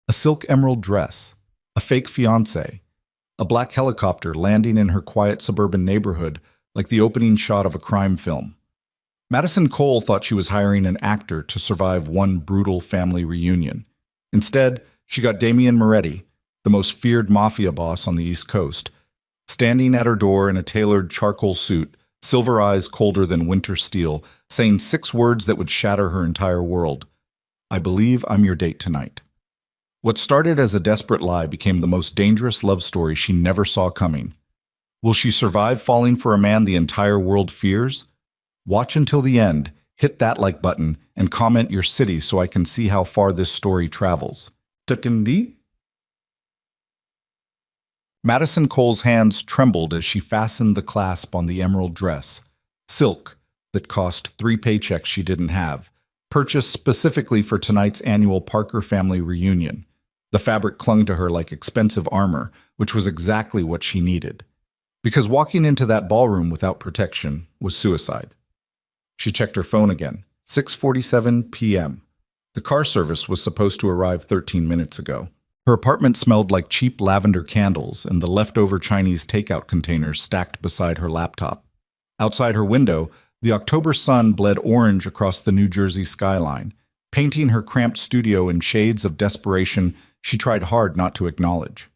A silk emerald dress, a fake fiancé, a black helicopter landing in her quiet suburban neighborhood like the opening shot of a crime film. Madison Cole thought she was hiring an actor to survive one brutal family reunion. Instead, she got Damian Moretti, the most feared mafia boss on the East Coast, standing at her door in a tailored charcoal suit, silver eyes colder than winter steel, saying 6 words that would shatter her entire world. "I believe I'm your date tonight." What started as a desperate lie became the most dangerous love story she never saw coming. Will she survive falling for a man the entire world fears? Watch until the end, hit that like button, and comment your city so I can see how far this story travels. Tukindi? Madison Cole's hands trembled as she fastened the clasp on the emerald dress. Silk, that cost 3 paychecks she didn't have, purchased specifically for tonight's annual Parker family reunion. The fabric clung to her like expensive armor, which was exactly what she needed. Because walking into that ballroom without protection was suicide. She checked her phone again. 6:47 p.m. The car service was supposed to arrive 13 minutes ago. Her apartment smelled like cheap lavender candles and the leftover Chinese takeout containers stacked beside her laptop. Outside her window, the October sun bled orange across the New Jersey skyline, painting her cramped studio in shades of desperation she tried hard not to acknowledge.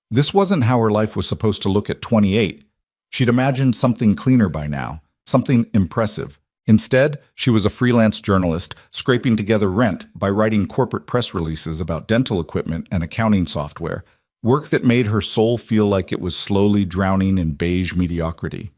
This wasn't how her life was supposed to look at 28. She'd imagined something cleaner by now, something impressive. Instead, she was a freelance journalist, scraping together rent by writing corporate press releases about dental equipment and accounting software, work that made her soul feel like it was slowly drowning in beige mediocrity.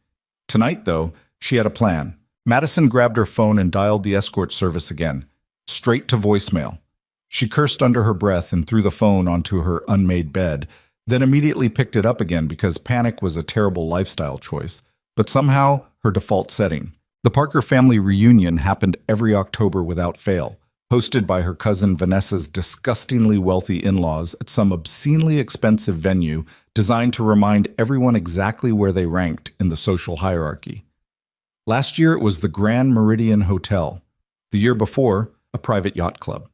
Tonight, though, she had a plan. Madison grabbed her phone and dialed the escort service again, straight to voicemail. She cursed under her breath and threw the phone onto her unmade bed, then immediately picked it up again because panic was a terrible lifestyle choice, but somehow her default setting. The Parker family reunion happened every October without fail, hosted by her cousin Vanessa's disgustingly wealthy in-laws at some obscenely expensive venue designed to remind everyone exactly where they ranked in the social hierarchy. Last year it was the Grand Meridian Hotel. The year before, a private yacht club.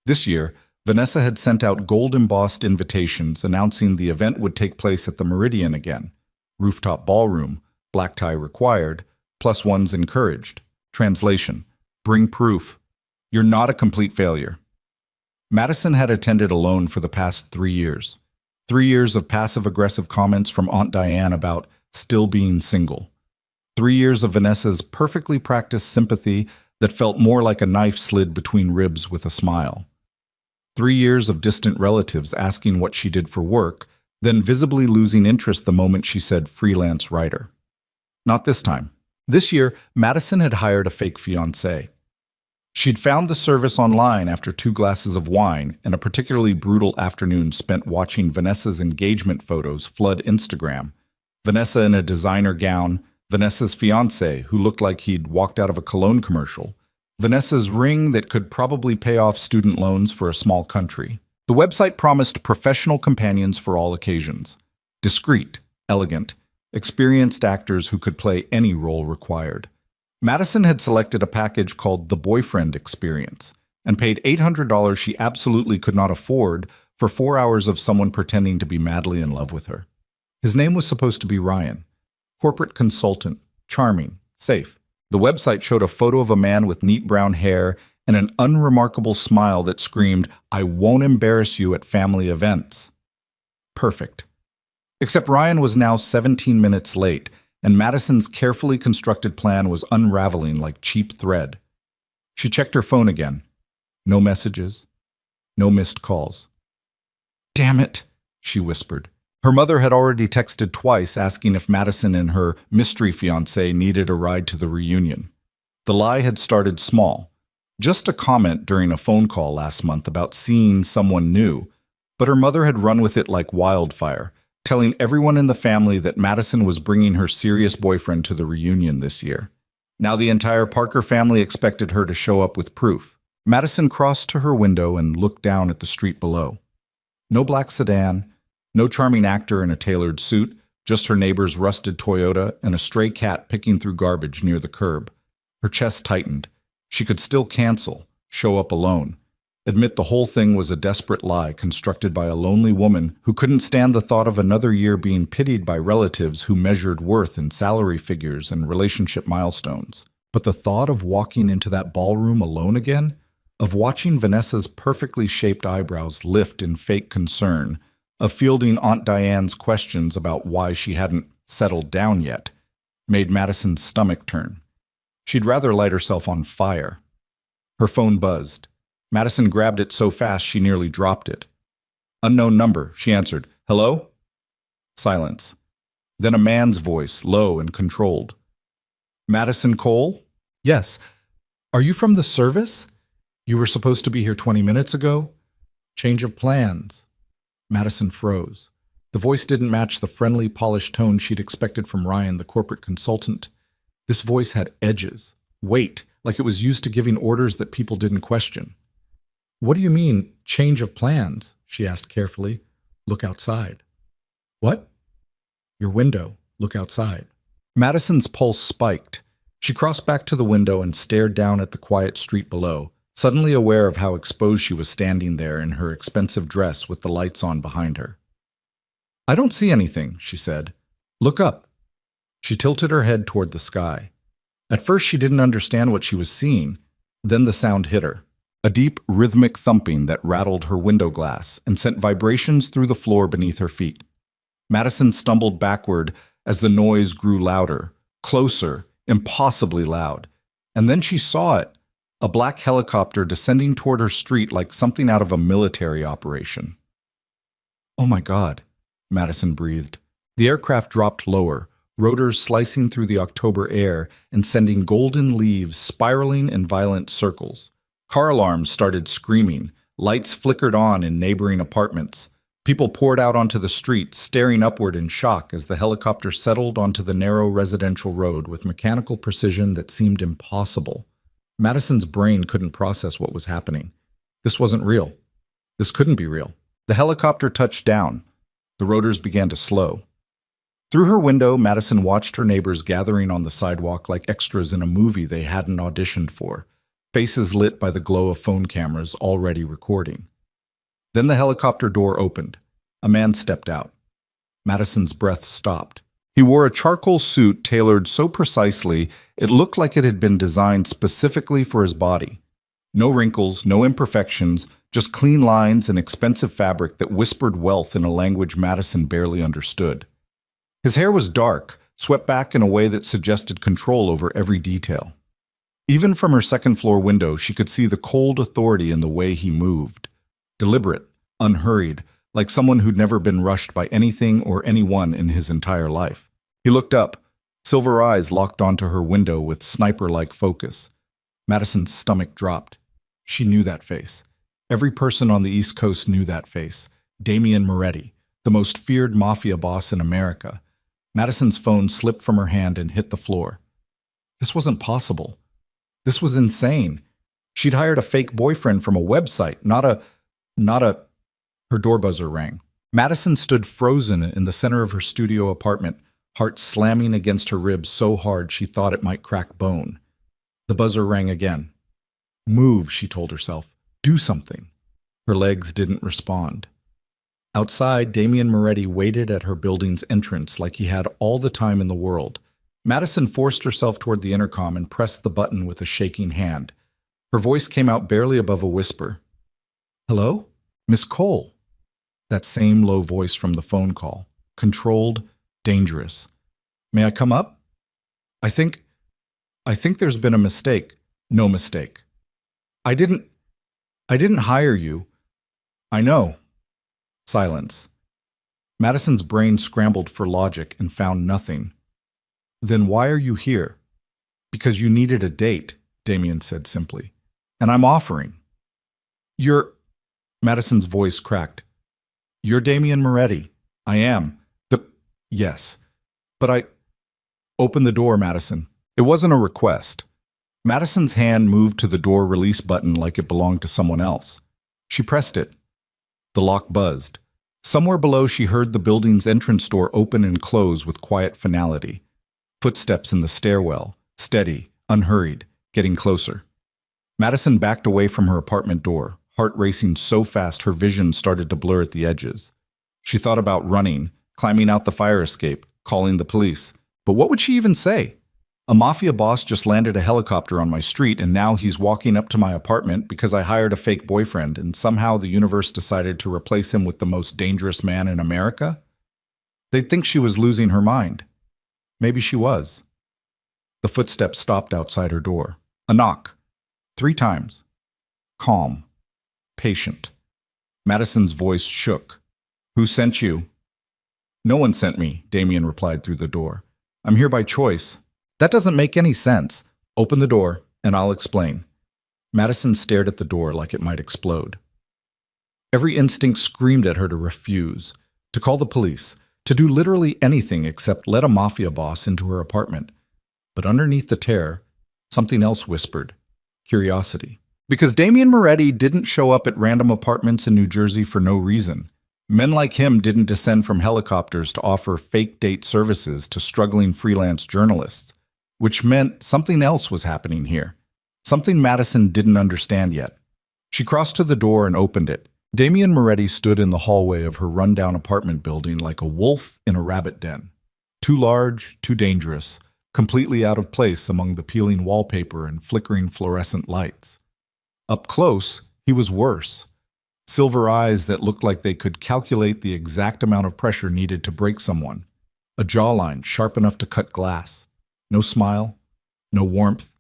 This year, Vanessa had sent out gold-embossed invitations announcing the event would take place at the Meridian again. Rooftop ballroom, black tie required, +1s encouraged. Translation: bring proof. You're not a complete failure. Madison had attended alone for the past 3 years. 3 years of passive-aggressive comments from Aunt Diane about still being single. 3 years of Vanessa's perfectly practiced sympathy that felt more like a knife slid between ribs with a smile. 3 years of distant relatives asking what she did for work, then visibly losing interest the moment she said freelance writer. Not this time. This year, Madison had hired a fake fiancé. She'd found the service online after 2 glasses of wine and a particularly brutal afternoon spent watching Vanessa's engagement photos flood Instagram. Vanessa in a designer gown, Vanessa's fiancé who looked like he'd walked out of a cologne commercial, Vanessa's ring that could probably pay off student loans for a small country. The website promised professional companions for all occasions. Discreet, elegant, experienced actors who could play any role required. Madison had selected a package called the Boyfriend Experience and paid $800 she absolutely could not afford for 4 hours of someone pretending to be madly in love with her. His name was supposed to be Ryan. Corporate consultant, charming, safe. The website showed a photo of a man with neat brown hair and an unremarkable smile that screamed, "I won't embarrass you at family events." Perfect. Except Ryan was now 17 minutes late, and Madison's carefully constructed plan was unraveling like cheap thread. She checked her phone again. No messages. No missed calls. "Damn it," she whispered. Her mother had already texted twice asking if Madison and her mystery fiancé needed a ride to the reunion. The lie had started small. Just a comment during a phone call last month about seeing someone new, but her mother had run with it like wildfire, telling everyone in the family that Madison was bringing her serious boyfriend to the reunion this year. Now the entire Parker family expected her to show up with proof. Madison crossed to her window and looked down at the street below. No black sedan, no charming actor in a tailored suit, just her neighbor's rusted Toyota and a stray cat picking through garbage near the curb. Her chest tightened. She could still cancel, show up alone. Admit the whole thing was a desperate lie constructed by a lonely woman who couldn't stand the thought of another year being pitied by relatives who measured worth in salary figures and relationship milestones. But the thought of walking into that ballroom alone again, of watching Vanessa's perfectly shaped eyebrows lift in fake concern, of fielding Aunt Diane's questions about why she hadn't settled down yet, made Madison's stomach turn. She'd rather light herself on fire. Her phone buzzed. Madison grabbed it so fast she nearly dropped it. Unknown number, she answered. Hello? Silence. Then a man's voice, low and controlled. Madison Cole? Yes. Are you from the service? You were supposed to be here 20 minutes ago? Change of plans. Madison froze. The voice didn't match the friendly, polished tone she'd expected from Ryan, the corporate consultant. This voice had edges, weight, like it was used to giving orders that people didn't question. What do you mean, change of plans? She asked carefully. Look outside. What? Your window. Look outside. Madison's pulse spiked. She crossed back to the window and stared down at the quiet street below, suddenly aware of how exposed she was standing there in her expensive dress with the lights on behind her. I don't see anything, she said. Look up. She tilted her head toward the sky. At first she didn't understand what she was seeing. Then the sound hit her. A deep, rhythmic thumping that rattled her window glass and sent vibrations through the floor beneath her feet. Madison stumbled backward as the noise grew louder, closer, impossibly loud. And then she saw it, a black helicopter descending toward her street like something out of a military operation. Oh my God, Madison breathed. The aircraft dropped lower, rotors slicing through the October air and sending golden leaves spiraling in violent circles. Car alarms started screaming, lights flickered on in neighboring apartments. People poured out onto the street, staring upward in shock as the helicopter settled onto the narrow residential road with mechanical precision that seemed impossible. Madison's brain couldn't process what was happening. This wasn't real. This couldn't be real. The helicopter touched down. The rotors began to slow. Through her window, Madison watched her neighbors gathering on the sidewalk like extras in a movie they hadn't auditioned for, faces lit by the glow of phone cameras already recording. Then the helicopter door opened. A man stepped out. Madison's breath stopped. He wore a charcoal suit tailored so precisely it looked like it had been designed specifically for his body. No wrinkles, no imperfections, just clean lines and expensive fabric that whispered wealth in a language Madison barely understood. His hair was dark, swept back in a way that suggested control over every detail. Even from her second-floor window, she could see the cold authority in the way he moved. Deliberate, unhurried, like someone who'd never been rushed by anything or anyone in his entire life. He looked up, silver eyes locked onto her window with sniper-like focus. Madison's stomach dropped. She knew that face. Every person on the East Coast knew that face. Damian Moretti, the most feared mafia boss in America. Madison's phone slipped from her hand and hit the floor. This wasn't possible. This was insane. She'd hired a fake boyfriend from a website, not a... Her door buzzer rang. Madison stood frozen in the center of her studio apartment, heart slamming against her ribs so hard she thought it might crack bone. The buzzer rang again. Move, she told herself. Do something. Her legs didn't respond. Outside, Damian Moretti waited at her building's entrance like he had all the time in the world. Madison forced herself toward the intercom and pressed the button with a shaking hand. Her voice came out barely above a whisper. Hello? Miss Cole. That same low voice from the phone call. Controlled, dangerous. May I come up? I think there's been a mistake. No mistake. I didn't hire you. I know. Silence. Madison's brain scrambled for logic and found nothing. Then why are you here? Because you needed a date, Damian said simply. And I'm offering. Madison's voice cracked. You're Damian Moretti. I am. Yes. But I... Open the door, Madison. It wasn't a request. Madison's hand moved to the door release button like it belonged to someone else. She pressed it. The lock buzzed. Somewhere below she heard the building's entrance door open and close with quiet finality. Footsteps in the stairwell, steady, unhurried, getting closer. Madison backed away from her apartment door, heart racing so fast her vision started to blur at the edges. She thought about running, climbing out the fire escape, calling the police. But what would she even say? A mafia boss just landed a helicopter on my street, and now he's walking up to my apartment because I hired a fake boyfriend, and somehow the universe decided to replace him with the most dangerous man in America? They'd think she was losing her mind. Maybe she was. The footsteps stopped outside her door. A knock. 3 times. Calm. Patient. Madison's voice shook. "Who sent you?" "No one sent me," Damien replied through the door. "I'm here by choice." "That doesn't make any sense. Open the door, and I'll explain." Madison stared at the door like it might explode. Every instinct screamed at her to refuse, to call the police, to do literally anything except let a mafia boss into her apartment. But underneath the terror, something else whispered. Curiosity. Because Damien Moretti didn't show up at random apartments in New Jersey for no reason. Men like him didn't descend from helicopters to offer fake date services to struggling freelance journalists, which meant something else was happening here. Something Madison didn't understand yet. She crossed to the door and opened it. Damien Moretti stood in the hallway of her rundown apartment building like a wolf in a rabbit den. Too large, too dangerous, completely out of place among the peeling wallpaper and flickering fluorescent lights. Up close, he was worse. Silver eyes that looked like they could calculate the exact amount of pressure needed to break someone. A jawline sharp enough to cut glass. No smile, no warmth,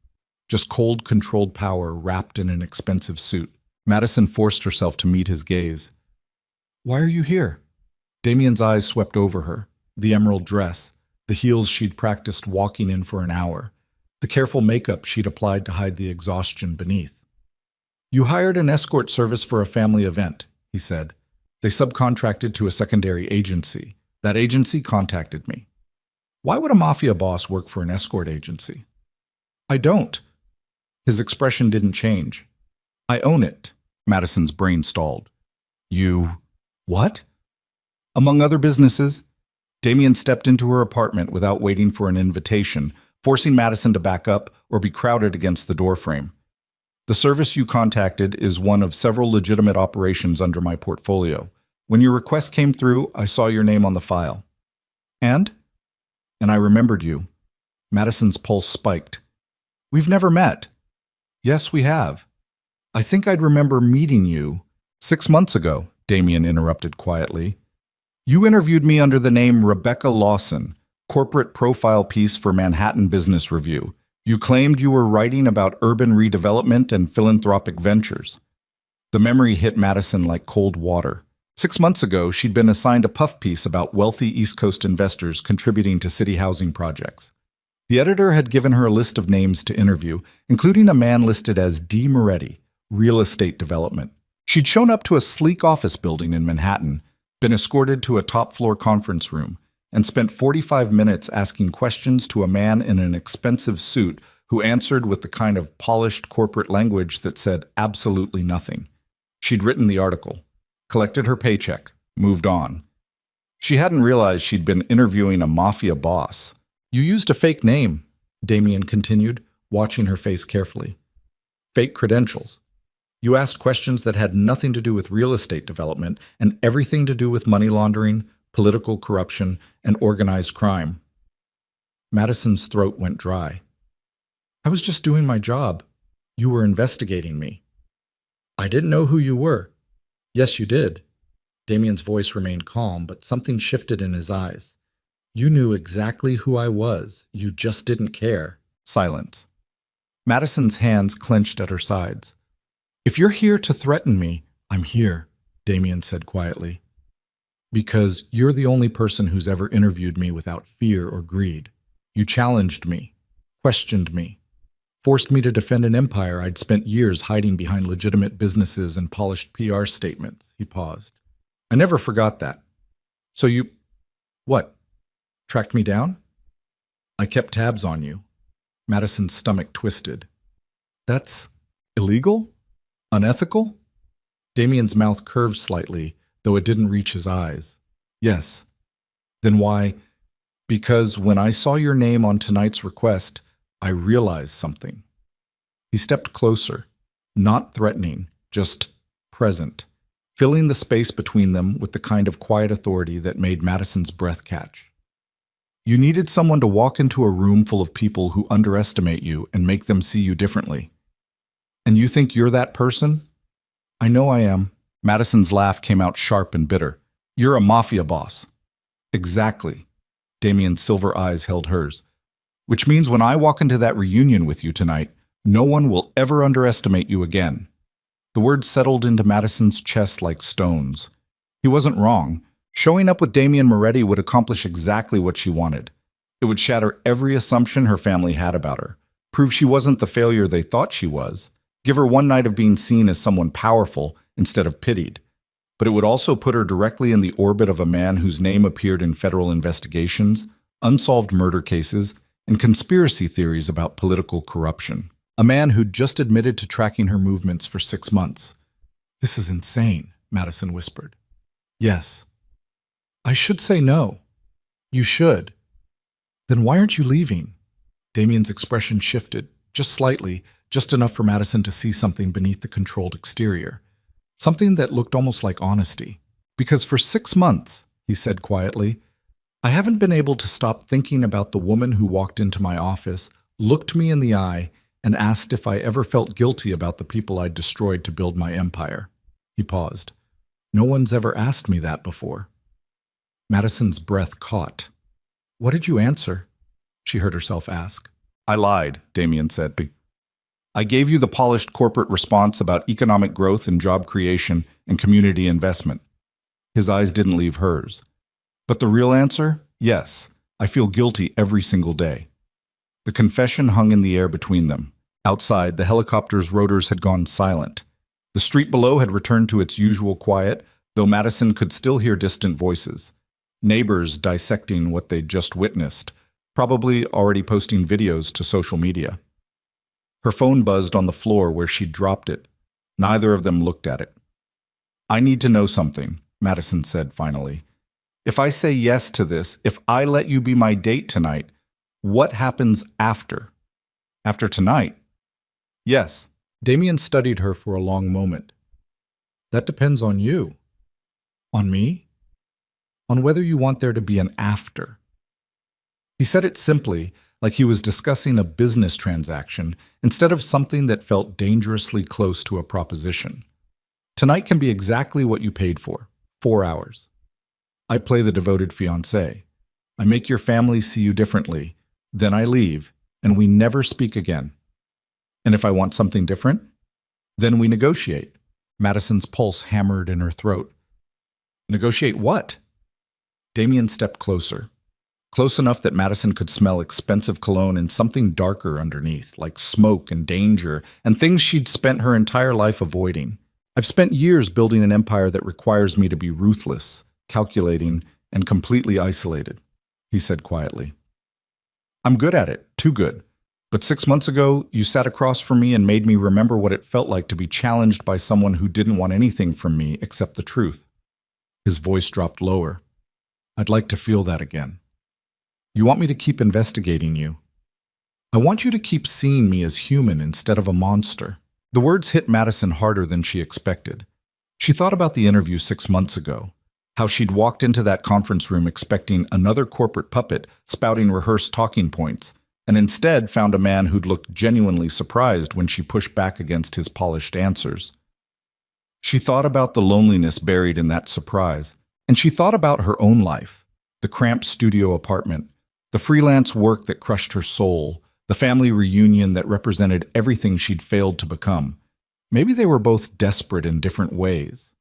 just cold, controlled power wrapped in an expensive suit. Madison forced herself to meet his gaze. "Why are you here?" Damien's eyes swept over her. The emerald dress, the heels she'd practiced walking in for an hour, the careful makeup she'd applied to hide the exhaustion beneath. "You hired an escort service for a family event," he said. "They subcontracted to a secondary agency. That agency contacted me." "Why would a mafia boss work for an escort agency?" "I don't." His expression didn't change. "I own it." Madison's brain stalled. "You... what?" Among other businesses, Damien stepped into her apartment without waiting for an invitation, forcing Madison to back up or be crowded against the doorframe. "The service you contacted is one of several legitimate operations under my portfolio. When your request came through, I saw your name on the file." And I remembered you." Madison's pulse spiked. "We've never met." "Yes, we have. I think I'd remember meeting you 6 months ago," Damien interrupted quietly. "You interviewed me under the name Rebecca Lawson, corporate profile piece for Manhattan Business Review. You claimed you were writing about urban redevelopment and philanthropic ventures." The memory hit Madison like cold water. 6 months ago, she'd been assigned a puff piece about wealthy East Coast investors contributing to city housing projects. The editor had given her a list of names to interview, including a man listed as D. Moretti, real estate development. She'd shown up to a sleek office building in Manhattan, been escorted to a top-floor conference room, and spent 45 minutes asking questions to a man in an expensive suit who answered with the kind of polished corporate language that said absolutely nothing. She'd written the article, collected her paycheck, moved on. She hadn't realized she'd been interviewing a mafia boss. "You used a fake name," Damien continued, watching her face carefully. "Fake credentials. You asked questions that had nothing to do with real estate development and everything to do with money laundering, political corruption, and organized crime." Madison's throat went dry. "I was just doing my job. You were investigating me." "I didn't know who you were." "Yes, you did." Damien's voice remained calm, but something shifted in his eyes. "You knew exactly who I was. You just didn't care." Silence. Madison's hands clenched at her sides. "If you're here to threaten me, I'm here," Damien said quietly. "Because you're the only person who's ever interviewed me without fear or greed. You challenged me, questioned me, forced me to defend an empire I'd spent years hiding behind legitimate businesses and polished PR statements." He paused. "I never forgot that. So you... what? Tracked me down?" "I kept tabs on you." Madison's stomach twisted. "That's illegal? Unethical?" Damien's mouth curved slightly, though it didn't reach his eyes. "Yes." "Then why?" "Because when I saw your name on tonight's request, I realized something." He stepped closer, not threatening, just present, filling the space between them with the kind of quiet authority that made Madison's breath catch. You needed someone to walk into a room full of people who underestimate you and make them see you differently. And you think you're that person? I know I am. Madison's laugh came out sharp and bitter. You're a mafia boss. Exactly. Damien's silver eyes held hers. Which means when I walk into that reunion with you tonight, no one will ever underestimate you again. The words settled into Madison's chest like stones. He wasn't wrong. Showing up with Damien Moretti would accomplish exactly what she wanted. It would shatter every assumption her family had about her, prove she wasn't the failure they thought she was, give her one night of being seen as someone powerful instead of pitied. But it would also put her directly in the orbit of a man whose name appeared in federal investigations, unsolved murder cases, and conspiracy theories about political corruption. A man who'd just admitted to tracking her movements for 6 months. This is insane, Madison whispered. Yes. I should say no. You should. Then why aren't you leaving? Damien's expression shifted, just slightly, just enough for Madison to see something beneath the controlled exterior. Something that looked almost like honesty. Because for 6 months, he said quietly, I haven't been able to stop thinking about the woman who walked into my office, looked me in the eye, and asked if I ever felt guilty about the people I'd destroyed to build my empire. He paused. No one's ever asked me that before. Madison's breath caught. What did you answer? She heard herself ask. I lied, Damien said. I gave you the polished corporate response about economic growth and job creation and community investment. His eyes didn't leave hers. But the real answer? Yes, I feel guilty every single day. The confession hung in the air between them. Outside, the helicopter's rotors had gone silent. The street below had returned to its usual quiet, though Madison could still hear distant voices. Neighbors dissecting what they'd just witnessed, probably already posting videos to social media. Her phone buzzed on the floor where she'd dropped it. Neither of them looked at it. I need to know something, Madison said finally. If I say yes to this, if I let you be my date tonight, what happens after? After tonight? Yes. Damien studied her for a long moment. That depends on you. On me? On whether you want there to be an after. He said it simply, like he was discussing a business transaction, instead of something that felt dangerously close to a proposition. Tonight can be exactly what you paid for, 4 hours. I play the devoted fiancé. I make your family see you differently. Then I leave, and we never speak again. And if I want something different, then we negotiate. Madison's pulse hammered in her throat. Negotiate what? Damien stepped closer. Close enough that Madison could smell expensive cologne and something darker underneath, like smoke and danger, and things she'd spent her entire life avoiding. I've spent years building an empire that requires me to be ruthless, calculating, and completely isolated, he said quietly. I'm good at it, too good. But 6 months ago, you sat across from me and made me remember what it felt like to be challenged by someone who didn't want anything from me except the truth. His voice dropped lower. I'd like to feel that again. You want me to keep investigating you. I want you to keep seeing me as human instead of a monster. The words hit Madison harder than she expected. She thought about the interview 6 months ago, how she'd walked into that conference room expecting another corporate puppet spouting rehearsed talking points, and instead found a man who'd looked genuinely surprised when she pushed back against his polished answers. She thought about the loneliness buried in that surprise, and she thought about her own life, the cramped studio apartment, the freelance work that crushed her soul, the family reunion that represented everything she'd failed to become. Maybe they were both desperate in different ways.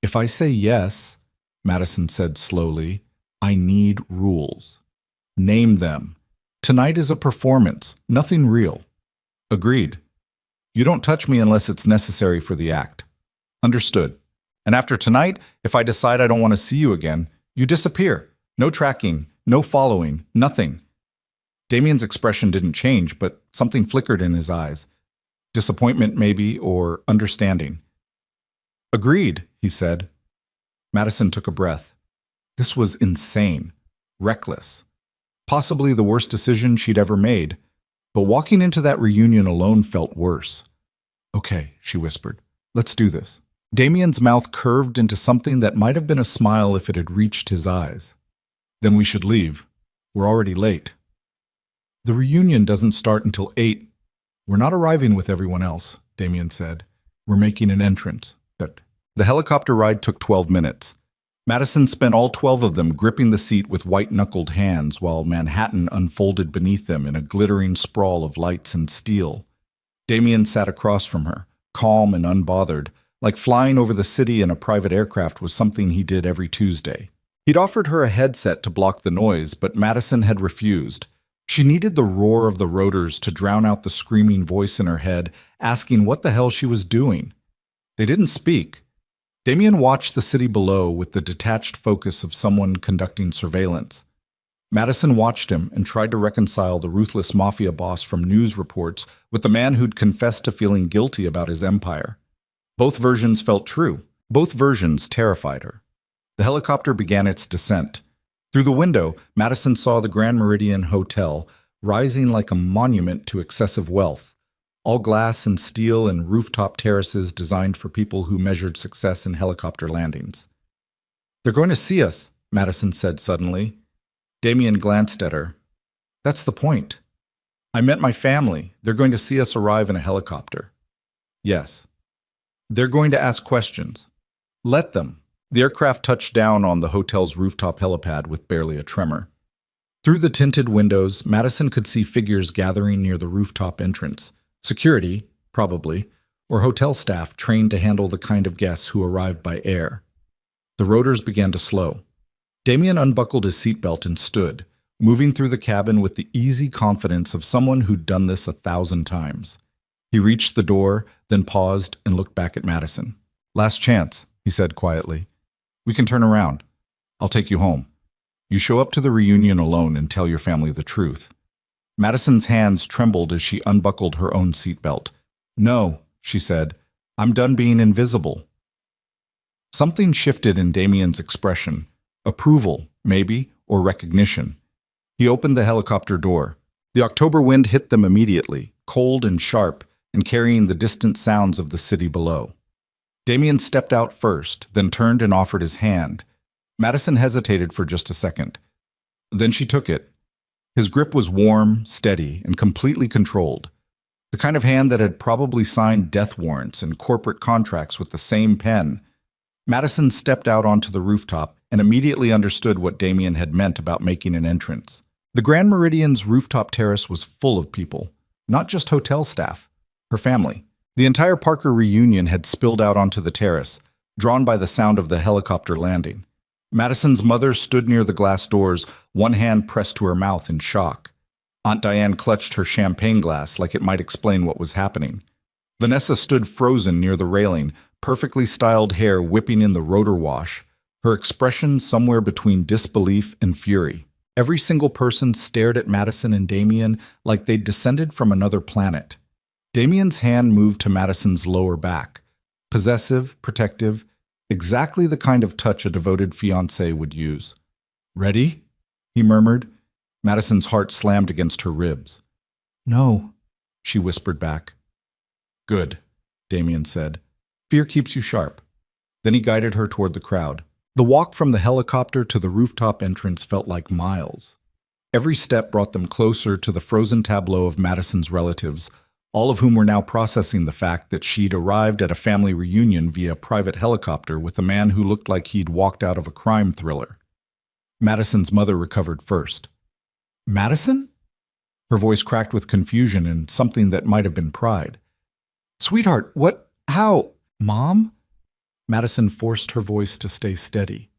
If I say yes, Madison said slowly, I need rules. Name them. Tonight is a performance, nothing real. Agreed. You don't touch me unless it's necessary for the act. Understood. And after tonight, if I decide I don't want to see you again, you disappear. No tracking, no following, nothing. Damien's expression didn't change, but something flickered in his eyes. Disappointment, maybe, or understanding. Agreed, he said. Madison took a breath. This was insane, reckless. Possibly the worst decision she'd ever made, but walking into that reunion alone felt worse. Okay, she whispered. Let's do this. Damien's mouth curved into something that might have been a smile if it had reached his eyes. Then we should leave. We're already late. The reunion doesn't start until 8. We're not arriving with everyone else, Damien said. We're making an entrance. Good. The helicopter ride took 12 minutes. Madison spent all 12 of them gripping the seat with white-knuckled hands while Manhattan unfolded beneath them in a glittering sprawl of lights and steel. Damien sat across from her, calm and unbothered, like flying over the city in a private aircraft was something he did every Tuesday. He'd offered her a headset to block the noise, but Madison had refused. She needed the roar of the rotors to drown out the screaming voice in her head, asking what the hell she was doing. They didn't speak. Damien watched the city below with the detached focus of someone conducting surveillance. Madison watched him and tried to reconcile the ruthless mafia boss from news reports with the man who'd confessed to feeling guilty about his empire. Both versions felt true. Both versions terrified her. The helicopter began its descent. Through the window, Madison saw the Grand Meridian Hotel, rising like a monument to excessive wealth. All glass and steel and rooftop terraces designed for people who measured success in helicopter landings. They're going to see us, Madison said suddenly. Damien glanced at her. That's the point. I meant my family. They're going to see us arrive in a helicopter. Yes. They're going to ask questions. Let them. The aircraft touched down on the hotel's rooftop helipad with barely a tremor. Through the tinted windows, Madison could see figures gathering near the rooftop entrance. Security, probably, or hotel staff trained to handle the kind of guests who arrived by air. The rotors began to slow. Damien unbuckled his seatbelt and stood, moving through the cabin with the easy confidence of someone who'd done this 1,000 times. He reached the door, then paused and looked back at Madison. Last chance, he said quietly. We can turn around. I'll take you home. You show up to the reunion alone and tell your family the truth. Madison's hands trembled as she unbuckled her own seatbelt. No, she said. I'm done being invisible. Something shifted in Damien's expression. Approval, maybe, or recognition. He opened the helicopter door. The October wind hit them immediately, cold and sharp, and carrying the distant sounds of the city below. Damien stepped out first, then turned and offered his hand. Madison hesitated for just a second. Then she took it. His grip was warm, steady, and completely controlled. The kind of hand that had probably signed death warrants and corporate contracts with the same pen. Madison stepped out onto the rooftop and immediately understood what Damien had meant about making an entrance. The Grand Meridian's rooftop terrace was full of people, not just hotel staff, her family. The entire Parker reunion had spilled out onto the terrace, drawn by the sound of the helicopter landing. Madison's mother stood near the glass doors, one hand pressed to her mouth in shock. Aunt Diane clutched her champagne glass like it might explain what was happening. Vanessa stood frozen near the railing, perfectly styled hair whipping in the rotor wash, her expression somewhere between disbelief and fury. Every single person stared at Madison and Damien like they'd descended from another planet. Damien's hand moved to Madison's lower back, possessive, protective, exactly the kind of touch a devoted fiancé would use. Ready? He murmured. Madison's heart slammed against her ribs. No, she whispered back. Good, Damien said. Fear keeps you sharp. Then he guided her toward the crowd. The walk from the helicopter to the rooftop entrance felt like miles. Every step brought them closer to the frozen tableau of Madison's relatives, all of whom were now processing the fact that she'd arrived at a family reunion via private helicopter with a man who looked like he'd walked out of a crime thriller. Madison's mother recovered first. Madison? Her voice cracked with confusion and something that might have been pride. Sweetheart, what? How? Mom? Madison forced her voice to stay steady.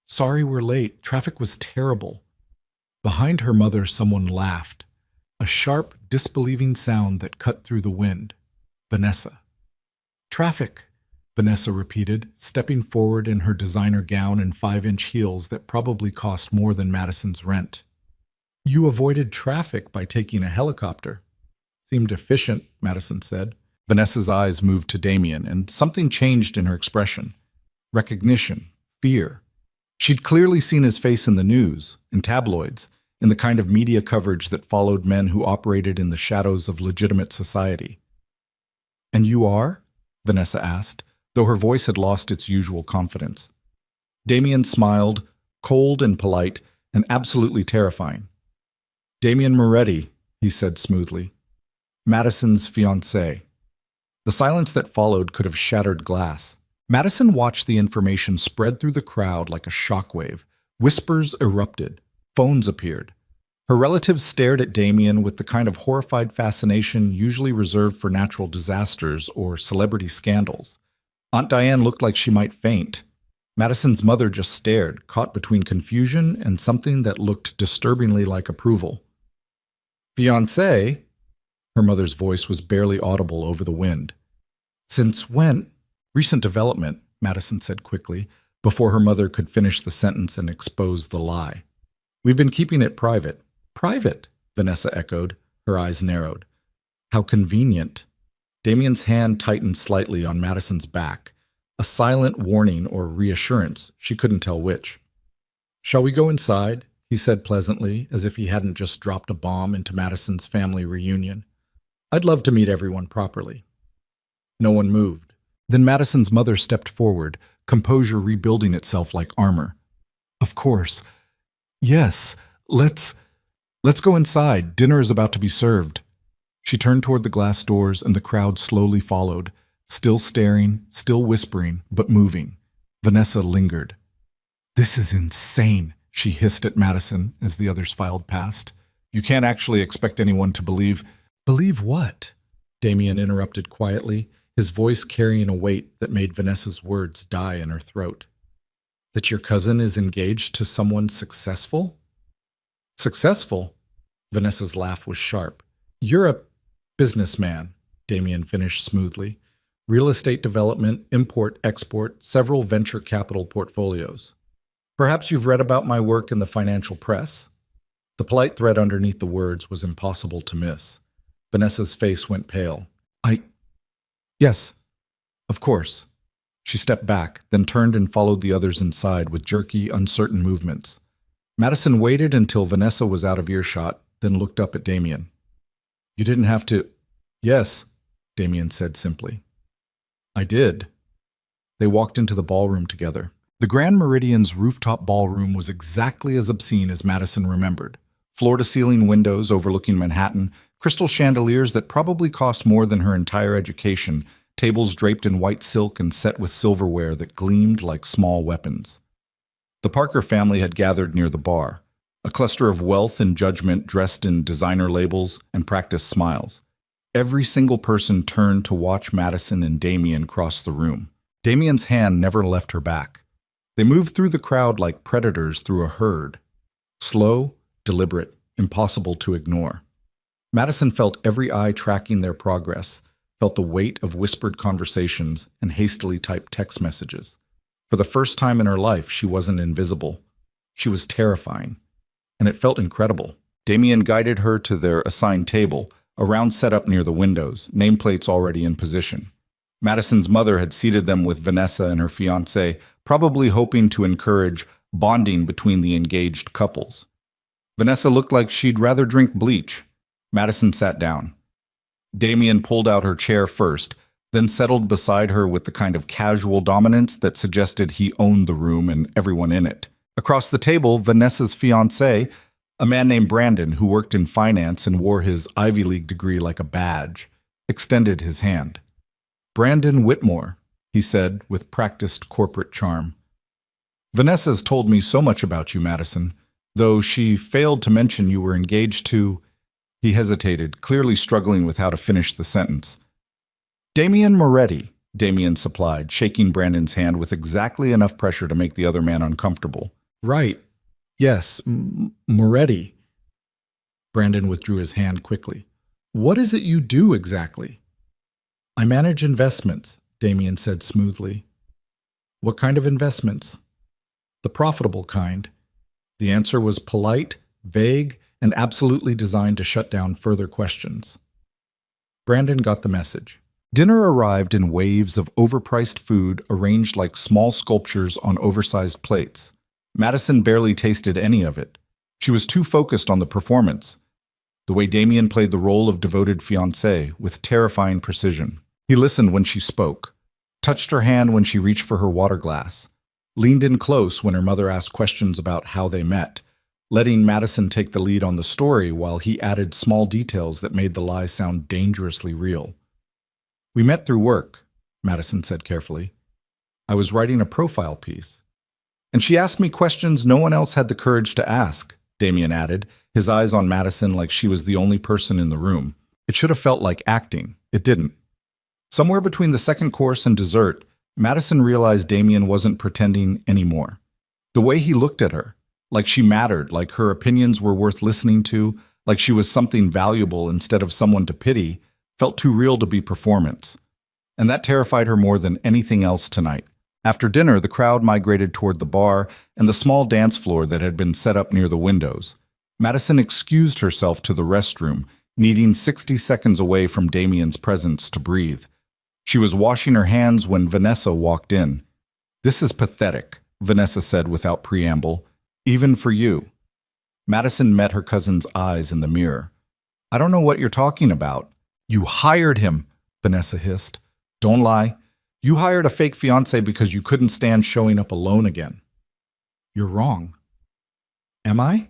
Sorry we're late. Traffic was terrible. Behind her mother, someone laughed. A sharp, disbelieving sound that cut through the wind. Vanessa. Traffic, Vanessa repeated, stepping forward in her designer gown and 5-inch heels that probably cost more than Madison's rent. You avoided traffic by taking a helicopter. Seemed efficient, Madison said. Vanessa's eyes moved to Damien, and something changed in her expression. Recognition, fear. She'd clearly seen his face in the news, in tabloids, in the kind of media coverage that followed men who operated in the shadows of legitimate society. And you are? Vanessa asked, though her voice had lost its usual confidence. Damien smiled, cold and polite, and absolutely terrifying. "Damien Moretti," he said smoothly. "Madison's fiancé." The silence that followed could have shattered glass. Madison watched the information spread through the crowd like a shockwave. Whispers erupted. Phones appeared. Her relatives stared at Damien with the kind of horrified fascination usually reserved for natural disasters or celebrity scandals. Aunt Diane looked like she might faint. Madison's mother just stared, caught between confusion and something that looked disturbingly like approval. "Fiancé?" Her mother's voice was barely audible over the wind. "Since when?" "Recent development," Madison said quickly, before her mother could finish the sentence and expose the lie. "We've been keeping it private." "Private?" Vanessa echoed, her eyes narrowed. "How convenient." Damien's hand tightened slightly on Madison's back, a silent warning or reassurance, she couldn't tell which. "Shall we go inside?" he said pleasantly, as if he hadn't just dropped a bomb into Madison's family reunion. "I'd love to meet everyone properly." No one moved. Then Madison's mother stepped forward, composure rebuilding itself like armor. "Of course. Yes, let's go inside. Dinner is about to be served." She turned toward the glass doors and the crowd slowly followed, still staring, still whispering, but moving. Vanessa lingered. "This is insane," she hissed at Madison as the others filed past. "You can't actually expect anyone to believe—" "Believe what?" Damien interrupted quietly, his voice carrying a weight that made Vanessa's words die in her throat. "That your cousin is engaged to someone successful?" "Successful?" Vanessa's laugh was sharp. "You're a businessman," Damien finished smoothly. "Real estate development, import, export, several venture capital portfolios. Perhaps you've read about my work in the financial press?" The polite thread underneath the words was impossible to miss. Vanessa's face went pale. Yes, of course." She stepped back, then turned and followed the others inside with jerky, uncertain movements. Madison waited until Vanessa was out of earshot, then looked up at Damien. "You didn't have to—" "Yes," Damien said simply. "I did." They walked into the ballroom together. The Grand Meridian's rooftop ballroom was exactly as obscene as Madison remembered. Floor-to-ceiling windows overlooking Manhattan, crystal chandeliers that probably cost more than her entire education, tables draped in white silk and set with silverware that gleamed like small weapons. The Parker family had gathered near the bar, a cluster of wealth and judgment dressed in designer labels and practiced smiles. Every single person turned to watch Madison and Damien cross the room. Damien's hand never left her back. They moved through the crowd like predators through a herd. Slow, deliberate, impossible to ignore. Madison felt every eye tracking their progress, felt the weight of whispered conversations and hastily typed text messages. For the first time in her life, she wasn't invisible. She was terrifying. And it felt incredible. Damien guided her to their assigned table, a round setup near the windows, nameplates already in position. Madison's mother had seated them with Vanessa and her fiancé, probably hoping to encourage bonding between the engaged couples. Vanessa looked like she'd rather drink bleach. Madison sat down. Damien pulled out her chair first, then settled beside her with the kind of casual dominance that suggested he owned the room and everyone in it. Across the table, Vanessa's fiancé, a man named Brandon who worked in finance and wore his Ivy League degree like a badge, extended his hand. "Brandon Whitmore," he said with practiced corporate charm. "Vanessa's told me so much about you, Madison, though she failed to mention you were engaged to—" He hesitated, clearly struggling with how to finish the sentence. "Damien Moretti," Damien supplied, shaking Brandon's hand with exactly enough pressure to make the other man uncomfortable. "Right. Yes, Moretti." Brandon withdrew his hand quickly. "What is it you do exactly?" "I manage investments," Damien said smoothly. "What kind of investments?" "The profitable kind." The answer was polite, vague, and absolutely designed to shut down further questions. Brandon got the message. Dinner arrived in waves of overpriced food arranged like small sculptures on oversized plates. Madison barely tasted any of it. She was too focused on the performance, the way Damien played the role of devoted fiancé with terrifying precision. He listened when she spoke, touched her hand when she reached for her water glass, leaned in close when her mother asked questions about how they met, letting Madison take the lead on the story while he added small details that made the lie sound dangerously real. "We met through work," Madison said carefully. "I was writing a profile piece. And she asked me questions no one else had the courage to ask," Damien added, his eyes on Madison like she was the only person in the room. It should have felt like acting. It didn't. Somewhere between the second course and dessert, Madison realized Damien wasn't pretending anymore. The way he looked at her, like she mattered, like her opinions were worth listening to, like she was something valuable instead of someone to pity, felt too real to be performance. And that terrified her more than anything else tonight. After dinner, the crowd migrated toward the bar and the small dance floor that had been set up near the windows. Madison excused herself to the restroom, needing 60 seconds away from Damien's presence to breathe. She was washing her hands when Vanessa walked in. "This is pathetic," Vanessa said without preamble. "Even for you." Madison met her cousin's eyes in the mirror. "I don't know what you're talking about." "You hired him," Vanessa hissed. "Don't lie. You hired a fake fiancé because you couldn't stand showing up alone again." "You're wrong." "Am I?"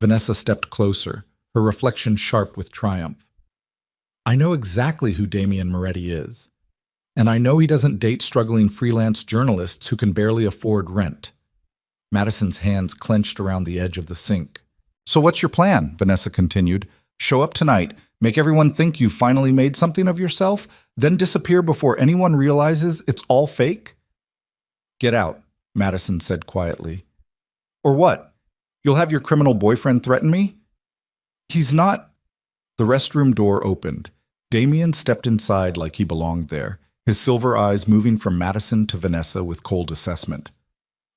Vanessa stepped closer, her reflection sharp with triumph. "I know exactly who Damien Moretti is. And I know he doesn't date struggling freelance journalists who can barely afford rent." Madison's hands clenched around the edge of the sink. "So what's your plan?" Vanessa continued. "Show up tonight, make everyone think you finally made something of yourself, then disappear before anyone realizes it's all fake?" "Get out," Madison said quietly. "Or what? You'll have your criminal boyfriend threaten me?" "He's not—" The restroom door opened. Damien stepped inside like he belonged there, his silver eyes moving from Madison to Vanessa with cold assessment.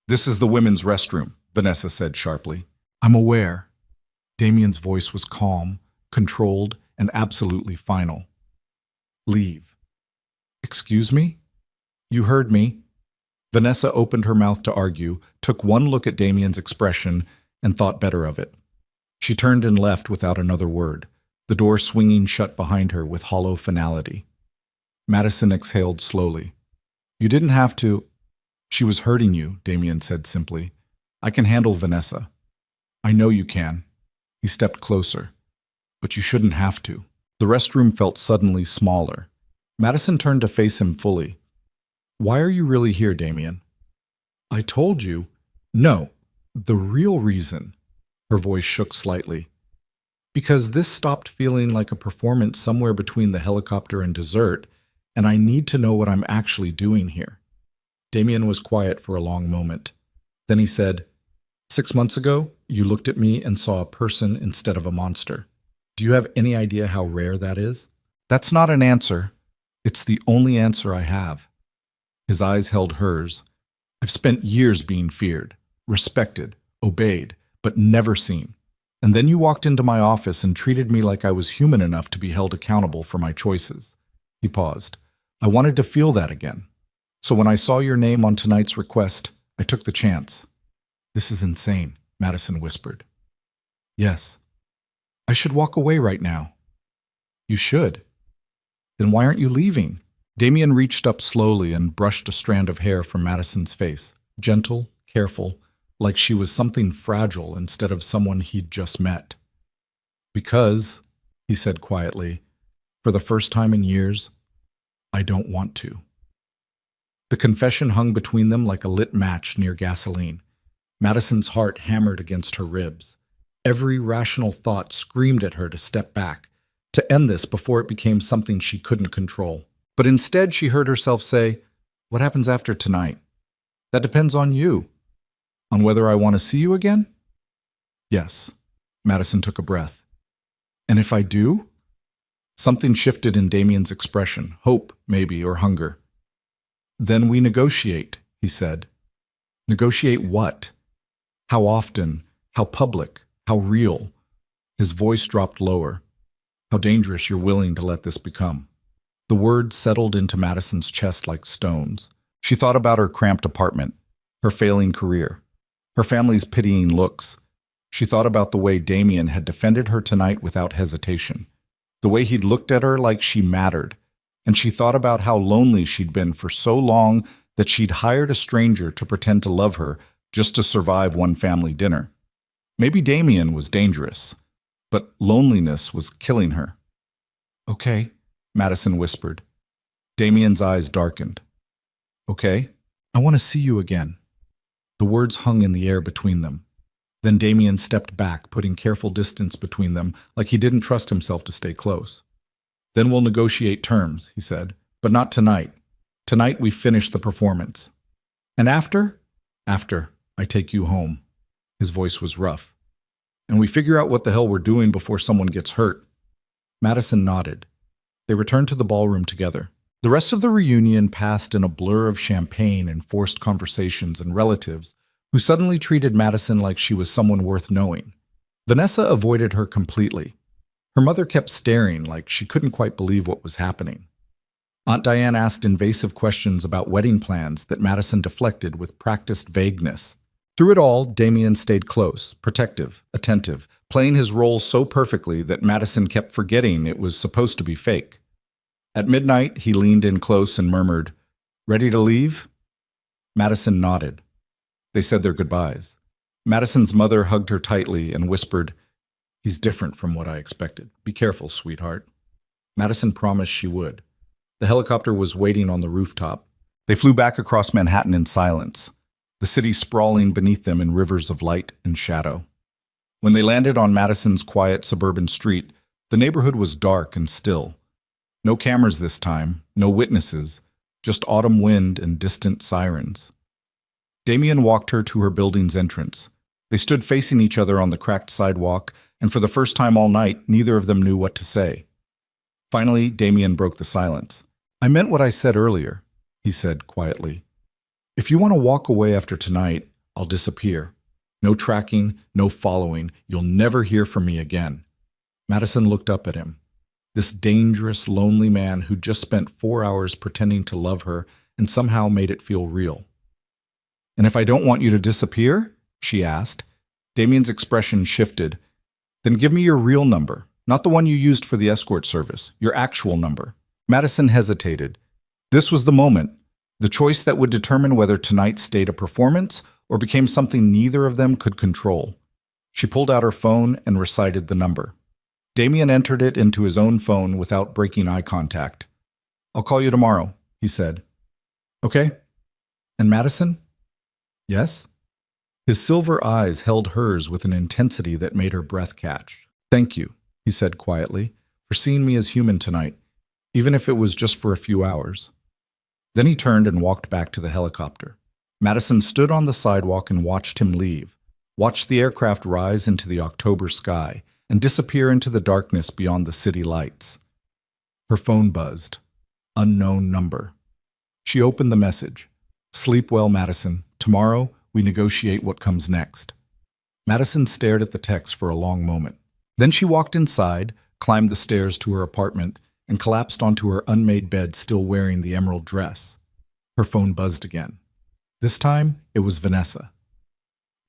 "This is the women's restroom," Vanessa said sharply. "I'm aware." Damien's voice was calm, controlled, and absolutely final. "Leave." "Excuse me?" "You heard me." Vanessa opened her mouth to argue, took one look at Damien's expression, and thought better of it. She turned and left without another word, the door swinging shut behind her with hollow finality. Madison exhaled slowly. "You didn't have to—" "She was hurting you," Damien said simply. "I can handle Vanessa." "I know you can." He stepped closer. "But you shouldn't have to." The restroom felt suddenly smaller. Madison turned to face him fully. "Why are you really here, Damien?" "I told you." "No, the real reason." Her voice shook slightly. "Because this stopped feeling like a performance somewhere between the helicopter and dessert, and I need to know what I'm actually doing here." Damien was quiet for a long moment. Then he said, 6 months ago, you looked at me and saw a person instead of a monster. Do you have any idea how rare that is?" "That's not an answer. It's the only answer I have." His eyes held hers. "I've spent years being feared, respected, obeyed, but never seen. And then you walked into my office and treated me like I was human enough to be held accountable for my choices." He paused. "I wanted to feel that again. So when I saw your name on tonight's request, I took the chance." "This is insane," Madison whispered. "Yes. I should walk away right now." "You should." "Then why aren't you leaving?" Damien reached up slowly and brushed a strand of hair from Madison's face, gentle, careful, like she was something fragile instead of someone he'd just met. "Because," he said quietly, "for the first time in years, I don't want to." The confession hung between them like a lit match near gasoline. Madison's heart hammered against her ribs. Every rational thought screamed at her to step back, to end this before it became something she couldn't control. But instead she heard herself say, "What happens after tonight? That depends on you. On whether I want to see you again?" "Yes." Madison took a breath. "And if I do?" Something shifted in Damien's expression, hope, maybe, or hunger. "Then we negotiate," he said. "Negotiate what? How often? How public? How real?" His voice dropped lower. "How dangerous you're willing to let this become." The words settled into Madison's chest like stones. She thought about her cramped apartment, her failing career, her family's pitying looks. She thought about the way Damien had defended her tonight without hesitation, the way he'd looked at her like she mattered, And she thought about how lonely she'd been for so long that she'd hired a stranger to pretend to love her just to survive one family dinner. Maybe Damien was dangerous, but loneliness was killing her. Okay, Madison whispered. Damien's eyes darkened. Okay, I want to see you again. The words hung in the air between them. Then Damien stepped back, putting careful distance between them, like he didn't trust himself to stay close. Then we'll negotiate terms, he said, but not tonight. Tonight we finish the performance. And after? After, I take you home. His voice was rough. And we figure out what the hell we're doing before someone gets hurt. Madison nodded. They returned to the ballroom together. The rest of the reunion passed in a blur of champagne and forced conversations and relatives who suddenly treated Madison like she was someone worth knowing. Vanessa avoided her completely. Her mother kept staring like she couldn't quite believe what was happening. Aunt Diane asked invasive questions about wedding plans that Madison deflected with practiced vagueness. Through it all, Damien stayed close, protective, attentive, playing his role so perfectly that Madison kept forgetting it was supposed to be fake. At midnight, he leaned in close and murmured, "Ready to leave?" Madison nodded. They said their goodbyes. Madison's mother hugged her tightly and whispered, "He's different from what I expected. Be careful, sweetheart." Madison promised she would. The helicopter was waiting on the rooftop. They flew back across Manhattan in silence, the city sprawling beneath them in rivers of light and shadow. When they landed on Madison's quiet suburban street, the neighborhood was dark and still. No cameras this time, no witnesses, just autumn wind and distant sirens. Damien walked her to her building's entrance. They stood facing each other on the cracked sidewalk, and for the first time all night, neither of them knew what to say. Finally, Damien broke the silence. "I meant what I said earlier," he said quietly. "If you want to walk away after tonight, I'll disappear. No tracking, no following. You'll never hear from me again." Madison looked up at him. This dangerous, lonely man who'd just spent 4 hours pretending to love her and somehow made it feel real. "And if I don't want you to disappear?" she asked. Damien's expression shifted. "Then give me your real number, not the one you used for the escort service, your actual number." Madison hesitated. This was the moment, the choice that would determine whether tonight stayed a performance or became something neither of them could control. She pulled out her phone and recited the number. Damien entered it into his own phone without breaking eye contact. "I'll call you tomorrow," he said. "Okay. And Madison?" "Yes?" His silver eyes held hers with an intensity that made her breath catch. "Thank you," he said quietly, "for seeing me as human tonight, even if it was just for a few hours." Then he turned and walked back to the helicopter. Madison stood on the sidewalk and watched him leave, watched the aircraft rise into the October sky and disappear into the darkness beyond the city lights. Her phone buzzed. Unknown number. She opened the message. "Sleep well, Madison. Tomorrow, we negotiate what comes next." Madison stared at the text for a long moment. Then she walked inside, climbed the stairs to her apartment, and collapsed onto her unmade bed, still wearing the emerald dress. Her phone buzzed again. This time, it was Vanessa.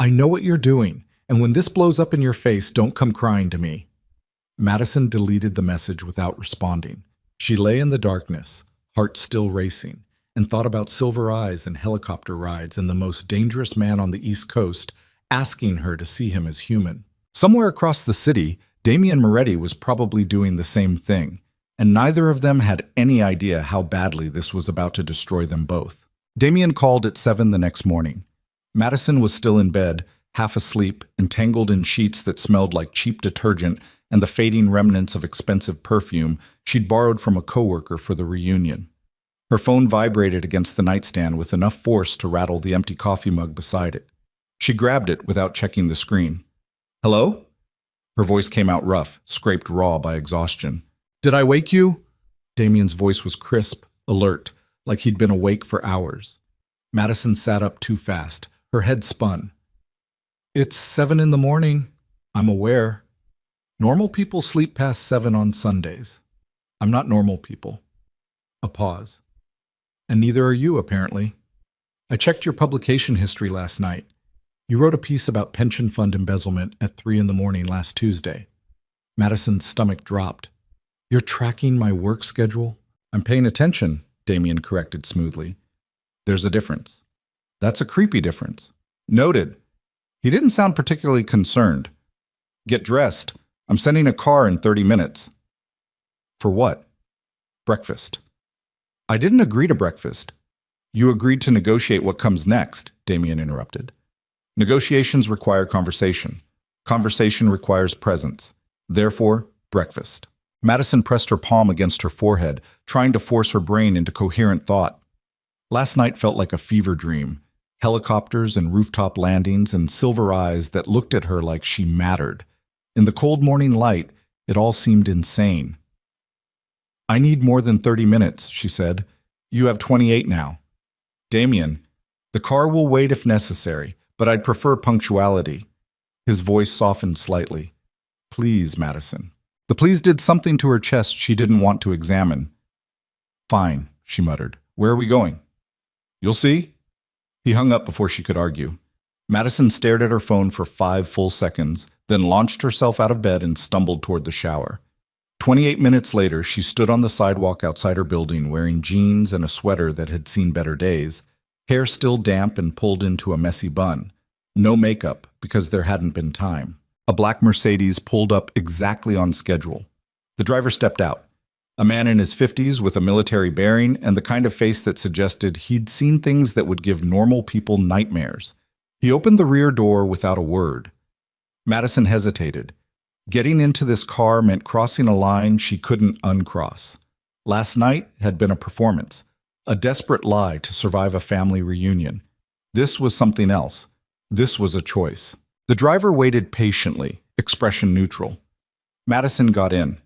"I know what you're doing, and when this blows up in your face, don't come crying to me." Madison deleted the message without responding. She lay in the darkness, heart still racing, and thought about silver eyes and helicopter rides and the most dangerous man on the East Coast asking her to see him as human. Somewhere across the city, Damien Moretti was probably doing the same thing, and neither of them had any idea how badly this was about to destroy them both. Damien called at 7 the next morning. Madison was still in bed, half asleep, entangled in sheets that smelled like cheap detergent and the fading remnants of expensive perfume she'd borrowed from a coworker for the reunion. Her phone vibrated against the nightstand with enough force to rattle the empty coffee mug beside it. She grabbed it without checking the screen. "Hello?" Her voice came out rough, scraped raw by exhaustion. "Did I wake you?" Damien's voice was crisp, alert, like he'd been awake for hours. Madison sat up too fast. Her head spun. "It's 7 in the morning. I'm aware. Normal people sleep past 7 on Sundays. I'm not normal people." A pause. "And neither are you, apparently. I checked your publication history last night. You wrote a piece about pension fund embezzlement at 3 in the morning last Tuesday." Madison's stomach dropped. "You're tracking my work schedule?" I'm paying attention, Damien corrected smoothly. There's a difference. That's a creepy difference. Noted. He didn't sound particularly concerned. Get dressed. I'm sending a car in 30 minutes. For what? Breakfast. I didn't agree to breakfast. You agreed to negotiate what comes next, Damien interrupted. Negotiations require conversation. Conversation requires presence. Therefore, breakfast. Madison pressed her palm against her forehead, trying to force her brain into coherent thought. Last night felt like a fever dream. Helicopters and rooftop landings and silver eyes that looked at her like she mattered. In the cold morning light, it all seemed insane. I need more than 30 minutes, she said. You have 28 now. Damien, the car will wait if necessary, but I'd prefer punctuality. His voice softened slightly. Please, Madison. The please did something to her chest she didn't want to examine. Fine, she muttered. Where are we going? You'll see. He hung up before she could argue. Madison stared at her phone for 5 full seconds, then launched herself out of bed and stumbled toward the shower. 28 minutes later, she stood on the sidewalk outside her building wearing jeans and a sweater that had seen better days, hair still damp and pulled into a messy bun. No makeup, because there hadn't been time. A black Mercedes pulled up exactly on schedule. The driver stepped out. A man in his 50s with a military bearing and the kind of face that suggested he'd seen things that would give normal people nightmares. He opened the rear door without a word. Madison hesitated. Getting into this car meant crossing a line she couldn't uncross. Last night had been a performance, a desperate lie to survive a family reunion. This was something else. This was a choice. The driver waited patiently, expression neutral. Madison got in.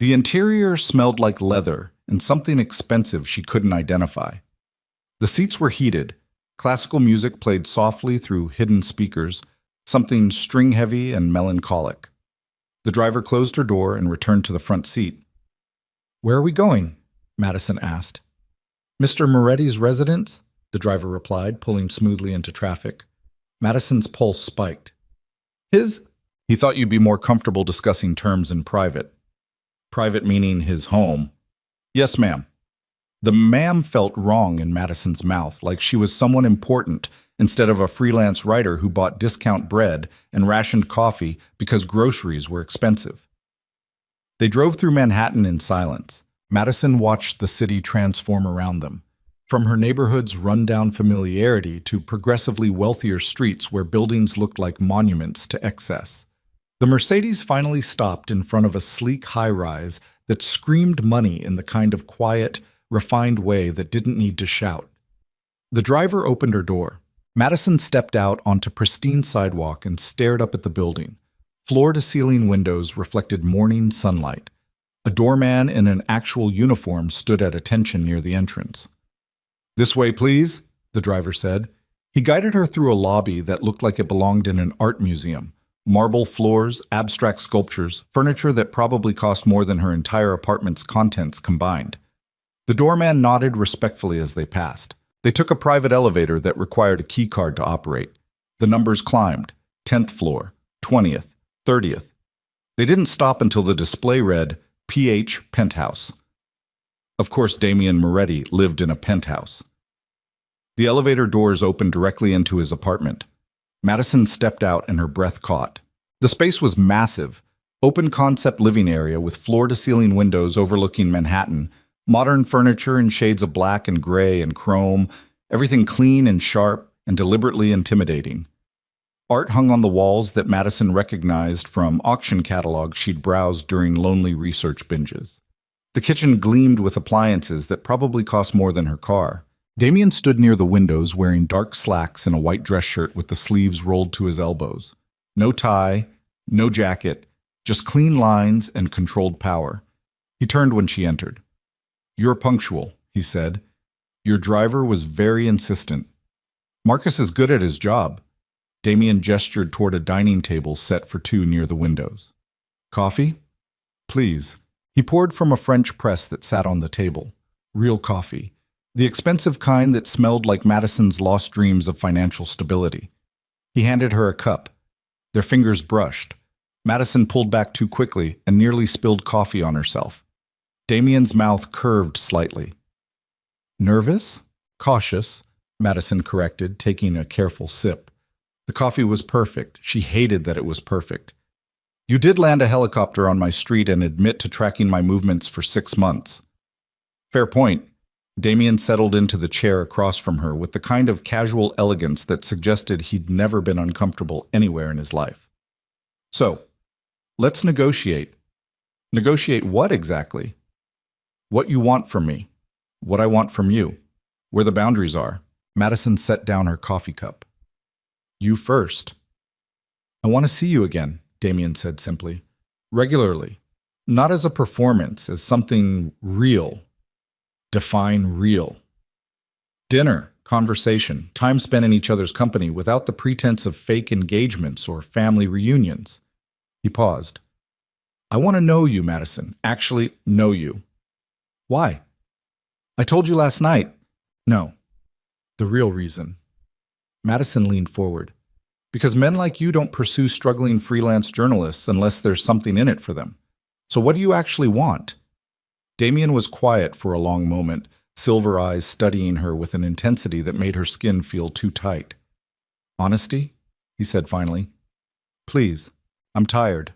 The interior smelled like leather and something expensive she couldn't identify. The seats were heated. Classical music played softly through hidden speakers, something string-heavy and melancholic. The driver closed her door and returned to the front seat. Where are we going? Madison asked. Mr. Moretti's residence? The driver replied, pulling smoothly into traffic. Madison's pulse spiked. His? He thought you'd be more comfortable discussing terms in private. Private meaning his home. Yes, ma'am. The ma'am felt wrong in Madison's mouth, like she was someone important instead of a freelance writer who bought discount bread and rationed coffee because groceries were expensive. They drove through Manhattan in silence. Madison watched the city transform around them, from her neighborhood's rundown familiarity to progressively wealthier streets where buildings looked like monuments to excess. The Mercedes finally stopped in front of a sleek high-rise that screamed money in the kind of quiet, refined way that didn't need to shout. The driver opened her door. Madison stepped out onto pristine sidewalk and stared up at the building. Floor-to-ceiling windows reflected morning sunlight. A doorman in an actual uniform stood at attention near the entrance. This way, please, the driver said. He guided her through a lobby that looked like it belonged in an art museum. Marble floors, abstract sculptures, furniture that probably cost more than her entire apartment's contents combined. The doorman nodded respectfully as they passed. They took a private elevator that required a key card to operate. The numbers climbed. 10th floor, 20th, 30th. They didn't stop until the display read, PH Penthouse. Of course, Damien Moretti lived in a penthouse. The elevator doors opened directly into his apartment. Madison stepped out and her breath caught. The space was massive, open-concept living area with floor-to-ceiling windows overlooking Manhattan, modern furniture in shades of black and gray and chrome, everything clean and sharp and deliberately intimidating. Art hung on the walls that Madison recognized from auction catalogs she'd browsed during lonely research binges. The kitchen gleamed with appliances that probably cost more than her car. Damien stood near the windows wearing dark slacks and a white dress shirt with the sleeves rolled to his elbows. No tie, no jacket, just clean lines and controlled power. He turned when she entered. You're punctual, he said. Your driver was very insistent. Marcus is good at his job. Damien gestured toward a dining table set for two near the windows. Coffee? Please. He poured from a French press that sat on the table. Real coffee. The expensive kind that smelled like Madison's lost dreams of financial stability. He handed her a cup. Their fingers brushed. Madison pulled back too quickly and nearly spilled coffee on herself. Damien's mouth curved slightly. Nervous? Cautious, Madison corrected, taking a careful sip. The coffee was perfect. She hated that it was perfect. You did land a helicopter on my street and admit to tracking my movements for 6 months. Fair point. Damien settled into the chair across from her with the kind of casual elegance that suggested he'd never been uncomfortable anywhere in his life. So, let's negotiate. Negotiate what exactly? What you want from me. What I want from you. Where the boundaries are. Madison set down her coffee cup. You first. I want to see you again, Damien said simply. Regularly. Not as a performance, as something real. Define real. Dinner, conversation, time spent in each other's company without the pretense of fake engagements or family reunions. He paused. I want to know you, Madison. Actually, know you. Why? I told you last night. No. The real reason. Madison leaned forward. Because men like you don't pursue struggling freelance journalists unless there's something in it for them. So what do you actually want? Damien was quiet for a long moment, silver eyes studying her with an intensity that made her skin feel too tight. Honesty? He said finally. Please, I'm tired.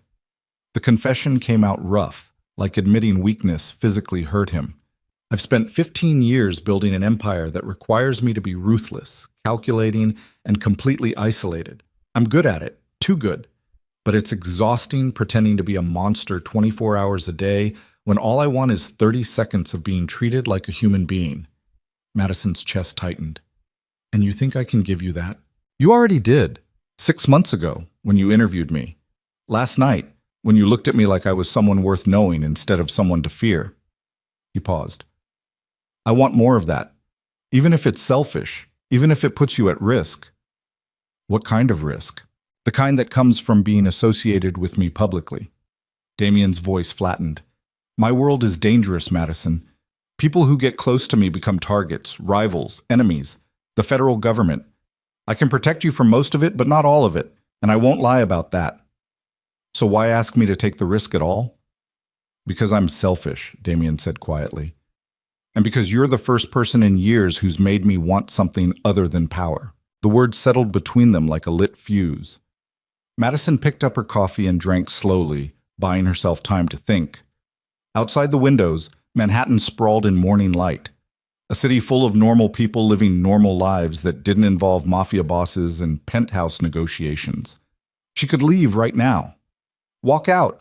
The confession came out rough, like admitting weakness physically hurt him. I've spent 15 years building an empire that requires me to be ruthless, calculating, and completely isolated. I'm good at it, too good. But it's exhausting pretending to be a monster 24 hours a day when all I want is 30 seconds of being treated like a human being. Madison's chest tightened. And you think I can give you that? You already did. 6 months ago, when you interviewed me. Last night, when you looked at me like I was someone worth knowing instead of someone to fear. He paused. I want more of that. Even if it's selfish, even if it puts you at risk. What kind of risk? The kind that comes from being associated with me publicly. Damien's voice flattened. My world is dangerous, Madison. People who get close to me become targets, rivals, enemies, the federal government. I can protect you from most of it, but not all of it, and I won't lie about that. So why ask me to take the risk at all? Because I'm selfish, Damien said quietly. And because you're the first person in years who's made me want something other than power. The words settled between them like a lit fuse. Madison picked up her coffee and drank slowly, buying herself time to think. Outside the windows, Manhattan sprawled in morning light. A city full of normal people living normal lives that didn't involve mafia bosses and penthouse negotiations. She could leave right now. Walk out.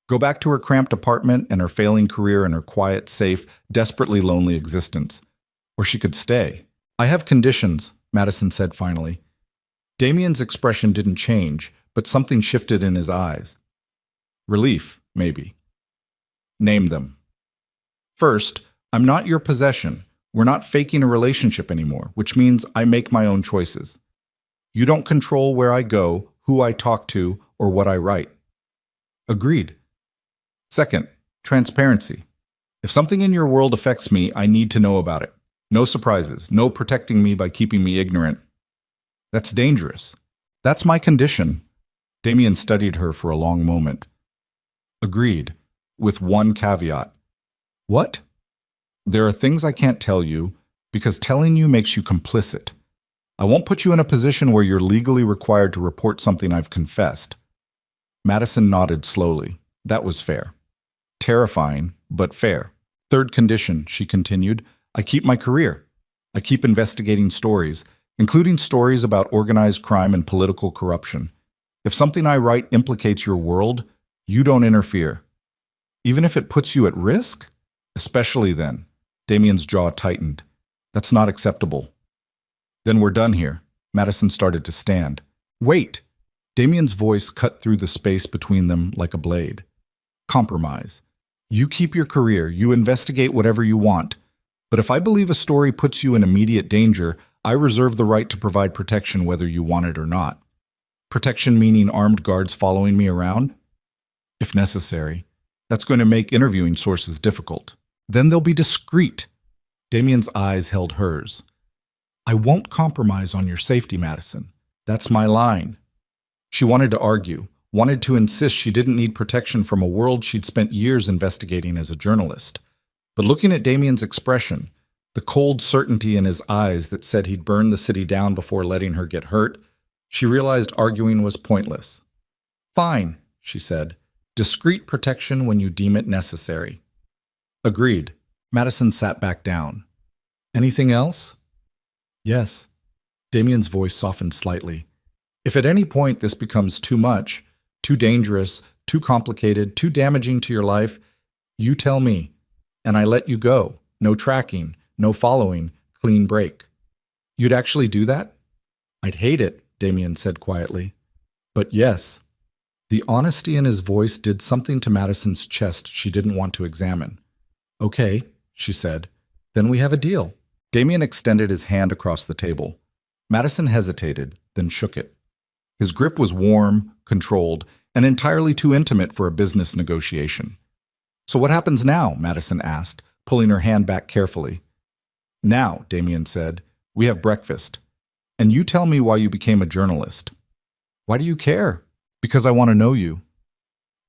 Go back to her cramped apartment and her failing career and her quiet, safe, desperately lonely existence. Or she could stay. I have conditions, Madison said finally. Damien's expression didn't change, but something shifted in his eyes. Relief, maybe. Name them. First, I'm not your possession. We're not faking a relationship anymore, which means I make my own choices. You don't control where I go, who I talk to, or what I write. Agreed. Second, transparency. If something in your world affects me, I need to know about it. No surprises, no protecting me by keeping me ignorant. That's dangerous. That's my condition. Damien studied her for a long moment. Agreed, with one caveat. What? There are things I can't tell you because telling you makes you complicit. I won't put you in a position where you're legally required to report something I've confessed. Madison nodded slowly. That was fair. Terrifying, but fair. Third condition, she continued, I keep my career. I keep investigating stories, including stories about organized crime and political corruption. If something I write implicates your world, you don't interfere. Even if it puts you at risk? Especially then. Damien's jaw tightened. That's not acceptable. Then we're done here. Madison started to stand. Wait! Damien's voice cut through the space between them like a blade. Compromise. You keep your career, you investigate whatever you want. But if I believe a story puts you in immediate danger, I reserve the right to provide protection whether you want it or not. Protection meaning armed guards following me around? If necessary. That's going to make interviewing sources difficult. Then they'll be discreet. Damien's eyes held hers. I won't compromise on your safety, Madison. That's my line. She wanted to argue, wanted to insist she didn't need protection from a world she'd spent years investigating as a journalist. But looking at Damien's expression, the cold certainty in his eyes that said he'd burn the city down before letting her get hurt, she realized arguing was pointless. "Fine," she said. "Discreet protection when you deem it necessary." Agreed. Madison sat back down. "Anything else?" "Yes." Damien's voice softened slightly. "If at any point this becomes too much, too dangerous, too complicated, too damaging to your life, you tell me, and I let you go. No tracking, no following, clean break." "You'd actually do that?" "I'd hate it," Damien said quietly. "But yes." The honesty in his voice did something to Madison's chest she didn't want to examine. "Okay," she said. "Then we have a deal." Damien extended his hand across the table. Madison hesitated, then shook it. His grip was warm, controlled, and entirely too intimate for a business negotiation. "So what happens now?" Madison asked, pulling her hand back carefully. "Now," Damien said, "we have breakfast. And you tell me why you became a journalist." "Why do you care?" "Because I want to know you."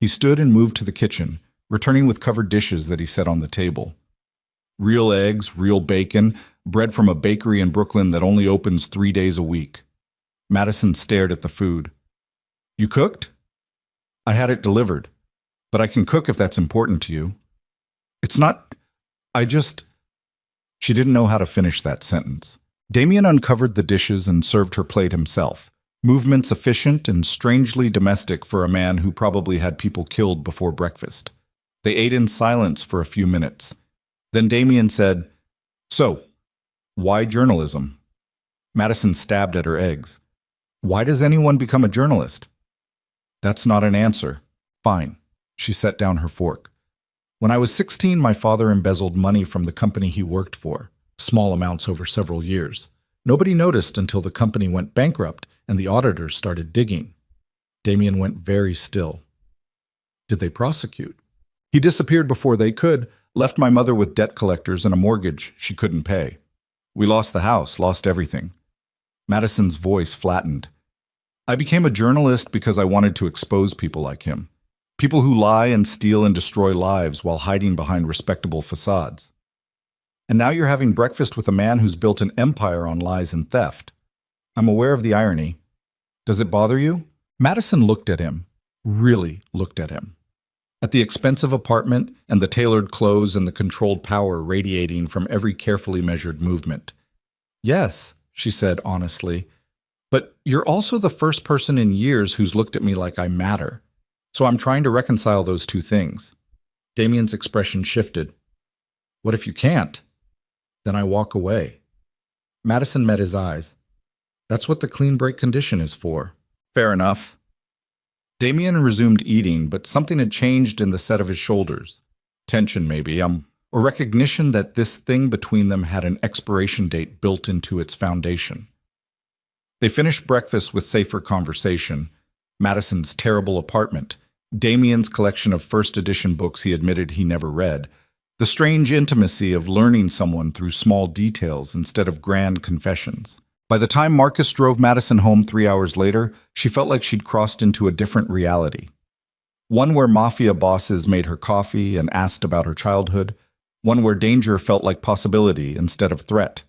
He stood and moved to the kitchen, returning with covered dishes that he set on the table. Real eggs, real bacon, bread from a bakery in Brooklyn that only opens 3 days a week. Madison stared at the food. "You cooked?" "I had it delivered. But I can cook if that's important to you." "It's not... I just..." She didn't know how to finish that sentence. Damien uncovered the dishes and served her plate himself. Movements efficient and strangely domestic for a man who probably had people killed before breakfast. They ate in silence for a few minutes. Then Damien said, "So, why journalism?" Madison stabbed at her eggs. "Why does anyone become a journalist?" "That's not an answer." "Fine." She set down her fork. "When I was 16, my father embezzled money from the company he worked for, small amounts over several years. Nobody noticed until the company went bankrupt and the auditors started digging." Damien went very still. "Did they prosecute?" "He disappeared before they could, left my mother with debt collectors and a mortgage she couldn't pay. We lost the house, lost everything." Madison's voice flattened. "I became a journalist because I wanted to expose people like him. People who lie and steal and destroy lives while hiding behind respectable facades. And now you're having breakfast with a man who's built an empire on lies and theft. I'm aware of the irony. Does it bother you?" Madison looked at him, really looked at him. At the expensive apartment and the tailored clothes and the controlled power radiating from every carefully measured movement. "Yes," she said honestly, "but you're also the first person in years who's looked at me like I matter. So I'm trying to reconcile those two things." Damien's expression shifted. "What if you can't?" "Then I walk away." Madison met his eyes. "That's what the clean break condition is for." "Fair enough." Damien resumed eating, but something had changed in the set of his shoulders. Tension, maybe, or recognition that this thing between them had an expiration date built into its foundation. They finished breakfast with safer conversation. Madison's terrible apartment, Damien's collection of first edition books he admitted he never read, the strange intimacy of learning someone through small details instead of grand confessions. By the time Marcus drove Madison home 3 hours later, she felt like she'd crossed into a different reality. One where mafia bosses made her coffee and asked about her childhood. One where danger felt like possibility instead of threat.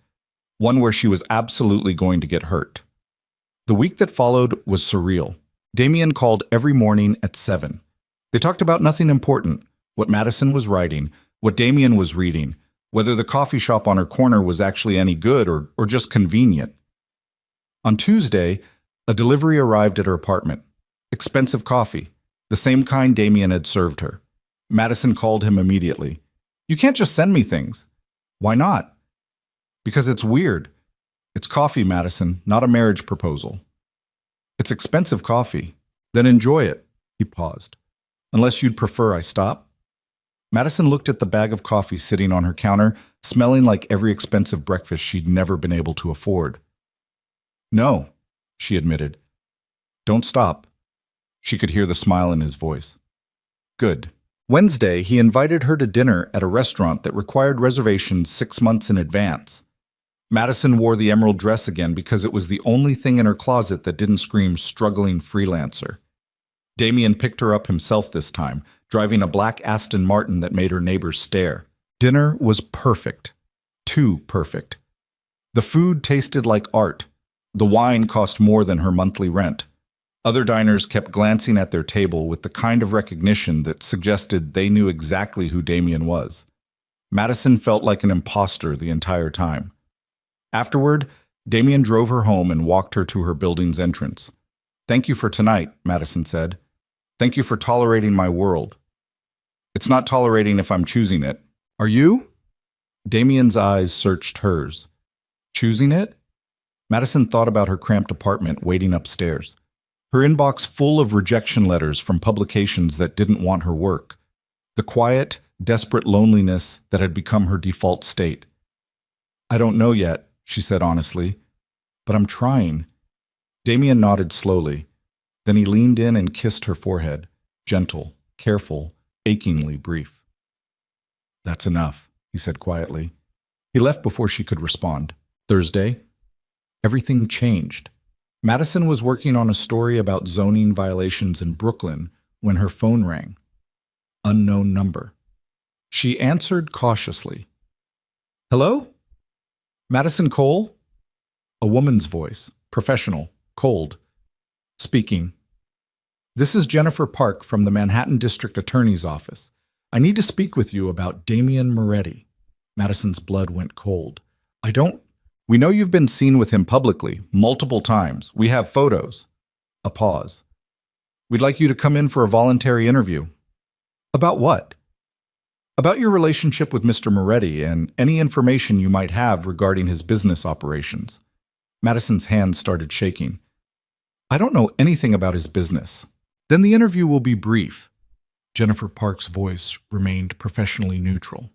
One where she was absolutely going to get hurt. The week that followed was surreal. Damien called every morning at 7. They talked about nothing important, what Madison was writing, what Damien was reading, whether the coffee shop on her corner was actually any good or just convenient. On Tuesday, a delivery arrived at her apartment. Expensive coffee, the same kind Damien had served her. Madison called him immediately. "You can't just send me things." "Why not?" "Because it's weird. It's coffee, Madison, not a marriage proposal." "It's expensive coffee." "Then enjoy it." He paused. "Unless you'd prefer I stop?" Madison looked at the bag of coffee sitting on her counter, smelling like every expensive breakfast she'd never been able to afford. "No," she admitted. "Don't stop." She could hear the smile in his voice. "Good." Wednesday, he invited her to dinner at a restaurant that required reservations 6 months in advance. Madison wore the emerald dress again because it was the only thing in her closet that didn't scream struggling freelancer. Damien picked her up himself this time, driving a black Aston Martin that made her neighbors stare. Dinner was perfect. Too perfect. The food tasted like art. The wine cost more than her monthly rent. Other diners kept glancing at their table with the kind of recognition that suggested they knew exactly who Damien was. Madison felt like an imposter the entire time. Afterward, Damien drove her home and walked her to her building's entrance. "Thank you for tonight," Madison said. "Thank you for tolerating my world." "It's not tolerating if I'm choosing it. Are you?" Damien's eyes searched hers. Choosing it? Madison thought about her cramped apartment waiting upstairs. Her inbox full of rejection letters from publications that didn't want her work. The quiet, desperate loneliness that had become her default state. "I don't know yet," she said honestly, "but I'm trying." Damien nodded slowly. Then he leaned in and kissed her forehead, gentle, careful, achingly brief. "That's enough," he said quietly. He left before she could respond. Thursday, everything changed. Madison was working on a story about zoning violations in Brooklyn when her phone rang. Unknown number. She answered cautiously. "Hello? Madison Cole?" A woman's voice, professional, cold. "Speaking. This is Jennifer Park from the Manhattan District Attorney's Office. I need to speak with you about Damien Moretti." Madison's blood went cold. "We know you've been seen with him publicly, multiple times. We have photos." A pause. "We'd like you to come in for a voluntary interview." "About what?" "About your relationship with Mr. Moretti and any information you might have regarding his business operations." Madison's hands started shaking. "I don't know anything about his business." "Then the interview will be brief." Jennifer Park's voice remained professionally neutral.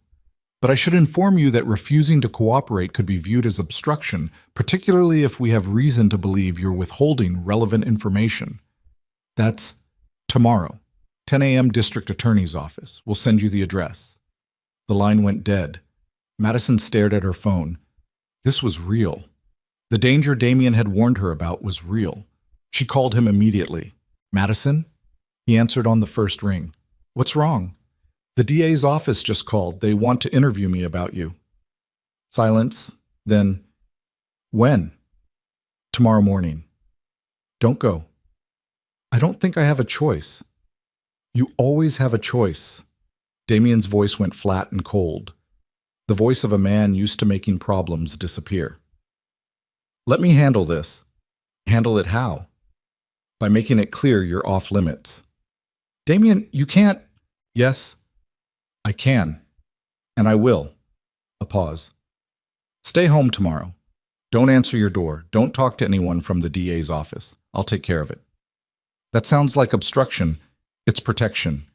"But I should inform you that refusing to cooperate could be viewed as obstruction, particularly if we have reason to believe you're withholding relevant information." "That's tomorrow. 10 a.m. District Attorney's Office. We'll send you the address." The line went dead. Madison stared at her phone. This was real. The danger Damien had warned her about was real. She called him immediately. "Madison?" He answered on the first ring. "What's wrong?" "The DA's office just called. They want to interview me about you." Silence. Then, "When?" "Tomorrow morning." "Don't go." "I don't think I have a choice." "You always have a choice." Damien's voice went flat and cold. The voice of a man used to making problems disappear. "Let me handle this." "Handle it how?" "By making it clear you're off limits." "Damien, you can't." "Yes, I can. And I will." A pause. "Stay home tomorrow. Don't answer your door. Don't talk to anyone from the DA's office. I'll take care of it." "That sounds like obstruction." "It's protection."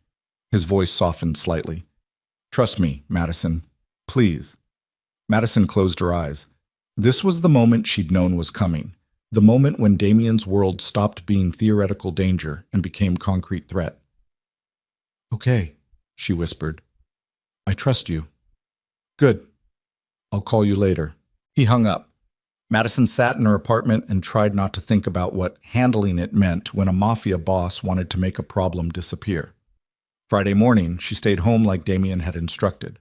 His voice softened slightly. "Trust me, Madison. Please." Madison closed her eyes. This was the moment she'd known was coming. The moment when Damien's world stopped being theoretical danger and became concrete threat. "Okay," she whispered. "I trust you." "Good. I'll call you later." He hung up. Madison sat in her apartment and tried not to think about what handling it meant when a mafia boss wanted to make a problem disappear. Friday morning, she stayed home like Damien had instructed.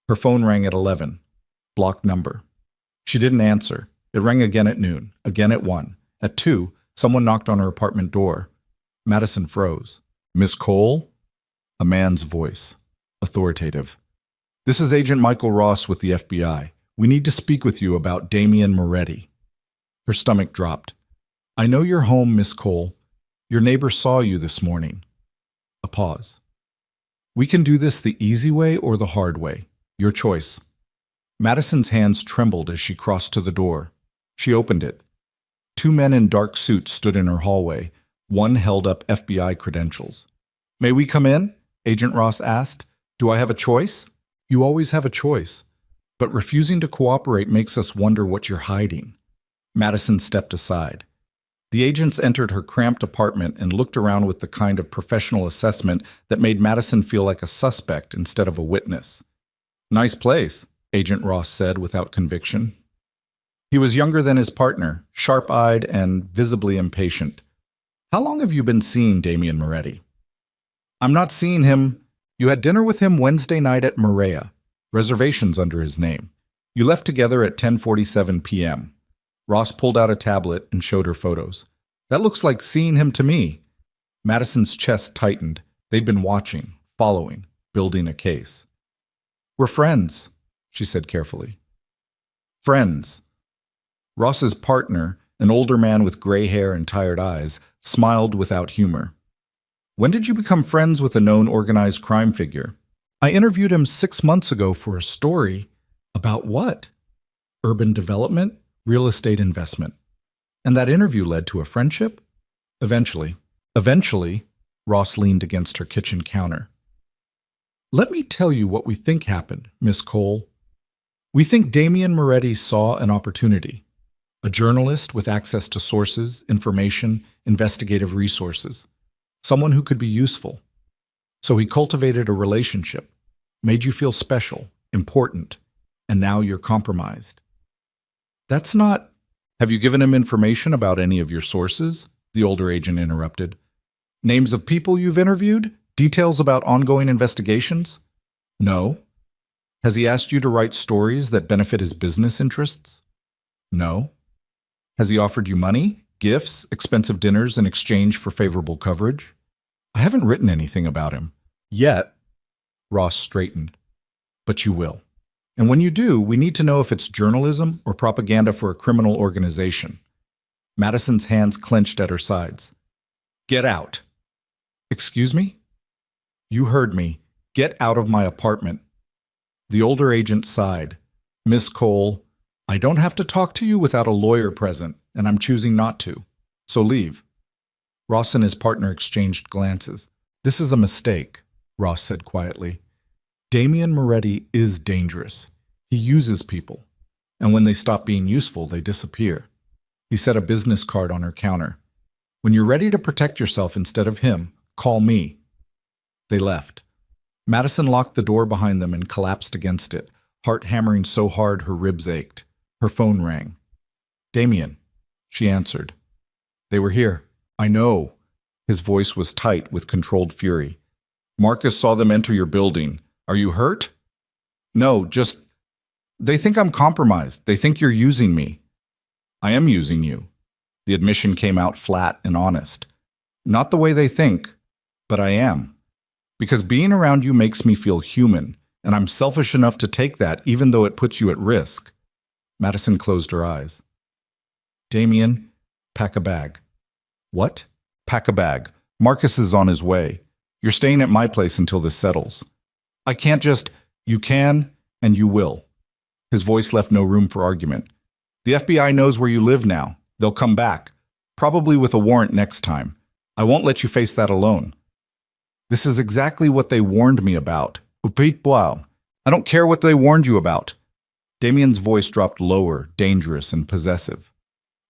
Her phone rang at 11. Blocked number. She didn't answer. It rang again at noon, again at 1. At 2, someone knocked on her apartment door. Madison froze. "Miss Cole?" A man's voice. Authoritative. "This is Agent Michael Ross with the FBI. We need to speak with you about Damien Moretti." Her stomach dropped. "I know you're home, Miss Cole. Your neighbor saw you this morning." A pause. "We can do this the easy way or the hard way. Your choice." Madison's hands trembled as she crossed to the door. She opened it. 2 men in dark suits stood in her hallway. One held up FBI credentials. "May we come in?" Agent Ross asked. "Do I have a choice?" "You always have a choice. But refusing to cooperate makes us wonder what you're hiding." Madison stepped aside. The agents entered her cramped apartment and looked around with the kind of professional assessment that made Madison feel like a suspect instead of a witness. "Nice place," Agent Ross said without conviction. He was younger than his partner, sharp-eyed and visibly impatient. "How long have you been seeing Damien Moretti?" "I'm not seeing him. You had dinner with him Wednesday night at Maria," reservations under his name. You left together at 10:47 p.m. Ross pulled out a tablet and showed her photos. That looks like seeing him to me. Madison's chest tightened. They'd been watching, following, building a case. We're friends, she said carefully. Friends. Ross's partner, an older man with gray hair and tired eyes, smiled without humor. When did you become friends with a known organized crime figure? I interviewed him 6 months ago for a story. About what? Urban development, real estate investment. And that interview led to a friendship? Eventually, Ross leaned against her kitchen counter. Let me tell you what we think happened, Miss Cole. We think Damian Moretti saw an opportunity. A journalist with access to sources, information, investigative resources. Someone who could be useful. So he cultivated a relationship, made you feel special, important, and now you're compromised. That's not... Have you given him information about any of your sources? The older agent interrupted. Names of people you've interviewed? Details about ongoing investigations? No. Has he asked you to write stories that benefit his business interests? No. Has he offered you money, gifts, expensive dinners in exchange for favorable coverage? I haven't written anything about him. Yet. Ross straightened. But you will. And when you do, we need to know if it's journalism or propaganda for a criminal organization. Madison's hands clenched at her sides. Get out. Excuse me? You heard me. Get out of my apartment. The older agent sighed. Miss Cole, I don't have to talk to you without a lawyer present, and I'm choosing not to. So leave. Ross and his partner exchanged glances. This is a mistake, Ross said quietly. Damian Moretti is dangerous. He uses people. And when they stop being useful, they disappear. He set a business card on her counter. When you're ready to protect yourself instead of him, call me. They left. Madison locked the door behind them and collapsed against it, heart hammering so hard her ribs ached. Her phone rang. Damian, she answered. They were here. I know. His voice was tight with controlled fury. Marcus saw them enter your building. Are you hurt? No, just... They think I'm compromised. They think you're using me. I am using you. The admission came out flat and honest. Not the way they think, but I am. Because being around you makes me feel human, and I'm selfish enough to take that even though it puts you at risk. Madison closed her eyes. Damian, pack a bag. What? Pack a bag. Marcus is on his way. You're staying at my place until this settles. I can't just... You can, and you will. His voice left no room for argument. The FBI knows where you live now. They'll come back. Probably with a warrant next time. I won't let you face that alone. This is exactly what they warned me about. I don't care what they warned you about. Damian's voice dropped lower, dangerous, and possessive.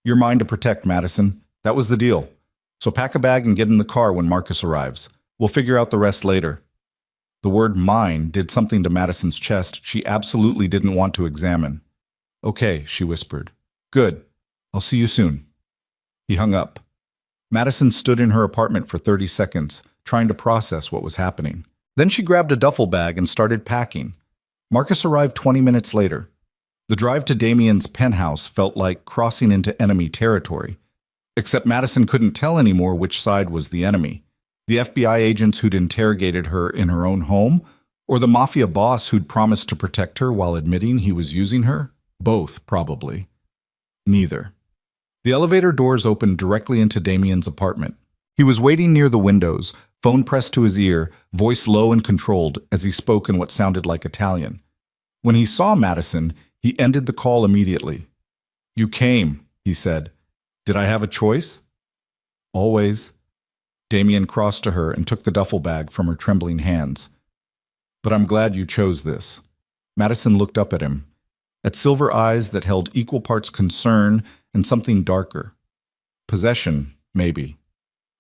You're mine to protect, Madison. That was the deal. So pack a bag and get in the car when Marcus arrives. We'll figure out the rest later. The word mine did something to Madison's chest she absolutely didn't want to examine. Okay, she whispered. Good. I'll see you soon. He hung up. Madison stood in her apartment for 30 seconds, trying to process what was happening. Then she grabbed a duffel bag and started packing. Marcus arrived 20 minutes later. The drive to Damian's penthouse felt like crossing into enemy territory. Except Madison couldn't tell anymore which side was the enemy. The FBI agents who'd interrogated her in her own home, or the mafia boss who'd promised to protect her while admitting he was using her? Both, probably. Neither. The elevator doors opened directly into Damian's apartment. He was waiting near the windows, phone pressed to his ear, voice low and controlled as he spoke in what sounded like Italian. When he saw Madison, he ended the call immediately. You came, he said. Did I have a choice? Always. Damian crossed to her and took the duffel bag from her trembling hands. But I'm glad you chose this. Madison looked up at him, at silver eyes that held equal parts concern and something darker. Possession, maybe.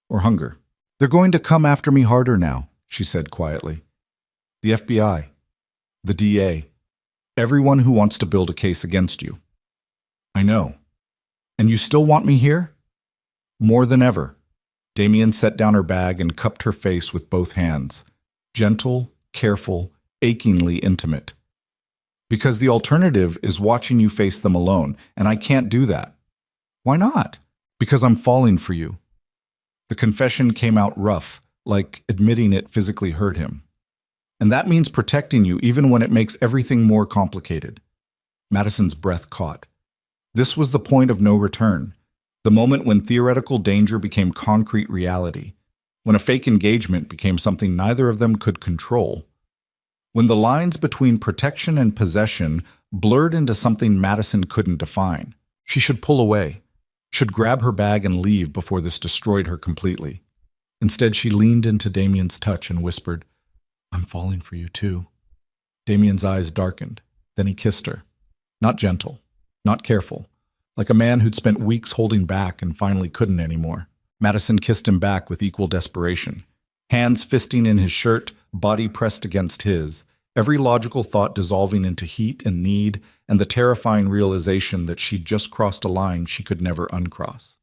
Or hunger. They're going to come after me harder now, she said quietly. The FBI. The DA. Everyone who wants to build a case against you. I know. And you still want me here? More than ever. Damian set down her bag and cupped her face with both hands. Gentle, careful, achingly intimate. Because the alternative is watching you face them alone, and I can't do that. Why not? Because I'm falling for you. The confession came out rough, like admitting it physically hurt him. And that means protecting you even when it makes everything more complicated. Madison's breath caught. This was the point of no return, the moment when theoretical danger became concrete reality, when a fake engagement became something neither of them could control, when the lines between protection and possession blurred into something Madison couldn't define. She should pull away, should grab her bag and leave before this destroyed her completely. Instead, she leaned into Damien's touch and whispered, "I'm falling for you too." Damien's eyes darkened. Then he kissed her. Not gentle, not careful, like a man who'd spent weeks holding back and finally couldn't anymore. Madison kissed him back with equal desperation, hands fisting in his shirt, body pressed against his, every logical thought dissolving into heat and need and the terrifying realization that she'd just crossed a line she could never uncross.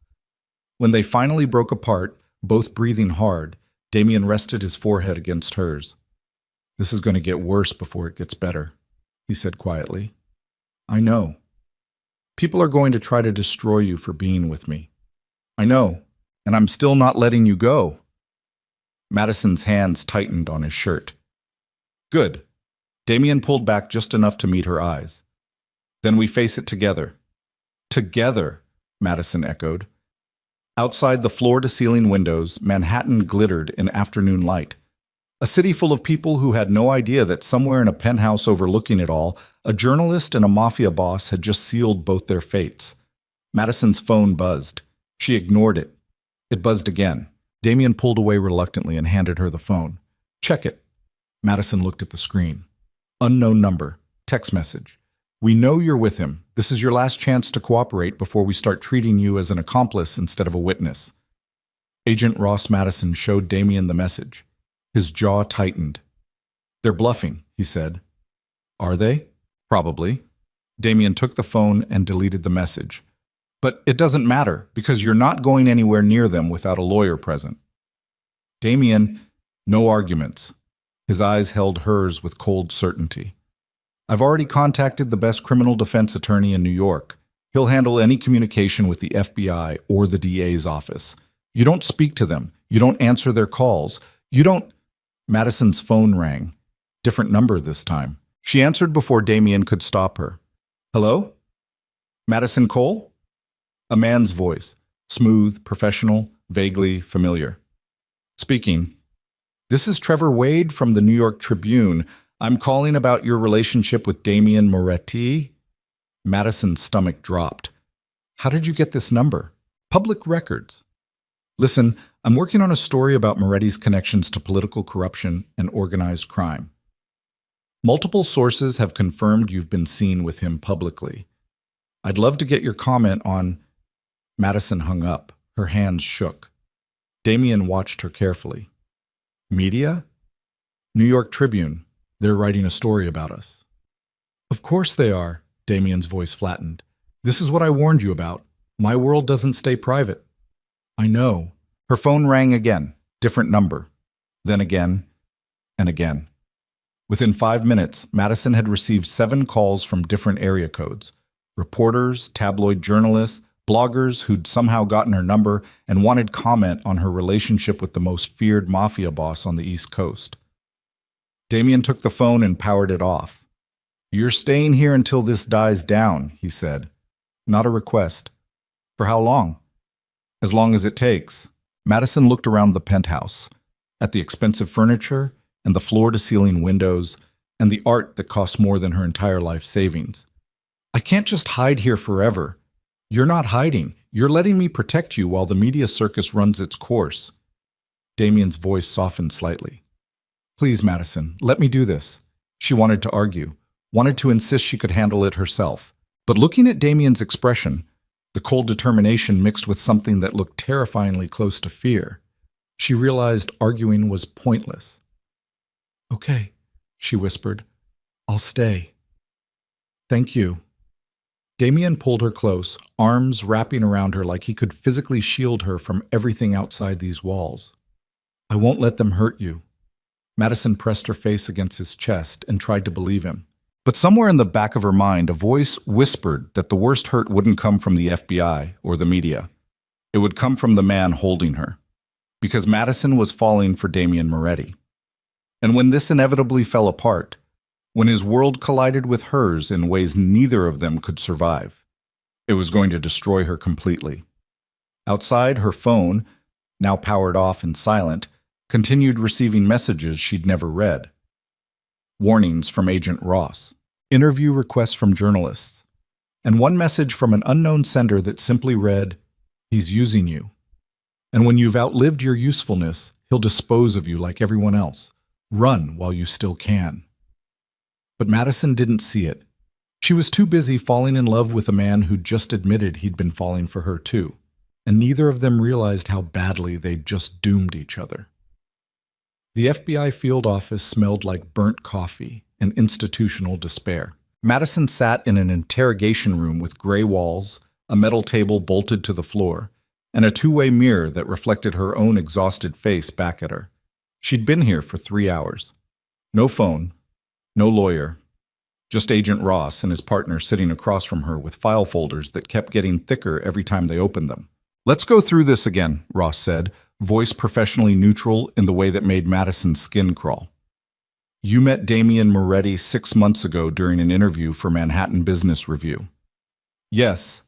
When they finally broke apart, both breathing hard, Damien rested his forehead against hers. "This is going to get worse before it gets better," he said quietly. "I know. People are going to try to destroy you for being with me. I know, and I'm still not letting you go." Madison's hands tightened on his shirt. "Good." Damien pulled back just enough to meet her eyes. "Then we face it together." "Together," Madison echoed. Outside the floor-to-ceiling windows, Manhattan glittered in afternoon light. A city full of people who had no idea that somewhere in a penthouse overlooking it all, a journalist and a mafia boss had just sealed both their fates. Madison's phone buzzed. She ignored it. It buzzed again. Damien pulled away reluctantly and handed her the phone. "Check it." Madison looked at the screen. "Unknown number. Text message. We know you're with him. This is your last chance to cooperate before we start treating you as an accomplice instead of a witness." Agent Ross Madison showed Damien the message. His jaw tightened. "They're bluffing," he said. "Are they?" "Probably." Damien took the phone and deleted the message. "But it doesn't matter, because you're not going anywhere near them without a lawyer present." Damien, no arguments. His eyes held hers with cold certainty. "I've already contacted the best criminal defense attorney in New York. He'll handle any communication with the FBI or the DA's office. You don't speak to them. You don't answer their calls. You don't—" Madison's phone rang. Different number this time. She answered before Damien could stop her. "Hello? Madison Cole?" A man's voice, smooth, professional, vaguely familiar. "Speaking. This is Trevor Wade from the New York Tribune. I'm calling about your relationship with Damien Moretti." Madison's stomach dropped. "How did you get this number?" "Public records." "Listen, I'm working on a story about Moretti's connections to political corruption and organized crime. Multiple sources have confirmed you've been seen with him publicly. I'd love to get your comment on—" Madison hung up. Her hands shook. Damien watched her carefully. "Media?" "New York Tribune. They're writing a story about us." "Of course they are," Damien's voice flattened. "This is what I warned you about. My world doesn't stay private." "I know." Her phone rang again, different number. Then again, and again. Within 5 minutes, Madison had received 7 calls from different area codes. Reporters, tabloid journalists, bloggers who'd somehow gotten her number and wanted comment on her relationship with the most feared mafia boss on the East Coast. Damien took the phone and powered it off. "You're staying here until this dies down," he said. "Not a request." "For how long?" "As long as it takes." Madison looked around the penthouse, at the expensive furniture and the floor-to-ceiling windows and the art that cost more than her entire life savings. "I can't just hide here forever." "You're not hiding. You're letting me protect you while the media circus runs its course." Damien's voice softened slightly. "Please, Madison, let me do this." She wanted to argue, wanted to insist she could handle it herself. But looking at Damien's expression, the cold determination mixed with something that looked terrifyingly close to fear, she realized arguing was pointless. "Okay," she whispered. "I'll stay." "Thank you." Damien pulled her close, arms wrapping around her like he could physically shield her from everything outside these walls. "I won't let them hurt you." Madison pressed her face against his chest and tried to believe him. But somewhere in the back of her mind, a voice whispered that the worst hurt wouldn't come from the FBI or the media. It would come from the man holding her. Because Madison was falling for Damian Moretti. And when this inevitably fell apart, when his world collided with hers in ways neither of them could survive, it was going to destroy her completely. Outside, her phone, now powered off and silent, continued receiving messages she'd never read. Warnings from Agent Ross, interview requests from journalists, and one message from an unknown sender that simply read, "He's using you. And when you've outlived your usefulness, he'll dispose of you like everyone else. Run while you still can." But Madison didn't see it. She was too busy falling in love with a man who'd just admitted he'd been falling for her too, and neither of them realized how badly they'd just doomed each other. The FBI field office smelled like burnt coffee and institutional despair. Madison sat in an interrogation room with gray walls, a metal table bolted to the floor, and a two-way mirror that reflected her own exhausted face back at her. She'd been here for 3 hours. No phone, no lawyer, just Agent Ross and his partner sitting across from her with file folders that kept getting thicker every time they opened them. "Let's go through this again," Ross said, voice professionally neutral in the way that made Madison's skin crawl. "You met Damian Moretti 6 months ago during an interview for Manhattan Business Review." "Yes."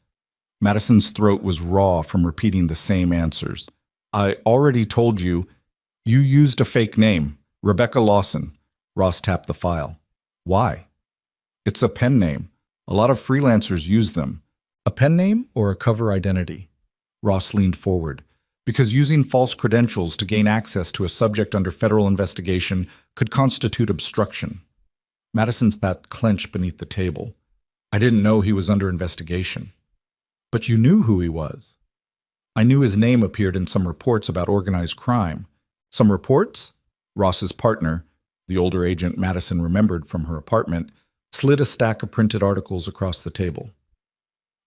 Madison's throat was raw from repeating the same answers. "I already told you. You used a fake name, Rebecca Lawson." Ross tapped the file. "Why?" "It's a pen name. A lot of freelancers use them." "A pen name or a cover identity?" Ross leaned forward. "Because using false credentials to gain access to a subject under federal investigation could constitute obstruction." Madison's bat clenched beneath the table. "I didn't know he was under investigation." "But you knew who he was." "I knew his name appeared in some reports about organized crime." "Some reports?" Ross's partner, the older agent Madison remembered from her apartment, slid a stack of printed articles across the table.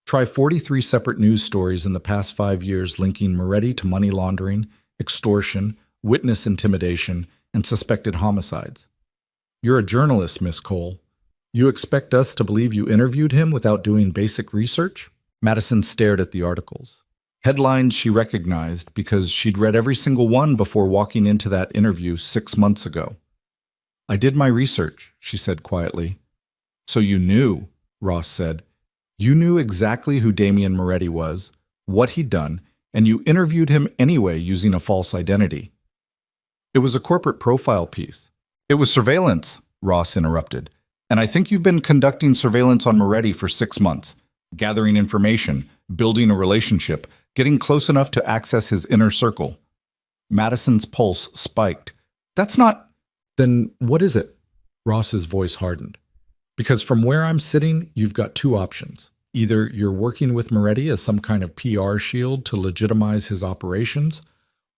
"Try 43 separate news stories in the past 5 years linking Moretti to money laundering, extortion, witness intimidation, and suspected homicides." "You're a journalist, Miss Cole. You expect us to believe you interviewed him without doing basic research?" Madison stared at the articles. Headlines she recognized because she'd read every single one before walking into that interview 6 months ago. "I did my research," she said quietly. "So you knew," Ross said. "You knew exactly who Damian Moretti was, what he'd done, and you interviewed him anyway using a false identity." "It was a corporate profile piece." "It was surveillance," Ross interrupted. "And I think you've been conducting surveillance on Moretti for 6 months, gathering information, building a relationship, getting close enough to access his inner circle." Madison's pulse spiked. "That's not—" "Then what is it?" Ross's voice hardened. "Because from where I'm sitting, you've got 2 options. Either you're working with Moretti as some kind of PR shield to legitimize his operations,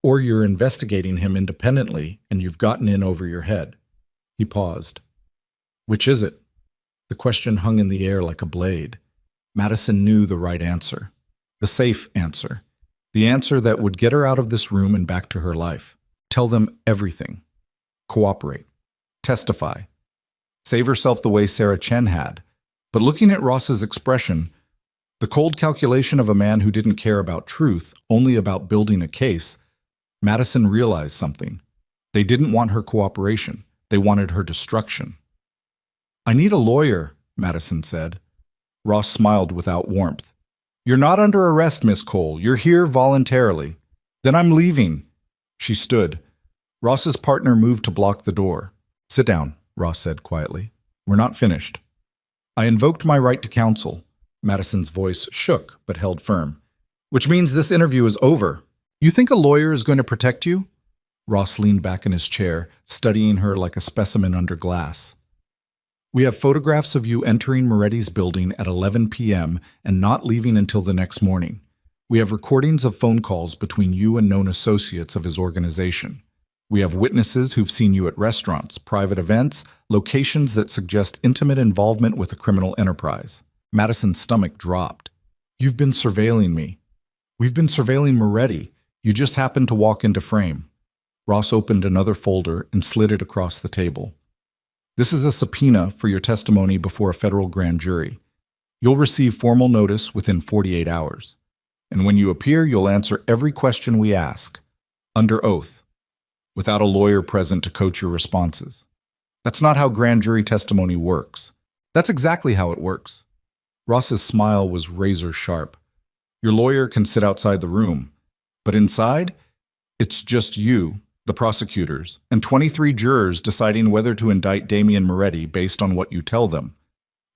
or you're investigating him independently and you've gotten in over your head." He paused. "Which is it?" The question hung in the air like a blade. Madison knew the right answer. The safe answer. The answer that would get her out of this room and back to her life. Tell them everything. Cooperate. Testify. Save herself the way Sarah Chen had. But looking at Ross's expression, the cold calculation of a man who didn't care about truth, only about building a case, Madison realized something. They didn't want her cooperation. They wanted her destruction. "I need a lawyer," Madison said. Ross smiled without warmth. "You're not under arrest, Miss Cole. You're here voluntarily." "Then I'm leaving." She stood. Ross's partner moved to block the door. "Sit down," Ross said quietly. "We're not finished." "I invoked my right to counsel." Madison's voice shook but held firm. "Which means this interview is over. You think a lawyer is going to protect you?" Ross leaned back in his chair, studying her like a specimen under glass. "We have photographs of you entering Moretti's building at 11 p.m. and not leaving until the next morning. We have recordings of phone calls between you and known associates of his organization. We have witnesses who've seen you at restaurants, private events, locations that suggest intimate involvement with a criminal enterprise." Madison's stomach dropped. "You've been surveilling me." "We've been surveilling Moretti. You just happened to walk into frame." Ross opened another folder and slid it across the table. This is a subpoena for your testimony before a federal grand jury. You'll receive formal notice within 48 hours. And when you appear, you'll answer every question we ask, under oath, without a lawyer present to coach your responses. That's not how grand jury testimony works. That's exactly how it works. Ross's smile was razor sharp. Your lawyer can sit outside the room, but inside, it's just you, the prosecutors, and 23 jurors deciding whether to indict Damian Moretti based on what you tell them.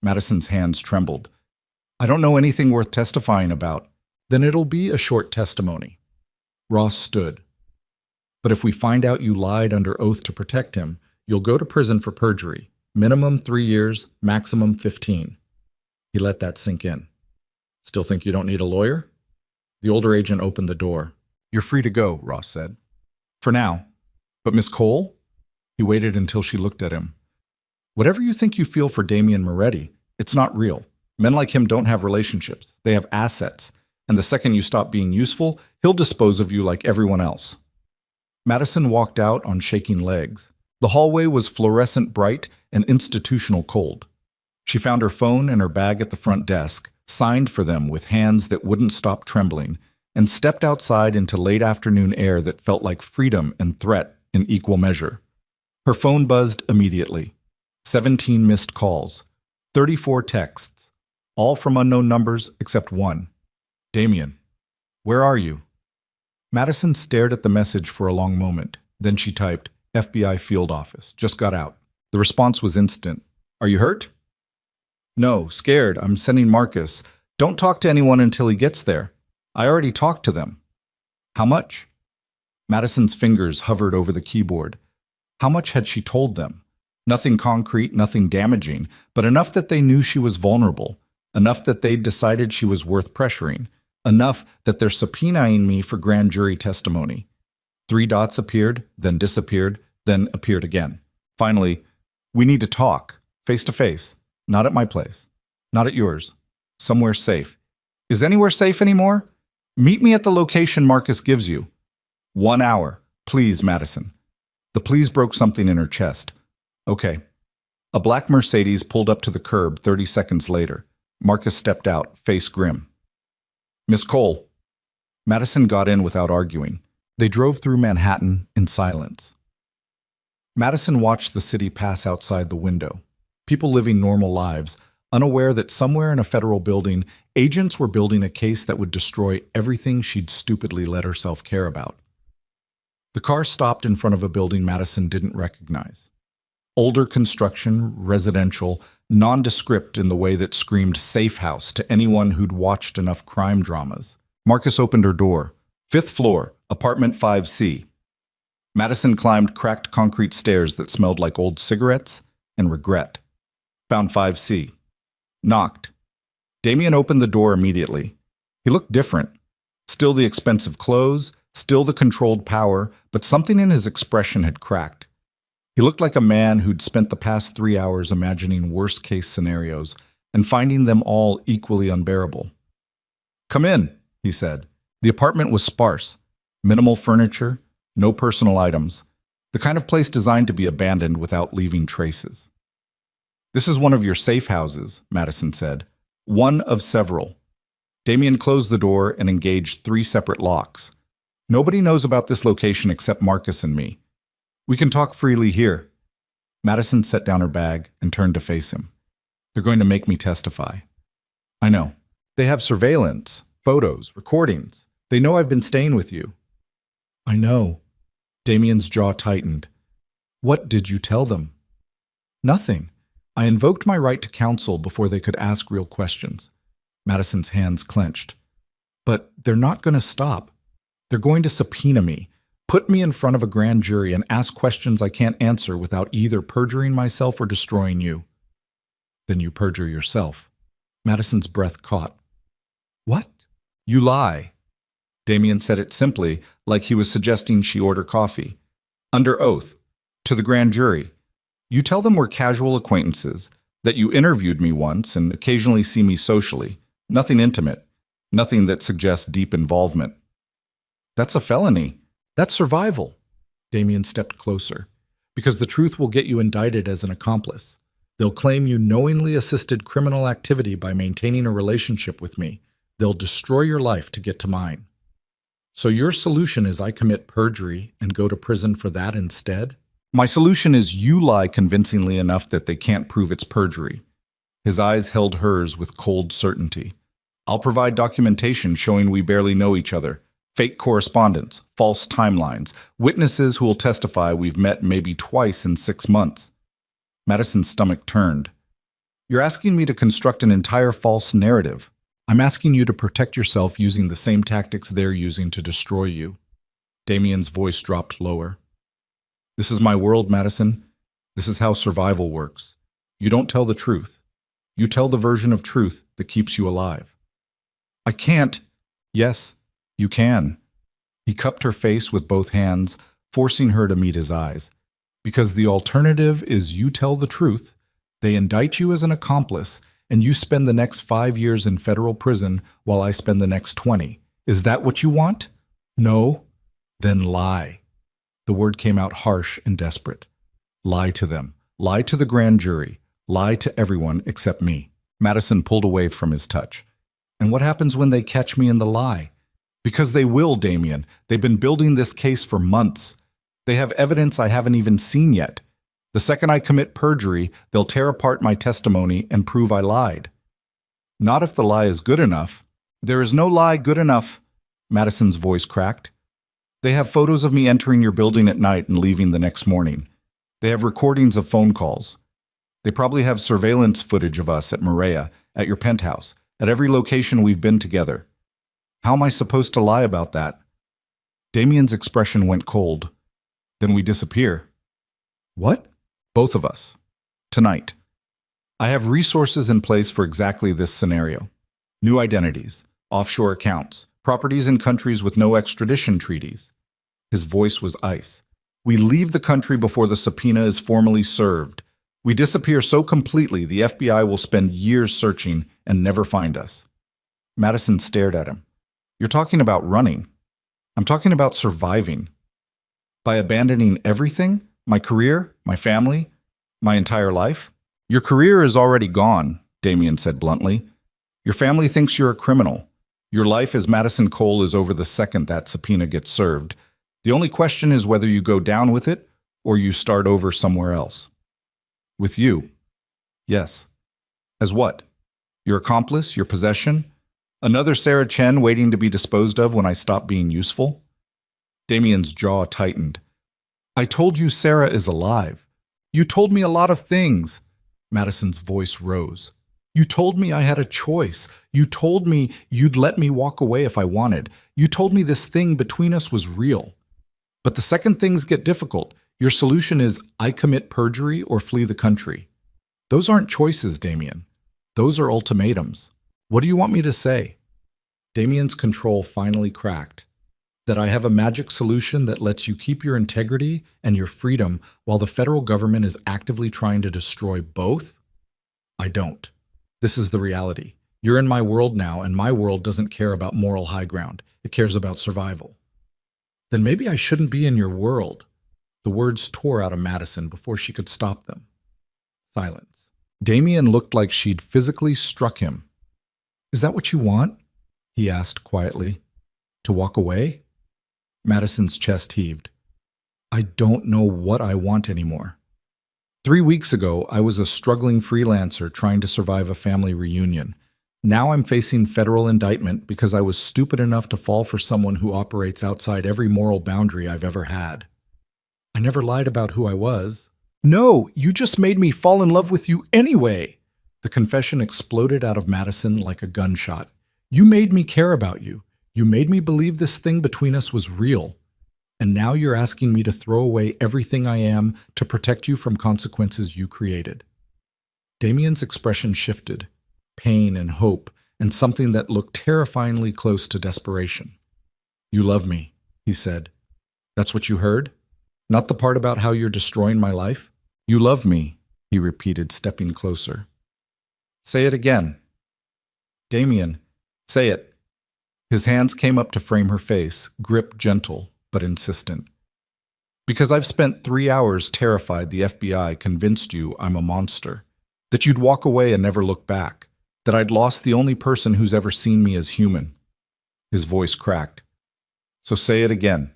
Madison's hands trembled. I don't know anything worth testifying about. Then it'll be a short testimony. Ross stood. But if we find out you lied under oath to protect him, you'll go to prison for perjury. Minimum 3 years, maximum 15. He let that sink in. Still think you don't need a lawyer? The older agent opened the door. You're free to go, Ross said. For now. But Miss Cole? He waited until she looked at him. Whatever you think you feel for Damian Moretti, it's not real. Men like him don't have relationships. They have assets. And the second you stop being useful, he'll dispose of you like everyone else. Madison walked out on shaking legs. The hallway was fluorescent bright and institutional cold. She found her phone and her bag at the front desk, signed for them with hands that wouldn't stop trembling, and stepped outside into late afternoon air that felt like freedom and threat in equal measure. Her phone buzzed immediately. 17 missed calls, 34 texts, all from unknown numbers except one. Damian, where are you? Madison stared at the message for a long moment. Then she typed, FBI field office, just got out. The response was instant. Are you hurt? No, scared. I'm sending Marcus. Don't talk to anyone until he gets there. I already talked to them. How much? Madison's fingers hovered over the keyboard. How much had she told them? Nothing concrete, nothing damaging, but enough that they knew she was vulnerable, enough that they'd decided she was worth pressuring, enough that they're subpoenaing me for grand jury testimony. 3 dots appeared, then disappeared, then appeared again. Finally, we need to talk, face to face, not at my place, not at yours, somewhere safe. Is anywhere safe anymore? Meet me at the location Marcus gives you. 1 hour, please, Madison. The please broke something in her chest. Okay. A black Mercedes pulled up to the curb 30 seconds later. Marcus stepped out, face grim. Miss Cole. Madison got in without arguing. They drove through Manhattan in silence. Madison watched the city pass outside the window. People living normal lives, unaware that somewhere in a federal building, agents were building a case that would destroy everything she'd stupidly let herself care about. The car stopped in front of a building Madison didn't recognize. Older construction, residential, nondescript in the way that screamed safe house to anyone who'd watched enough crime dramas. Marcus opened her door. 5th floor, apartment 5C. Madison climbed cracked concrete stairs that smelled like old cigarettes and regret. Found 5C. Knocked. Damian opened the door immediately. He looked different. Still the expensive clothes, still the controlled power, but something in his expression had cracked. He looked like a man who'd spent the past 3 hours imagining worst-case scenarios and finding them all equally unbearable. Come in, he said. The apartment was sparse. Minimal furniture, no personal items. The kind of place designed to be abandoned without leaving traces. This is one of your safe houses, Madison said. One of several. Damian closed the door and engaged 3 separate locks. Nobody knows about this location except Marcus and me. We can talk freely here. Madison set down her bag and turned to face him. They're going to make me testify. I know. They have surveillance, photos, recordings. They know I've been staying with you. I know. Damian's jaw tightened. What did you tell them? Nothing. I invoked my right to counsel before they could ask real questions. Madison's hands clenched. But they're not going to stop. They're going to subpoena me, put me in front of a grand jury and ask questions I can't answer without either perjuring myself or destroying you. Then you perjure yourself. Madison's breath caught. What? You lie. Damian said it simply, like he was suggesting she order coffee. Under oath. To the grand jury. You tell them we're casual acquaintances, that you interviewed me once and occasionally see me socially. Nothing intimate. Nothing that suggests deep involvement. That's a felony. That's survival. Damian stepped closer. because the truth will get you indicted as an accomplice. They'll claim you knowingly assisted criminal activity by maintaining a relationship with me. They'll destroy your life to get to mine. So your solution is I commit perjury and go to prison for that instead? My solution is you lie convincingly enough that they can't prove it's perjury. His eyes held hers with cold certainty. I'll provide documentation showing we barely know each other. Fake correspondence, false timelines, witnesses who will testify we've met maybe twice in 6 months. Madison's stomach turned. You're asking me to construct an entire false narrative. I'm asking you to protect yourself using the same tactics they're using to destroy you. Damien's voice dropped lower. This is my world, Madison. This is how survival works. You don't tell the truth. You tell the version of truth that keeps you alive. I can't. Yes, you can. He cupped her face with both hands, forcing her to meet his eyes. Because the alternative is you tell the truth, they indict you as an accomplice, and you spend the next 5 years in federal prison while I spend the next 20. Is that what you want? No? Then lie. The word came out harsh and desperate. Lie to them. Lie to the grand jury. Lie to everyone except me. Madison pulled away from his touch. And what happens when they catch me in the lie? Because they will, Damien. They've been building this case for months. They have evidence I haven't even seen yet. The second I commit perjury, they'll tear apart my testimony and prove I lied. Not if the lie is good enough. There is no lie good enough, Madison's voice cracked. They have photos of me entering your building at night and leaving the next morning. They have recordings of phone calls. They probably have surveillance footage of us at Maria, at your penthouse, at every location we've been together. How am I supposed to lie about that? Damien's expression went cold. Then we disappear. What? Both of us. Tonight. I have resources in place for exactly this scenario. New identities, offshore accounts, properties in countries with no extradition treaties. His voice was ice. We leave the country before the subpoena is formally served. We disappear so completely the FBI will spend years searching and never find us. Madison stared at him. You're talking about running. I'm talking about surviving. By abandoning everything? My career? My family? My entire life? Your career is already gone, Damien said bluntly. Your family thinks you're a criminal. Your life as Madison Cole is over the second that subpoena gets served. The only question is whether you go down with it or you start over somewhere else. With you. Yes. As what? Your accomplice? Your possession? Another Sarah Chen waiting to be disposed of when I stop being useful? Damien's jaw tightened. I told you Sarah is alive. You told me a lot of things. Madison's voice rose. You told me I had a choice. You told me you'd let me walk away if I wanted. You told me this thing between us was real. But the second things get difficult, your solution is I commit perjury or flee the country. Those aren't choices, Damien. Those are ultimatums. What do you want me to say? Damien's control finally cracked. That I have a magic solution that lets you keep your integrity and your freedom while the federal government is actively trying to destroy both? I don't. This is the reality. You're in my world now, and my world doesn't care about moral high ground. It cares about survival. Then maybe I shouldn't be in your world. The words tore out of Madison before she could stop them. Silence. Damien looked like she'd physically struck him. Is that what you want? He asked quietly. To walk away? Madison's chest heaved. I don't know what I want anymore. 3 weeks ago, I was a struggling freelancer trying to survive a family reunion. Now I'm facing federal indictment because I was stupid enough to fall for someone who operates outside every moral boundary I've ever had. I never lied about who I was. No, you just made me fall in love with you anyway. The confession exploded out of Madison like a gunshot. You made me care about you. You made me believe this thing between us was real. And now you're asking me to throw away everything I am to protect you from consequences you created. Damien's expression shifted. Pain and hope, and something that looked terrifyingly close to desperation. You love me, he said. That's what you heard? Not the part about how you're destroying my life? You love me, he repeated, stepping closer. Say it again. Damien, say it. His hands came up to frame her face, grip gentle but insistent. Because I've spent 3 hours terrified the FBI convinced you I'm a monster, that you'd walk away and never look back, that I'd lost the only person who's ever seen me as human. His voice cracked. So say it again.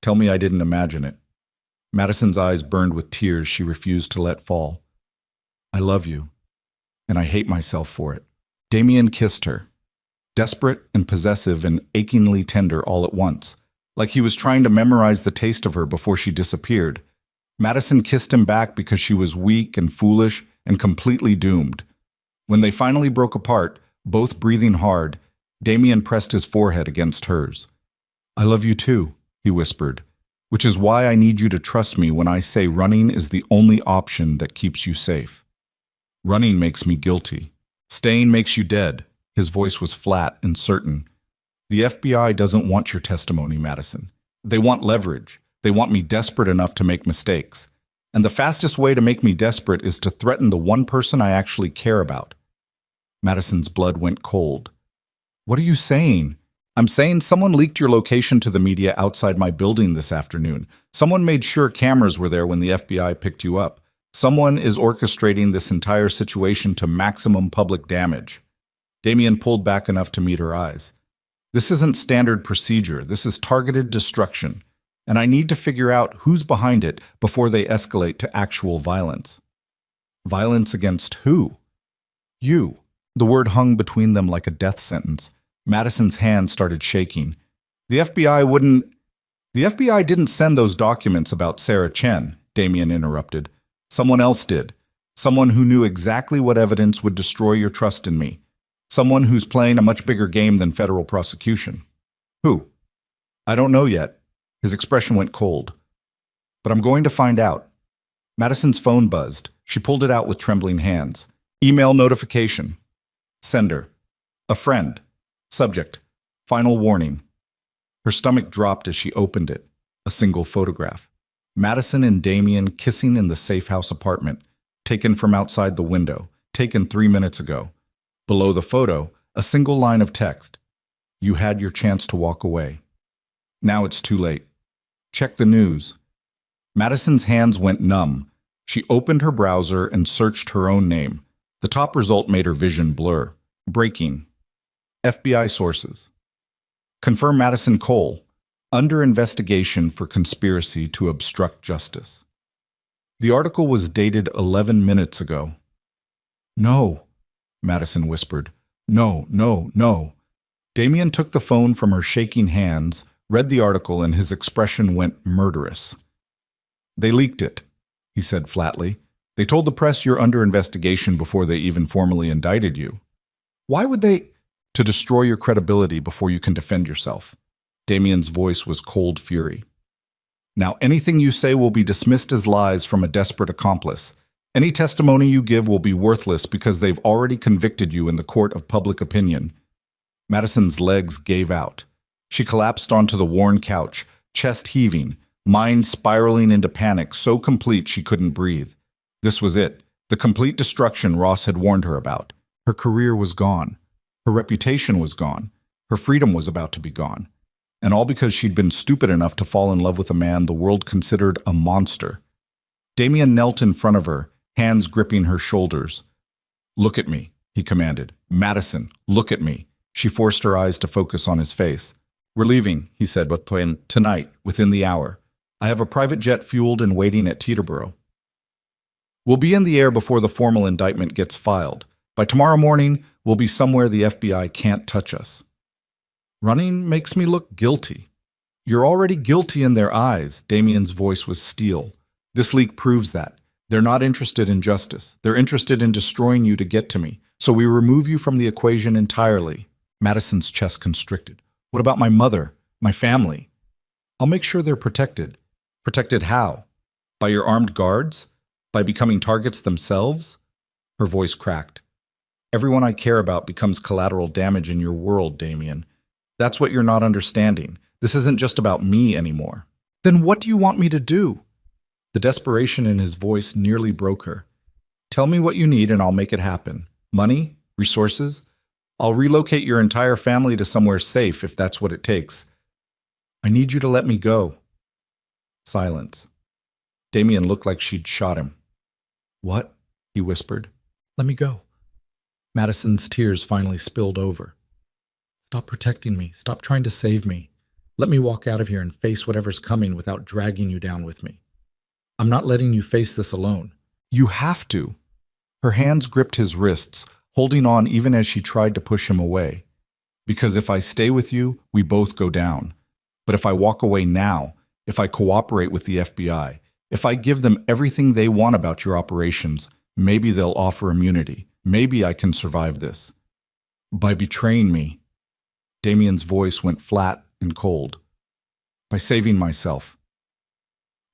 Tell me I didn't imagine it. Madison's eyes burned with tears she refused to let fall. I love you, and I hate myself for it. Damien kissed her, desperate and possessive and achingly tender all at once, like he was trying to memorize the taste of her before she disappeared. Madison kissed him back because she was weak and foolish and completely doomed. When they finally broke apart, both breathing hard, Damien pressed his forehead against hers. I love you too, he whispered, which is why I need you to trust me when I say running is the only option that keeps you safe. Running makes me guilty. Staying makes you dead. His voice was flat and certain. The FBI doesn't want your testimony, Madison. They want leverage. They want me desperate enough to make mistakes. And the fastest way to make me desperate is to threaten the one person I actually care about. Madison's blood went cold. What are you saying? I'm saying someone leaked your location to the media outside my building this afternoon. Someone made sure cameras were there when the FBI picked you up. Someone is orchestrating this entire situation to maximum public damage. Damien pulled back enough to meet her eyes. This isn't standard procedure. This is targeted destruction. And I need to figure out who's behind it before they escalate to actual violence. Violence against who? You. The word hung between them like a death sentence. Madison's hand started shaking. The FBI didn't send those documents about Sarah Chen, Damien interrupted. Someone else did. Someone who knew exactly what evidence would destroy your trust in me. Someone who's playing a much bigger game than federal prosecution. Who? I don't know yet. His expression went cold. But I'm going to find out. Madison's phone buzzed. She pulled it out with trembling hands. Email notification. Sender. A friend. Subject. Final warning. Her stomach dropped as she opened it. A single photograph. Madison and Damien kissing in the safe house apartment, taken from outside the window, taken 3 minutes ago. Below the photo, a single line of text. You had your chance to walk away. Now it's too late. Check the news. Madison's hands went numb. She opened her browser and searched her own name. The top result made her vision blur. Breaking. FBI sources. Confirm Madison Cole. Under investigation for conspiracy to obstruct justice. The article was dated 11 minutes ago. No, Madison whispered. No, no, no. Damien took the phone from her shaking hands, read the article, and his expression went murderous. They leaked it, he said flatly. They told the press you're under investigation before they even formally indicted you. Why would they? To destroy your credibility before you can defend yourself. Damien's voice was cold fury. Now anything you say will be dismissed as lies from a desperate accomplice. Any testimony you give will be worthless because they've already convicted you in the court of public opinion. Madison's legs gave out. She collapsed onto the worn couch, chest heaving, mind spiraling into panic so complete she couldn't breathe. This was it, the complete destruction Ross had warned her about. Her career was gone. Her reputation was gone. Her freedom was about to be gone. And all because she'd been stupid enough to fall in love with a man the world considered a monster. Damien knelt in front of her, hands gripping her shoulders. Look at me, he commanded. Madison, look at me. She forced her eyes to focus on his face. We're leaving, he said, but tonight, within the hour. I have a private jet fueled and waiting at Teterboro. We'll be in the air before the formal indictment gets filed. By tomorrow morning, we'll be somewhere the FBI can't touch us. Running makes me look guilty. You're already guilty in their eyes, Damien's voice was steel. This leak proves that. They're not interested in justice. They're interested in destroying you to get to me. So we remove you from the equation entirely. Madison's chest constricted. What about my mother? My family? I'll make sure they're protected. Protected how? By your armed guards? By becoming targets themselves? Her voice cracked. Everyone I care about becomes collateral damage in your world, Damien. That's what you're not understanding. This isn't just about me anymore. Then what do you want me to do? The desperation in his voice nearly broke her. Tell me what you need and I'll make it happen. Money? Resources? I'll relocate your entire family to somewhere safe if that's what it takes. I need you to let me go. Silence. Damien looked like she'd shot him. "What?" he whispered. "Let me go." Madison's tears finally spilled over. "Stop protecting me. Stop trying to save me. Let me walk out of here and face whatever's coming without dragging you down with me. I'm not letting you face this alone. You have to." Her hands gripped his wrists, holding on even as she tried to push him away. "Because if I stay with you, we both go down. But if I walk away now, if I cooperate with the FBI, if I give them everything they want about your operations, maybe they'll offer immunity. Maybe I can survive this." "By betraying me." Damien's voice went flat and cold. "By saving myself."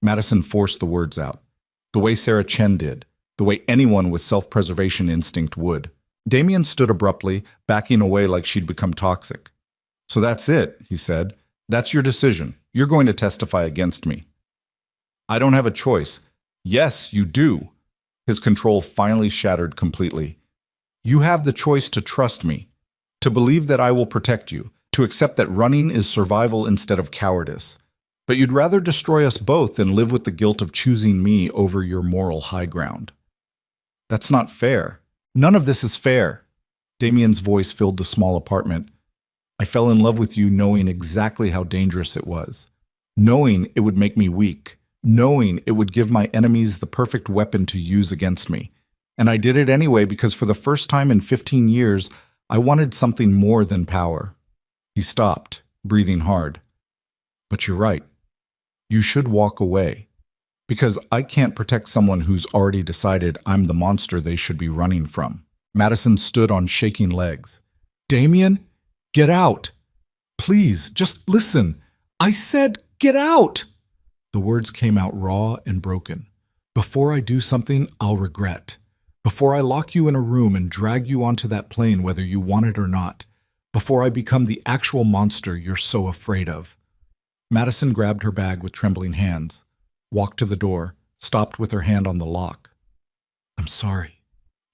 Madison forced the words out, the way Sarah Chen did, the way anyone with self-preservation instinct would. Damien stood abruptly, backing away like she'd become toxic. "So that's it," he said. "That's your decision. You're going to testify against me." "I don't have a choice." "Yes, you do." His control finally shattered completely. "You have the choice to trust me, to believe that I will protect you, to accept that running is survival instead of cowardice. But you'd rather destroy us both than live with the guilt of choosing me over your moral high ground. That's not fair. None of this is fair." Damien's voice filled the small apartment. "I fell in love with you knowing exactly how dangerous it was, knowing it would make me weak, knowing it would give my enemies the perfect weapon to use against me. And I did it anyway because for the first time in 15 years, I wanted something more than power." He stopped, breathing hard. "But you're right. You should walk away. Because I can't protect someone who's already decided I'm the monster they should be running from." Madison stood on shaking legs. "Damien, get out. Please, just listen. I said get out." The words came out raw and broken. "Before I do something I'll regret. Before I lock you in a room and drag you onto that plane whether you want it or not. Before I become the actual monster you're so afraid of." Madison grabbed her bag with trembling hands, walked to the door, stopped with her hand on the lock. "I'm sorry,"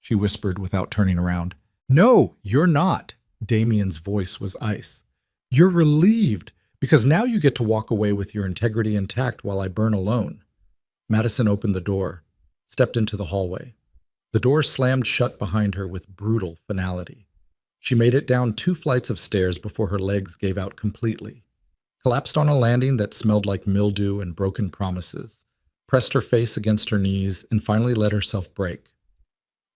she whispered without turning around. "No, you're not." Damien's voice was ice. "You're relieved, because now you get to walk away with your integrity intact while I burn alone." Madison opened the door, stepped into the hallway. The door slammed shut behind her with brutal finality. She made it down 2 flights of stairs before her legs gave out completely, collapsed on a landing that smelled like mildew and broken promises, pressed her face against her knees, and finally let herself break.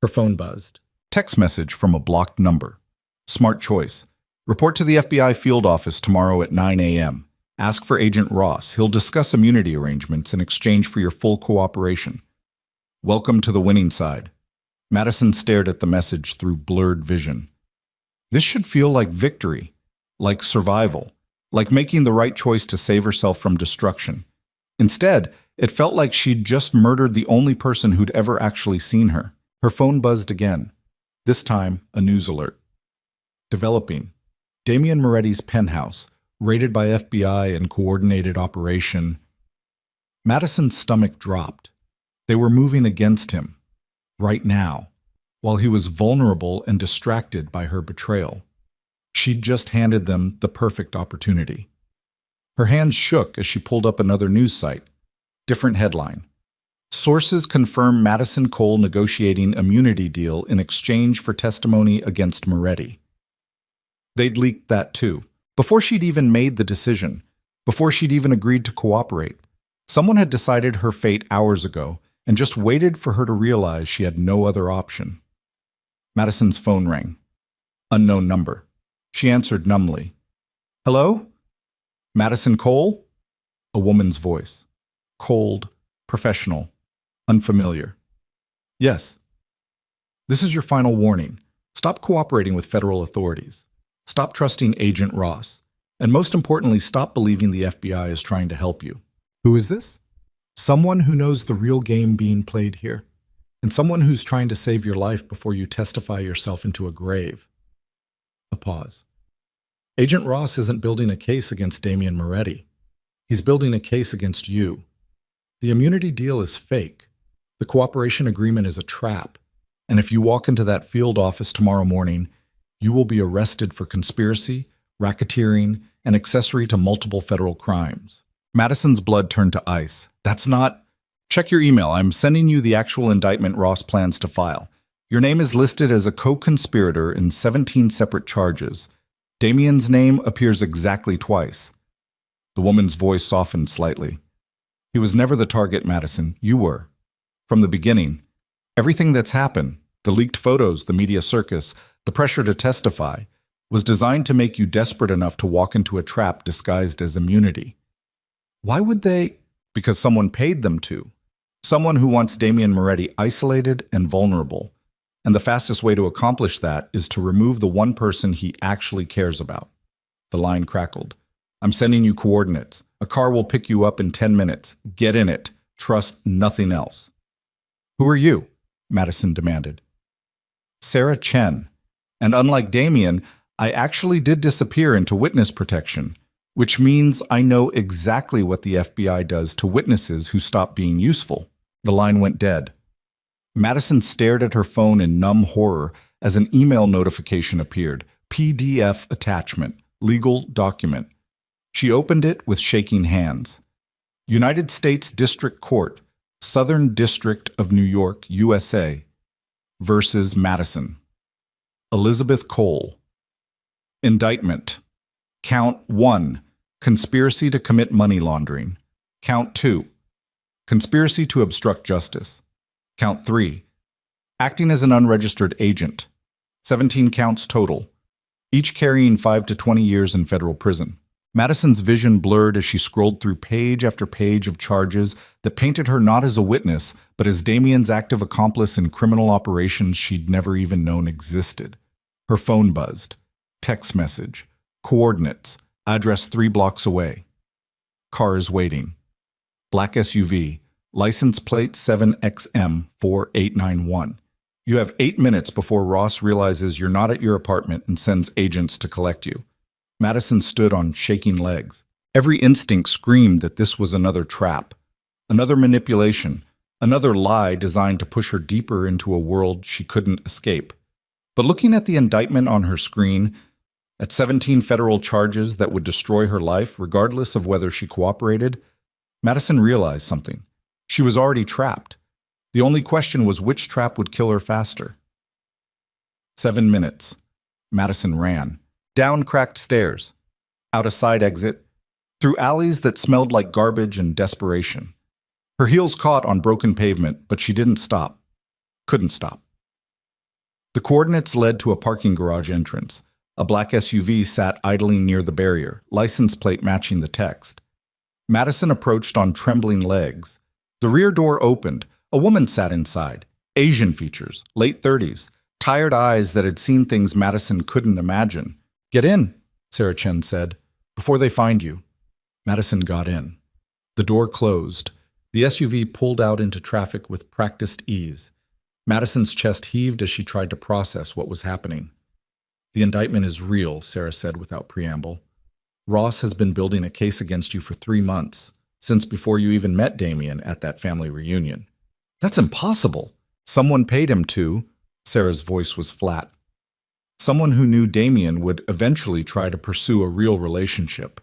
Her phone buzzed. Text message from a blocked number. "Smart choice. Report to the FBI field office tomorrow at 9 a.m. Ask for Agent Ross. He'll discuss immunity arrangements in exchange for your full cooperation. Welcome to the winning side." Madison stared at the message through blurred vision. This should feel like victory, like survival, like making the right choice to save herself from destruction. Instead, it felt like she'd just murdered the only person who'd ever actually seen her. Her phone buzzed again. This time, a news alert. Developing. Damien Moretti's penthouse, raided by FBI and coordinated operation. Madison's stomach dropped. They were moving against him, right now, while he was vulnerable and distracted by her betrayal. She'd just handed them the perfect opportunity. Her hands shook as she pulled up another news site. Different headline. Sources confirm Madison Cole negotiating immunity deal in exchange for testimony against Moretti. They'd leaked that too, before she'd even made the decision, before she'd even agreed to cooperate. Someone had decided her fate hours ago and just waited for her to realize she had no other option. Madison's phone rang. Unknown number. She answered numbly. "Hello? Madison Cole?" A woman's voice. Cold, professional, unfamiliar. "Yes. This is your final warning. Stop cooperating with federal authorities. Stop trusting Agent Ross. And most importantly, stop believing the FBI is trying to help you." Who is this? Someone who knows the real game being played here, and someone who's trying to save your life before you testify yourself into a grave. A pause. Agent Ross isn't building a case against Damien Moretti. He's building a case against you. The immunity deal is fake. The cooperation agreement is a trap. And if you walk into that field office tomorrow morning, you will be arrested for conspiracy, racketeering, and accessory to multiple federal crimes. Madison's blood turned to ice. That's not... Check your email. I'm sending you the actual indictment Ross plans to file. Your name is listed as a co-conspirator in 17 separate charges. Damien's name appears exactly twice. The woman's voice softened slightly. He was never the target, Madison. You were. From the beginning. Everything that's happened, the leaked photos, the media circus, the pressure to testify, was designed to make you desperate enough to walk into a trap disguised as immunity. Why would they? Because someone paid them to. Someone who wants Damien Moretti isolated and vulnerable. And the fastest way to accomplish that is to remove the one person he actually cares about. The line crackled. I'm sending you coordinates. A car will pick you up in 10 minutes. Get in it. Trust nothing else. Who are you? Madison demanded. Sarah Chen. And unlike Damien, I actually did disappear into witness protection, which means I know exactly what the FBI does to witnesses who stop being useful. The line went dead. Madison stared at her phone in numb horror as an email notification appeared. PDF attachment. Legal document. She opened it with shaking hands. United States District Court, Southern District of New York, USA, versus Madison. Elizabeth Cole. Indictment. Count 1. Conspiracy to commit money laundering. Count 2. Conspiracy to obstruct justice. Count 3. Acting as an unregistered agent. 17 counts total, each carrying 5 to 20 years in federal prison. Madison's vision blurred as she scrolled through page after page of charges that painted her not as a witness, but as Damien's active accomplice in criminal operations she'd never even known existed. Her phone buzzed. Text message. Coordinates. Address 3 blocks away. Car is waiting. Black SUV. License plate 7XM4891. You have 8 minutes before Ross realizes you're not at your apartment and sends agents to collect you. Madison stood on shaking legs. Every instinct screamed that this was another trap, another manipulation, another lie designed to push her deeper into a world she couldn't escape. But looking at the indictment on her screen, at 17 federal charges that would destroy her life regardless of whether she cooperated, Madison realized something. She was already trapped. The only question was which trap would kill her faster. 7 minutes. Madison ran. Down cracked stairs, out a side exit, through alleys that smelled like garbage and desperation. Her heels caught on broken pavement, but she didn't stop. Couldn't stop. The coordinates led to a parking garage entrance. A black SUV sat idling near the barrier, license plate matching the text. Madison approached on trembling legs. The rear door opened. A woman sat inside. Asian features, late 30s, tired eyes that had seen things Madison couldn't imagine. Get in, Sarah Chen said, before they find you. Madison got in. The door closed. The SUV pulled out into traffic with practiced ease. Madison's chest heaved as she tried to process what was happening. The indictment is real, Sarah said without preamble. Ross has been building a case against you for 3 months, since before you even met Damien at that family reunion. That's impossible. Someone paid him to. Sarah's voice was flat. Someone who knew Damien would eventually try to pursue a real relationship.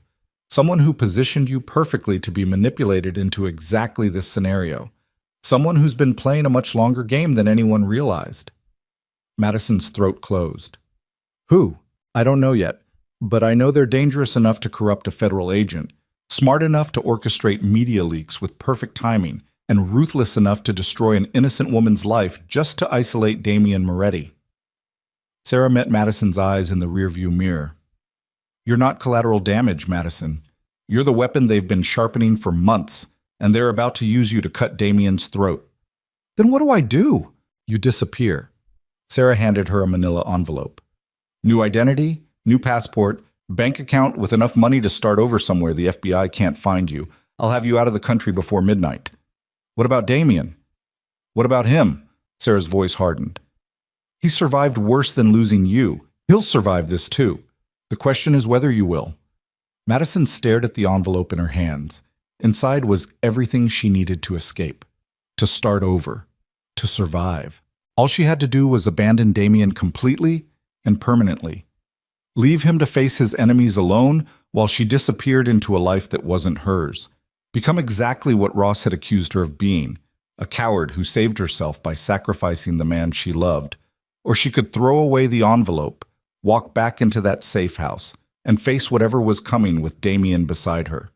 Someone who positioned you perfectly to be manipulated into exactly this scenario. Someone who's been playing a much longer game than anyone realized. Madison's throat closed. Who? I don't know yet, but I know they're dangerous enough to corrupt a federal agent, smart enough to orchestrate media leaks with perfect timing, and ruthless enough to destroy an innocent woman's life just to isolate Damien Moretti. Sarah met Madison's eyes in the rearview mirror. You're not collateral damage, Madison. You're the weapon they've been sharpening for months, and they're about to use you to cut Damien's throat. Then what do I do? You disappear. Sarah handed her a manila envelope. New identity, new passport, bank account with enough money to start over somewhere the FBI can't find you. I'll have you out of the country before midnight. What about Damien? What about him? Sarah's voice hardened. He survived worse than losing you. He'll survive this too. The question is whether you will. Madison stared at the envelope in her hands. Inside was everything she needed to escape, to start over, to survive. All she had to do was abandon Damien completely and permanently. Leave him to face his enemies alone, while she disappeared into a life that wasn't hers, become exactly what Ross had accused her of being, a coward who saved herself by sacrificing the man she loved. Or she could throw away the envelope, walk back into that safe house, and face whatever was coming with Damien beside her.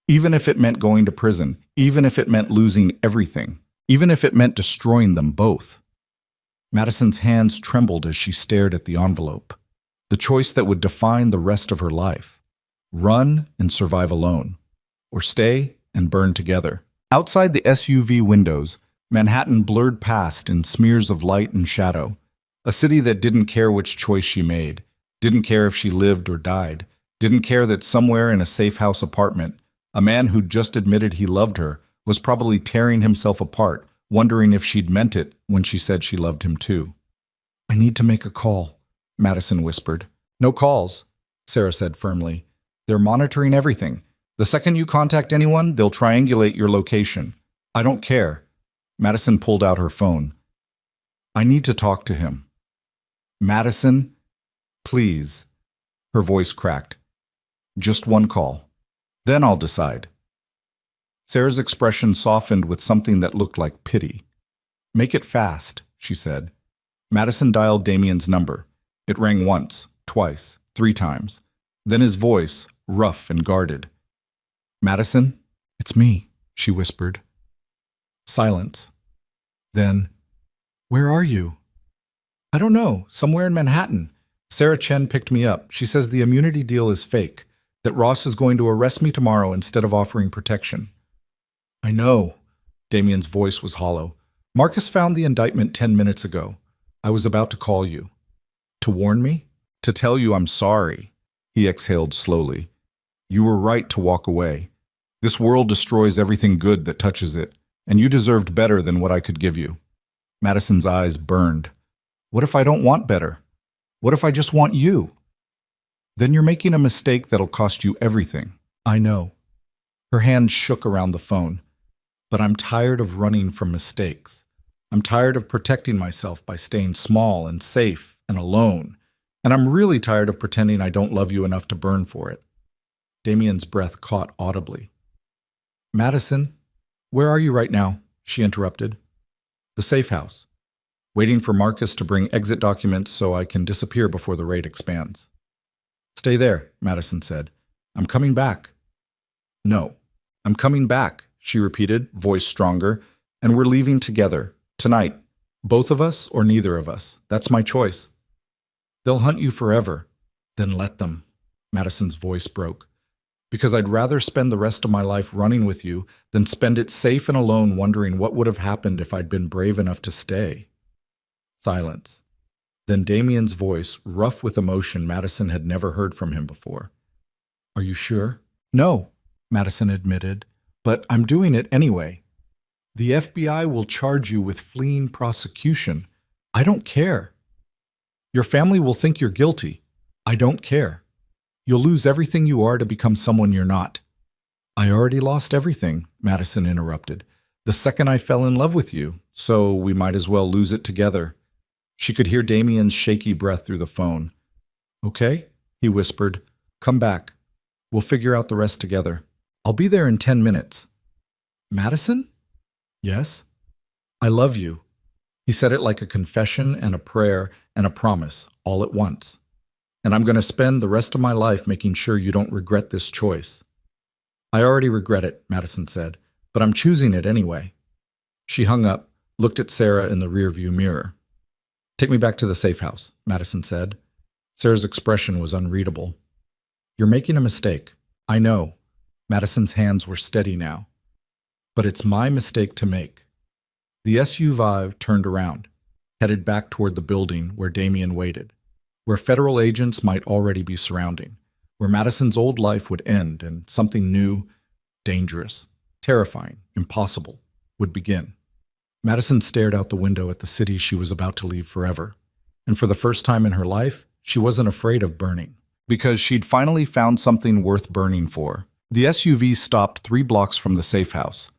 Even if it meant going to prison, even if it meant losing everything, even if it meant destroying them both. Madison's hands trembled as she stared at the envelope, the choice that would define the rest of her life. Run and survive alone, or stay and burn together. Outside the SUV windows, Manhattan blurred past in smears of light and shadow, a city that didn't care which choice she made, didn't care if she lived or died, didn't care that somewhere in a safe house apartment, a man who'd just admitted he loved her was probably tearing himself apart, wondering if she'd meant it when she said she loved him too. "I need to make a call," Madison whispered. "No calls," Sarah said firmly. "They're monitoring everything. The second you contact anyone, they'll triangulate your location. I don't care." Madison pulled out her phone. "I need to talk to him." "Madison, please." Her voice cracked. "Just one call. Then I'll decide." Sarah's expression softened with something that looked like pity. "Make it fast," she said. Madison dialed Damien's number. It rang once, twice, 3 times. Then his voice, rough and guarded. "Madison, it's me," she whispered. Silence. Then, "Where are you?" "I don't know. Somewhere in Manhattan. Sarah Chen picked me up. She says the immunity deal is fake, that Ross is going to arrest me tomorrow instead of offering protection." "I know." Damien's voice was hollow. "Marcus found the indictment 10 minutes ago. I was about to call you." "To warn me?" "To tell you I'm sorry." He exhaled slowly. "You were right to walk away. This world destroys everything good that touches it, and you deserved better than what I could give you." Madison's eyes burned. "What if I don't want better? What if I just want you?" "Then you're making a mistake that'll cost you everything." "I know." Her hand shook around the phone. "But I'm tired of running from mistakes. I'm tired of protecting myself by staying small and safe and alone. And I'm really tired of pretending I don't love you enough to burn for it." Damien's breath caught audibly. "Madison, where are you right now?" she interrupted. "The safe house. Waiting for Marcus to bring exit documents so I can disappear before the raid expands." "Stay there," Madison said. "I'm coming back." "No, I'm coming back," she repeated, voice stronger. "And we're leaving together, tonight. Both of us or neither of us. That's my choice." "They'll hunt you forever." "Then let them." Madison's voice broke. "Because I'd rather spend the rest of my life running with you than spend it safe and alone wondering what would have happened if I'd been brave enough to stay." Silence. Then Damien's voice, rough with emotion Madison had never heard from him before. "Are you sure?" "No," Madison admitted, "but I'm doing it anyway. The FBI will charge you with fleeing prosecution. I don't care. Your family will think you're guilty. I don't care. You'll lose everything you are to become someone you're not." "I already lost everything," Madison interrupted, "the second I fell in love with you, so we might as well lose it together." She could hear Damien's shaky breath through the phone. "Okay," he whispered. "Come back. We'll figure out the rest together. I'll be there in 10 minutes. "Madison?" "Yes?" "I love you." He said it like a confession and a prayer and a promise, all at once. "And I'm going to spend the rest of my life making sure you don't regret this choice." "I already regret it," Madison said, "but I'm choosing it anyway." She hung up, looked at Sarah in the rearview mirror. "Take me back to the safe house," Madison said. Sarah's expression was unreadable. "You're making a mistake. I know." Madison's hands were steady now. "But it's my mistake to make." The SUV turned around, headed back toward the building where Damien waited, where federal agents might already be surrounding, where Madison's old life would end and something new, dangerous, terrifying, impossible, would begin. Madison stared out the window at the city she was about to leave forever, and for the first time in her life, she wasn't afraid of burning, because she'd finally found something worth burning for. The SUV stopped 3 blocks from the safe house.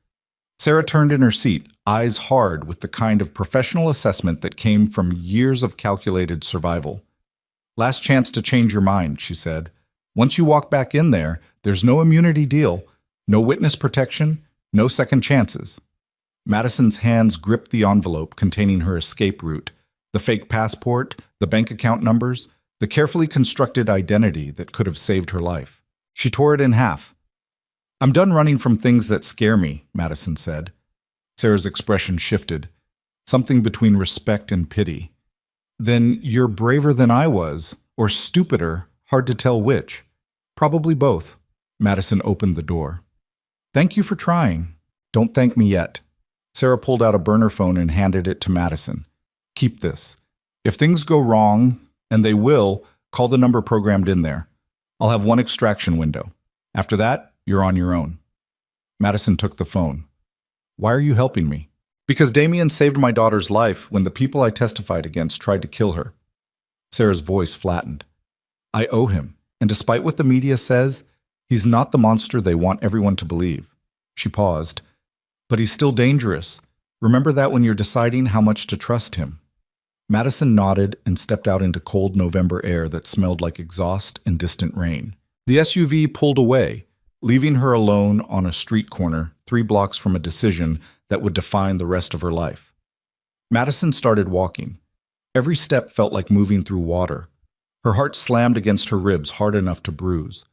Sarah turned in her seat, eyes hard with the kind of professional assessment that came from years of calculated survival. "Last chance to change your mind," she said. Once you walk back in there, there's no immunity deal, no witness protection, no second chances. Madison's hands gripped the envelope containing her escape route, the fake passport, the bank account numbers, the carefully constructed identity that could have saved her life. She tore it in half. "I'm done running from things that scare me," Madison said. Sarah's expression shifted, something between respect and pity. "Then you're braver than I was, or stupider, hard to tell which. Probably both." Madison opened the door. "Thank you for trying. Don't thank me yet." Sarah pulled out a burner phone and handed it to Madison. "Keep this. If things go wrong, and they will, call the number programmed in there. I'll have one extraction window. After that, you're on your own." Madison took the phone. "Why are you helping me?" "Because Damien saved my daughter's life when the people I testified against tried to kill her." Sarah's voice flattened. "I owe him, and despite what the media says, he's not the monster they want everyone to believe." She paused. "But he's still dangerous. Remember that when you're deciding how much to trust him." Madison nodded and stepped out into cold November air that smelled like exhaust and distant rain. The SUV pulled away, leaving her alone on a street corner 3 blocks from a decision that would define the rest of her life. Madison started walking. Every step felt like moving through water. Her heart slammed against her ribs hard enough to bruise.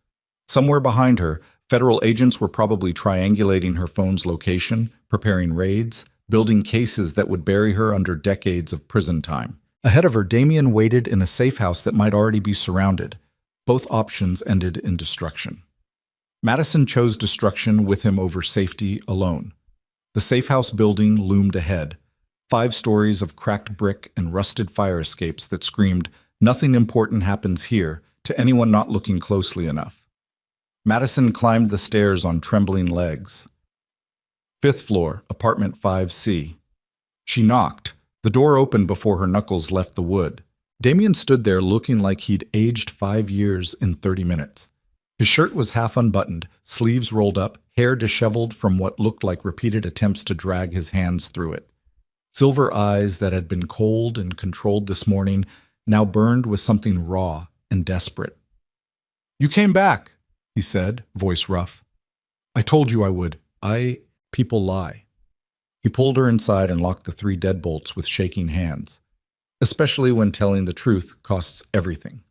Somewhere behind her, federal agents were probably triangulating her phone's location, preparing raids, building cases that would bury her under decades of prison time. Ahead of her, Damien waited in a safe house that might already be surrounded. Both options ended in destruction. Madison chose destruction with him over safety alone. The safe house building loomed ahead, 5 stories of cracked brick and rusted fire escapes that screamed, "Nothing important happens here," to anyone not looking closely enough. Madison climbed the stairs on trembling legs. 5th floor, apartment 5C. She knocked. The door opened before her knuckles left the wood. Damien stood there looking like he'd aged 5 years in 30 minutes. His shirt was half unbuttoned, sleeves rolled up, hair disheveled from what looked like repeated attempts to drag his hands through it. Silver eyes that had been cold and controlled this morning now burned with something raw and desperate. "You came back," he said, voice rough. "I told you I would. People lie." He pulled her inside and locked the 3 deadbolts with shaking hands. Especially when telling the truth costs everything.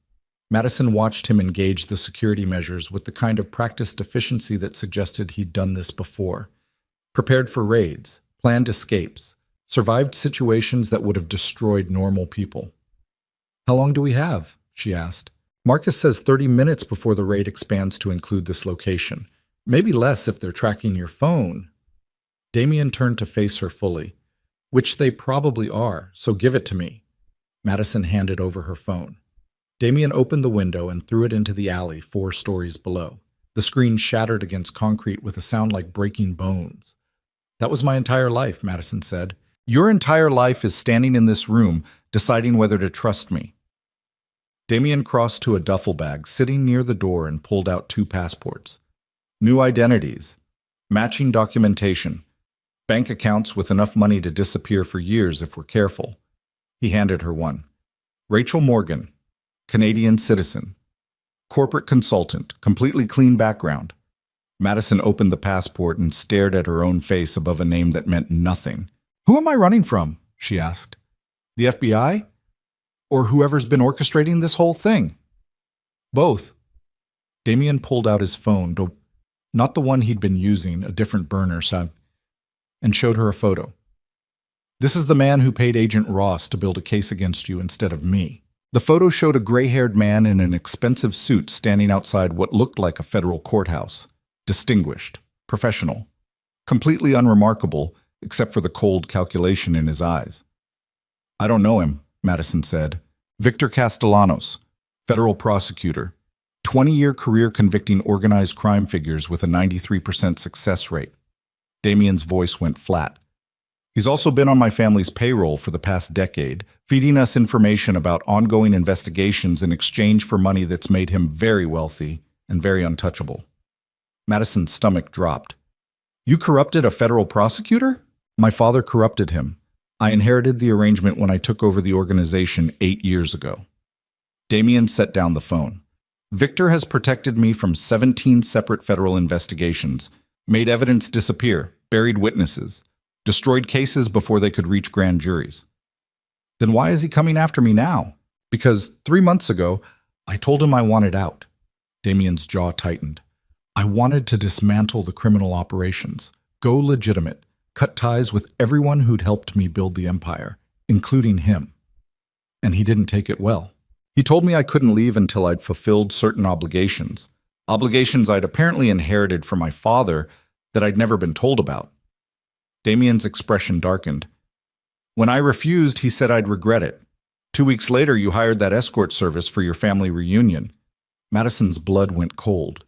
Madison watched him engage the security measures with the kind of practiced efficiency that suggested he'd done this before. Prepared for raids, planned escapes, survived situations that would have destroyed normal people. "How long do we have?" she asked. "Marcus says 30 minutes before the raid expands to include this location. Maybe less if they're tracking your phone." Damien turned to face her fully. "Which they probably are, so give it to me." Madison handed over her phone. Damien opened the window and threw it into the alley 4 stories below. The screen shattered against concrete with a sound like breaking bones. "That was my entire life," Madison said. "Your entire life is standing in this room, deciding whether to trust me." Damien crossed to a duffel bag sitting near the door and pulled out 2 passports. New identities, matching documentation, bank accounts with enough money to disappear for years if we're careful. He handed her one. "Rachel Morgan, Canadian citizen, corporate consultant, completely clean background." Madison opened the passport and stared at her own face above a name that meant nothing. "Who am I running from?" she asked. "The FBI? Or whoever's been orchestrating this whole thing?" "Both." Damien pulled out his phone, not the one he'd been using, a different burner, and showed her a photo. "This is the man who paid Agent Ross to build a case against you instead of me." The photo showed a gray-haired man in an expensive suit standing outside what looked like a federal courthouse. Distinguished, professional, completely unremarkable, except for the cold calculation in his eyes. "I don't know him," Madison said. "Victor Castellanos, federal prosecutor. 20-year career convicting organized crime figures with a 93% success rate." Damien's voice went flat. "He's also been on my family's payroll for the past decade, feeding us information about ongoing investigations in exchange for money that's made him very wealthy and very untouchable." Madison's stomach dropped. "You corrupted a federal prosecutor?" "My father corrupted him. I inherited the arrangement when I took over the organization 8 years ago." Damien set down the phone. Victor has protected me from 17 separate federal investigations, made evidence disappear, buried witnesses, destroyed cases before they could reach grand juries. Then why is he coming after me now? Because 3 months ago, I told him I wanted out. Damien's jaw tightened. I wanted to dismantle the criminal operations, go legitimate, cut ties with everyone who'd helped me build the empire, including him. And he didn't take it well. He told me I couldn't leave until I'd fulfilled certain obligations I'd apparently inherited from my father that I'd never been told about. Damien's expression darkened. When I refused, he said I'd regret it. 2 weeks later, you hired that escort service for your family reunion. Madison's blood went cold.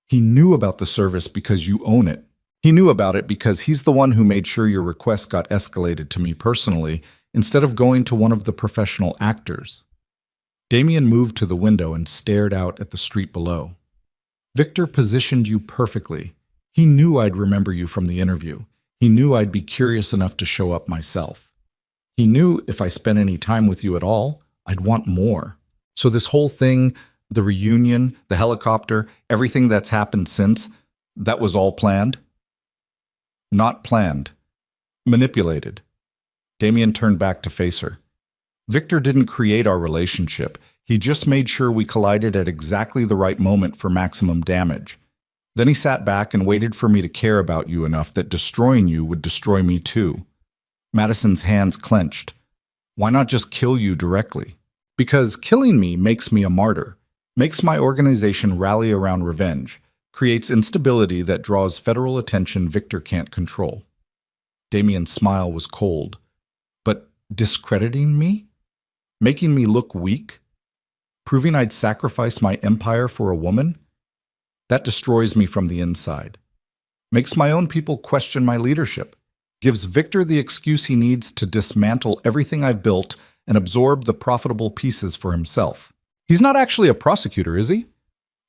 He knew about the service because you own it. He knew about it because he's the one who made sure your request got escalated to me personally instead of going to one of the professional actors. Damien moved to the window and stared out at the street below. Victor positioned you perfectly. He knew I'd remember you from the interview. He knew I'd be curious enough to show up myself. He knew if I spent any time with you at all, I'd want more. So this whole thing, the reunion, the helicopter, everything that's happened since, that was all planned? Not planned. Manipulated. Damien turned back to face her. Victor didn't create our relationship. He just made sure we collided at exactly the right moment for maximum damage. Then he sat back and waited for me to care about you enough that destroying you would destroy me too. Madison's hands clenched. Why not just kill you directly? Because killing me makes me a martyr, makes my organization rally around revenge, creates instability that draws federal attention Victor can't control. Damien's smile was cold. But discrediting me? Making me look weak? Proving I'd sacrifice my empire for a woman? That destroys me from the inside. Makes my own people question my leadership. Gives Victor the excuse he needs to dismantle everything I've built and absorb the profitable pieces for himself. He's not actually a prosecutor, is he?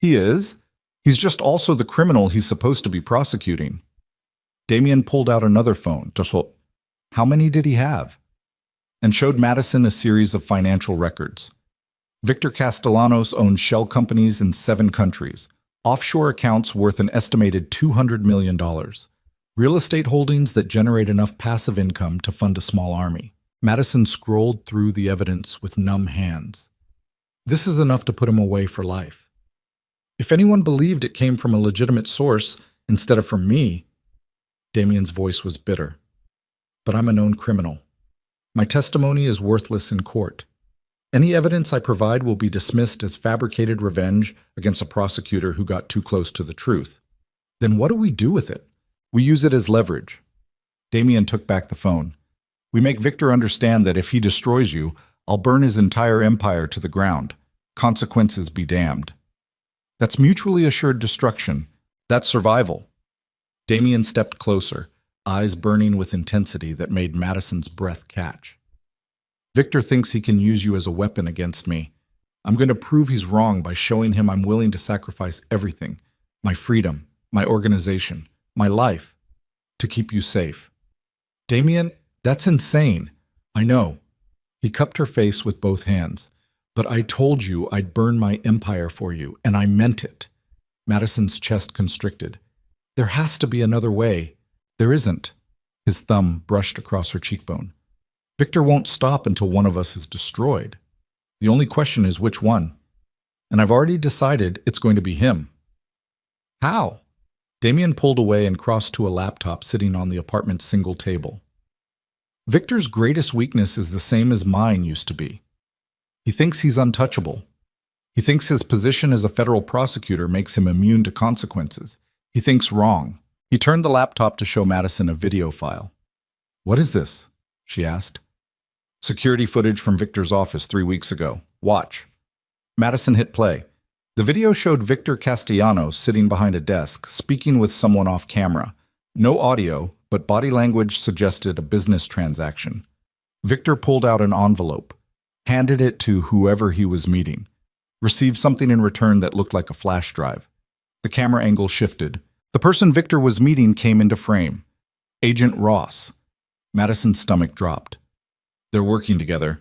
He is. He's just also the criminal he's supposed to be prosecuting. Damien pulled out another phone. How many did he have? And showed Madison a series of financial records. Victor Castellanos owned shell companies in 7 countries, offshore accounts worth an estimated $200 million, real estate holdings that generate enough passive income to fund a small army. Madison scrolled through the evidence with numb hands. This is enough to put him away for life. If anyone believed it came from a legitimate source instead of from me, Damien's voice was bitter. But I'm a known criminal. My testimony is worthless in court. Any evidence I provide will be dismissed as fabricated revenge against a prosecutor who got too close to the truth. Then what do we do with it? We use it as leverage. Damien took back the phone. We make Victor understand that if he destroys you, I'll burn his entire empire to the ground. Consequences be damned. That's mutually assured destruction. That's survival. Damien stepped closer, eyes burning with intensity that made Madison's breath catch. Victor thinks he can use you as a weapon against me. I'm going to prove he's wrong by showing him I'm willing to sacrifice everything, my freedom, my organization, my life, to keep you safe. Damien, that's insane. I know. He cupped her face with both hands. But I told you I'd burn my empire for you, and I meant it. Madison's chest constricted. There has to be another way. There isn't. His thumb brushed across her cheekbone. Victor won't stop until one of us is destroyed. The only question is which one. And I've already decided it's going to be him. How? Damien pulled away and crossed to a laptop sitting on the apartment's single table. Victor's greatest weakness is the same as mine used to be. He thinks he's untouchable. He thinks his position as a federal prosecutor makes him immune to consequences. He thinks wrong. He turned the laptop to show Madison a video file. What is this? She asked. Security footage from Victor's office 3 weeks ago. Watch. Madison hit play. The video showed Victor Castellanos sitting behind a desk, speaking with someone off camera. No audio, but body language suggested a business transaction. Victor pulled out an envelope, handed it to whoever he was meeting, received something in return that looked like a flash drive. The camera angle shifted. The person Victor was meeting came into frame. Agent Ross. Madison's stomach dropped. They're working together.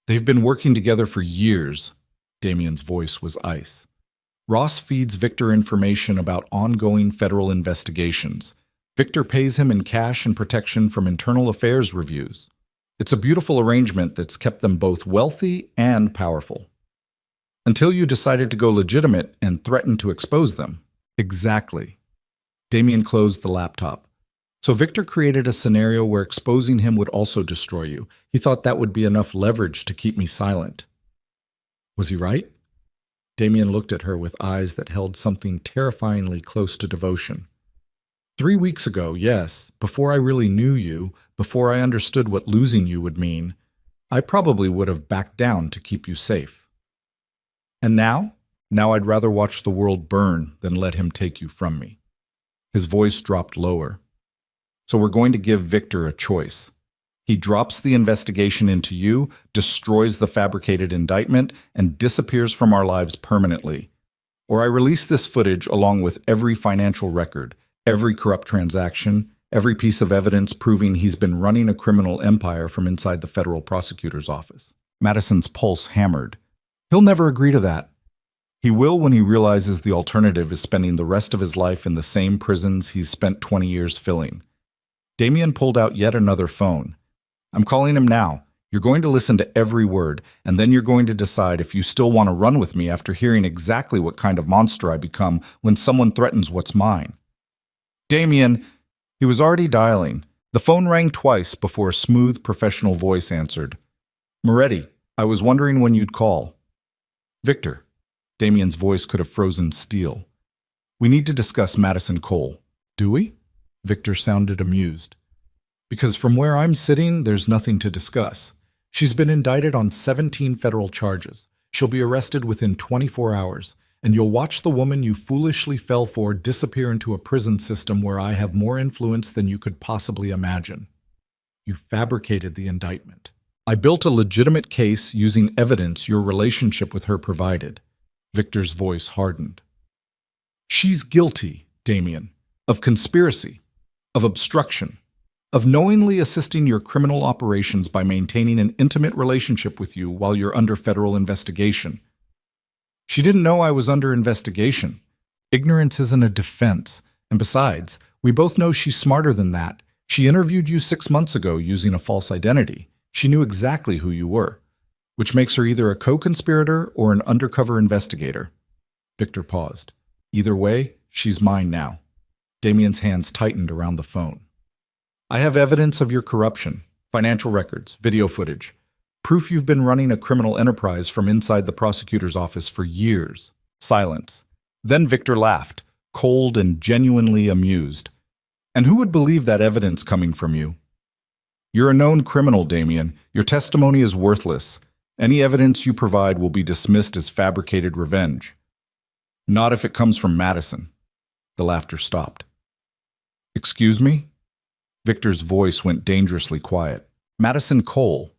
They've been working together for years. Damien's voice was ice. Ross feeds Victor information about ongoing federal investigations. Victor pays him in cash and protection from internal affairs reviews. It's a beautiful arrangement that's kept them both wealthy and powerful. Until you decided to go legitimate and threatened to expose them. Exactly. Damien closed the laptop. So Victor created a scenario where exposing him would also destroy you. He thought that would be enough leverage to keep me silent. Was he right? Damien looked at her with eyes that held something terrifyingly close to devotion. 3 weeks ago, yes, before I really knew you, before I understood what losing you would mean, I probably would have backed down to keep you safe. And now? Now I'd rather watch the world burn than let him take you from me. His voice dropped lower. So we're going to give Victor a choice. He drops the investigation into you, destroys the fabricated indictment, and disappears from our lives permanently. Or I release this footage along with every financial record, every corrupt transaction, every piece of evidence proving he's been running a criminal empire from inside the federal prosecutor's office. Madison's pulse hammered. He'll never agree to that. He will when he realizes the alternative is spending the rest of his life in the same prisons he's spent 20 years filling. Damien pulled out yet another phone. I'm calling him now. You're going to listen to every word, and then you're going to decide if you still want to run with me after hearing exactly what kind of monster I become when someone threatens what's mine. Damien, he was already dialing. The phone rang twice before a smooth, professional voice answered. Moretti, I was wondering when you'd call. Victor. Damien's voice could have frozen steel. We need to discuss Madison Cole. Do we? Victor sounded amused. Because from where I'm sitting, there's nothing to discuss. She's been indicted on 17 federal charges. She'll be arrested within 24 hours, and you'll watch the woman you foolishly fell for disappear into a prison system where I have more influence than you could possibly imagine. You fabricated the indictment. I built a legitimate case using evidence your relationship with her provided. Victor's voice hardened. She's guilty, Damien, of conspiracy, of obstruction, of knowingly assisting your criminal operations by maintaining an intimate relationship with you while you're under federal investigation. She didn't know I was under investigation. Ignorance isn't a defense, and besides, we both know she's smarter than that. She interviewed you 6 months ago using a false identity. She knew exactly who you were, which makes her either a co-conspirator or an undercover investigator. Victor paused. Either way, she's mine now. Damien's hands tightened around the phone. I have evidence of your corruption, financial records, video footage, proof you've been running a criminal enterprise from inside the prosecutor's office for years. Silence. Then Victor laughed, cold and genuinely amused. And who would believe that evidence coming from you? You're a known criminal, Damien. Your testimony is worthless. Any evidence you provide will be dismissed as fabricated revenge. Not if it comes from Madison. The laughter stopped. Excuse me? Victor's voice went dangerously quiet. Madison Cole,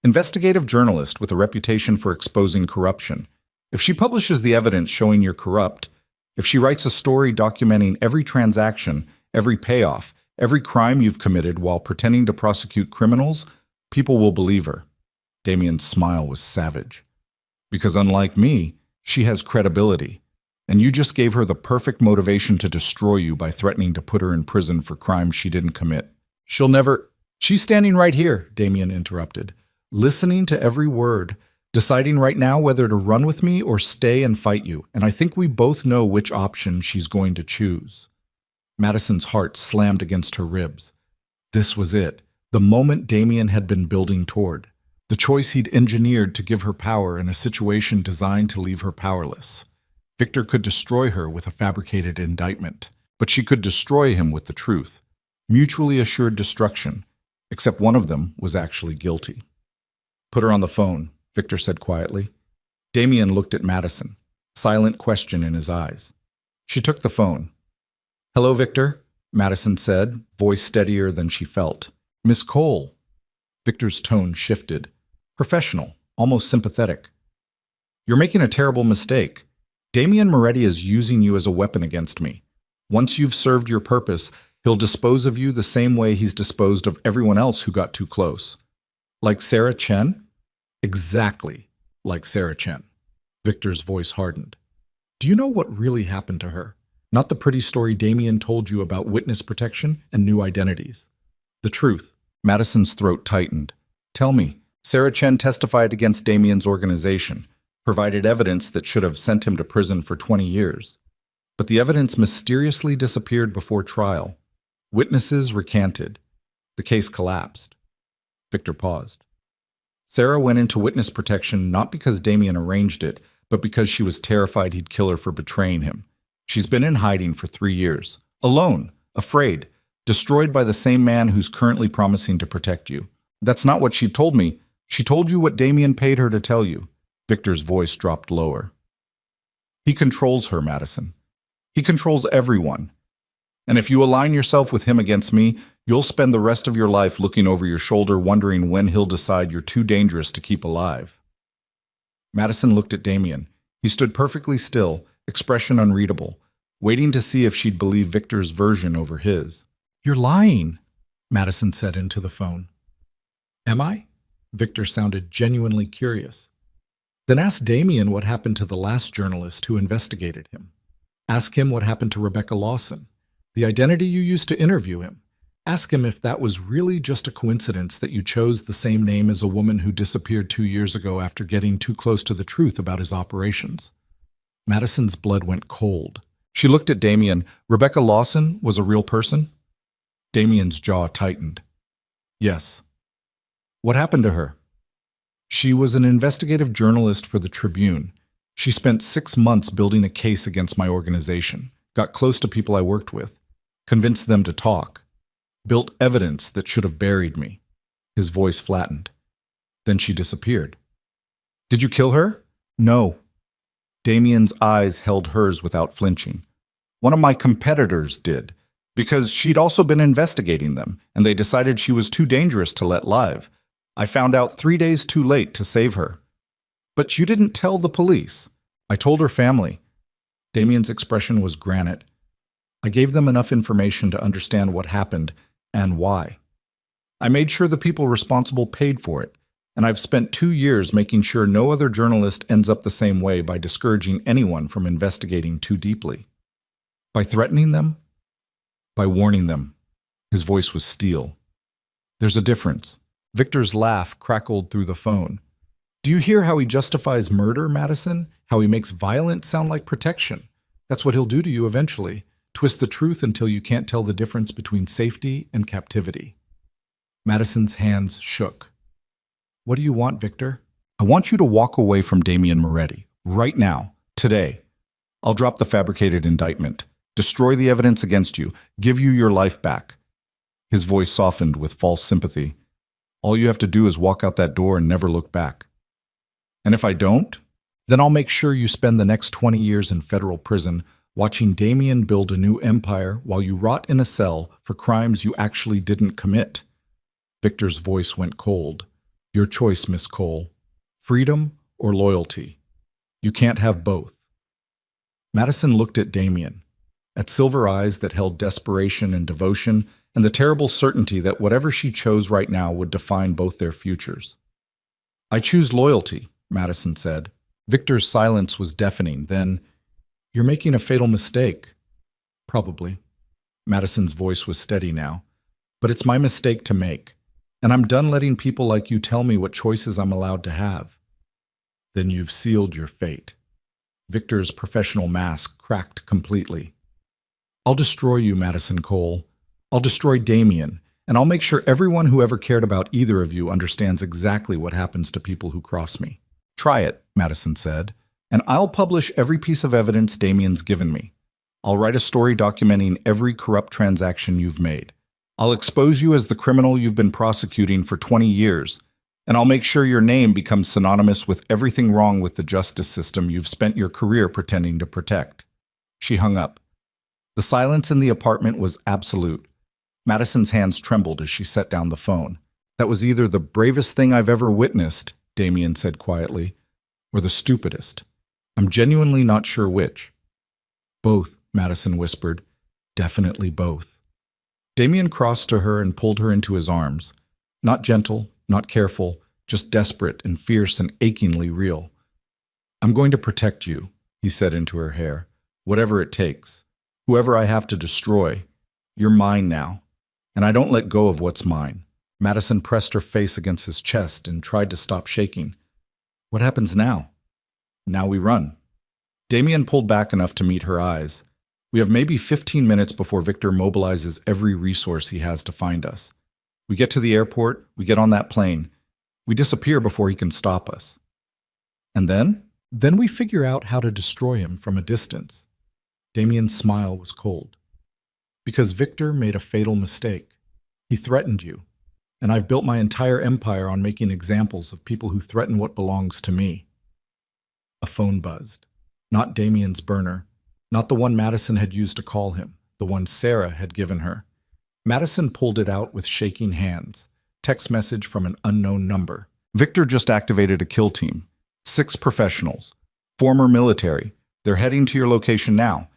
investigative journalist with a reputation for exposing corruption. If she publishes the evidence showing you're corrupt, if she writes a story documenting every transaction, every payoff, every crime you've committed while pretending to prosecute criminals, people will believe her. Damien's smile was savage. Because unlike me, she has credibility. And you just gave her the perfect motivation to destroy you by threatening to put her in prison for crimes she didn't commit. She'll never— She's standing right here, Damien interrupted, listening to every word, deciding right now whether to run with me or stay and fight you, and I think we both know which option she's going to choose. Madison's heart slammed against her ribs. This was it, the moment Damien had been building toward, the choice he'd engineered to give her power in a situation designed to leave her powerless. Victor could destroy her with a fabricated indictment, but she could destroy him with the truth. Mutually assured destruction, except one of them was actually guilty. Put her on the phone, Victor said quietly. Damien looked at Madison, silent question in his eyes. She took the phone. Hello, Victor, Madison said, voice steadier than she felt. Miss Cole. Victor's tone shifted. Professional, almost sympathetic. You're making a terrible mistake. Damien Moretti is using you as a weapon against me. Once you've served your purpose, he'll dispose of you the same way he's disposed of everyone else who got too close. Like Sarah Chen? Exactly like Sarah Chen. Victor's voice hardened. Do you know what really happened to her? Not the pretty story Damien told you about witness protection and new identities. The truth. Madison's throat tightened. Tell me. Sarah Chen testified against Damien's organization, provided evidence that should have sent him to prison for 20 years. But the evidence mysteriously disappeared before trial. Witnesses recanted. The case collapsed. Victor paused. Sarah went into witness protection not because Damien arranged it, but because she was terrified he'd kill her for betraying him. She's been in hiding for 3 years. Alone, afraid, destroyed by the same man who's currently promising to protect you. That's not what she told me. She told you what Damien paid her to tell you. Victor's voice dropped lower. He controls her, Madison. He controls everyone. And if you align yourself with him against me, you'll spend the rest of your life looking over your shoulder wondering when he'll decide you're too dangerous to keep alive. Madison looked at Damien. He stood perfectly still, expression unreadable, waiting to see if she'd believe Victor's version over his. You're lying, Madison said into the phone. Am I? Victor sounded genuinely curious. Then ask Damien what happened to the last journalist who investigated him. Ask him what happened to Rebecca Lawson, the identity you used to interview him. Ask him if that was really just a coincidence that you chose the same name as a woman who disappeared 2 years ago after getting too close to the truth about his operations. Madison's blood went cold. She looked at Damien. Rebecca Lawson was a real person? Damien's jaw tightened. Yes. What happened to her? She was an investigative journalist for the Tribune. She spent 6 months building a case against my organization, got close to people I worked with, convinced them to talk, built evidence that should have buried me. His voice flattened. Then she disappeared. Did you kill her? No. Damien's eyes held hers without flinching. One of my competitors did, because she'd also been investigating them, and they decided she was too dangerous to let live. I found out 3 days too late to save her. But you didn't tell the police. I told her family. Damien's expression was granite. I gave them enough information to understand what happened and why. I made sure the people responsible paid for it, and I've spent 2 years making sure no other journalist ends up the same way by discouraging anyone from investigating too deeply. By threatening them? By warning them. His voice was steel. There's a difference. Victor's laugh crackled through the phone. Do you hear how he justifies murder, Madison? How he makes violence sound like protection? That's what he'll do to you eventually. Twist the truth until you can't tell the difference between safety and captivity. Madison's hands shook. What do you want, Victor? I want you to walk away from Damien Moretti. Right now. Today. I'll drop the fabricated indictment. Destroy the evidence against you. Give you your life back. His voice softened with false sympathy. All you have to do is walk out that door and never look back. And if I don't, then I'll make sure you spend the next 20 years in federal prison watching Damien build a new empire while you rot in a cell for crimes you actually didn't commit. Victor's voice went cold. Your choice, Miss Cole. Freedom or loyalty. You can't have both. Madison looked at Damien, at silver eyes that held desperation and devotion, and the terrible certainty that whatever she chose right now would define both their futures. I choose loyalty, Madison said. Victor's silence was deafening. Then, you're making a fatal mistake. Probably. Madison's voice was steady now. But it's my mistake to make, and I'm done letting people like you tell me what choices I'm allowed to have. Then you've sealed your fate. Victor's professional mask cracked completely. I'll destroy you, Madison Cole. I'll destroy Damien, and I'll make sure everyone who ever cared about either of you understands exactly what happens to people who cross me. Try it, Madison said, and I'll publish every piece of evidence Damien's given me. I'll write a story documenting every corrupt transaction you've made. I'll expose you as the criminal you've been prosecuting for 20 years, and I'll make sure your name becomes synonymous with everything wrong with the justice system you've spent your career pretending to protect. She hung up. The silence in the apartment was absolute. Madison's hands trembled as she set down the phone. That was either the bravest thing I've ever witnessed, Damien said quietly, or the stupidest. I'm genuinely not sure which. Both, Madison whispered. Definitely both. Damien crossed to her and pulled her into his arms. Not gentle, not careful, just desperate and fierce and achingly real. I'm going to protect you, he said into her hair. Whatever it takes. Whoever I have to destroy. You're mine now. And I don't let go of what's mine. Madison pressed her face against his chest and tried to stop shaking. What happens now? Now we run. Damien pulled back enough to meet her eyes. We have maybe 15 minutes before Victor mobilizes every resource he has to find us. We get to the airport, we get on that plane. We disappear before he can stop us. And then? Then we figure out how to destroy him from a distance. Damien's smile was cold. Because Victor made a fatal mistake. He threatened you. And I've built my entire empire on making examples of people who threaten what belongs to me. A phone buzzed. Not Damien's burner. Not the one Madison had used to call him. The one Sarah had given her. Madison pulled it out with shaking hands. Text message from an unknown number. Victor just activated a kill team. 6 professionals. Former military. They're heading to your location now.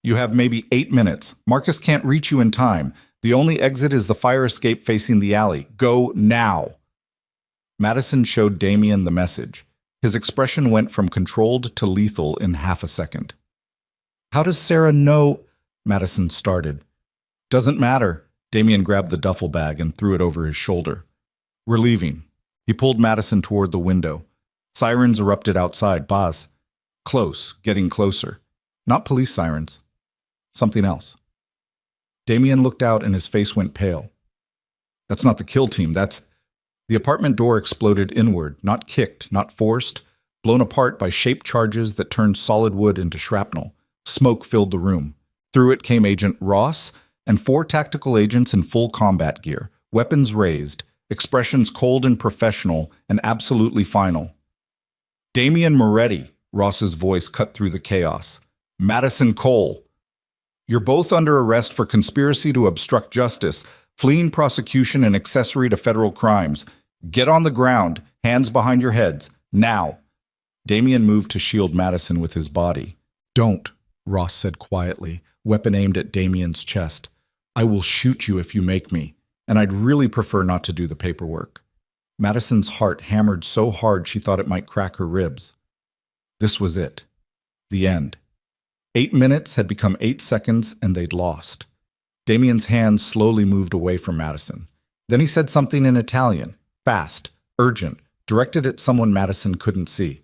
You have maybe 8 minutes. Marcus can't reach you in time. The only exit is the fire escape facing the alley. Go now. Madison showed Damien the message. His expression went from controlled to lethal in half a second. How does Sarah know? Madison started. Doesn't matter. Damien grabbed the duffel bag and threw it over his shoulder. We're leaving. He pulled Madison toward the window. Sirens erupted outside. Boz. Close, getting closer. Not police sirens. Something else. Damien looked out and his face went pale. That's not the kill team. That's... The apartment door exploded inward, not kicked, not forced, blown apart by shaped charges that turned solid wood into shrapnel. Smoke filled the room. Through it came Agent Ross and 4 tactical agents in full combat gear, weapons raised, expressions cold and professional and absolutely final. Damien Moretti, Ross's voice cut through the chaos. Madison Cole. You're both under arrest for conspiracy to obstruct justice, fleeing prosecution and accessory to federal crimes. Get on the ground, hands behind your heads, now. Damien moved to shield Madison with his body. Don't, Ross said quietly, weapon aimed at Damien's chest. I will shoot you if you make me, and I'd really prefer not to do the paperwork. Madison's heart hammered so hard she thought it might crack her ribs. This was it. The end. 8 minutes had become 8 seconds, and they'd lost. Damien's hands slowly moved away from Madison. Then he said something in Italian, fast, urgent, directed at someone Madison couldn't see.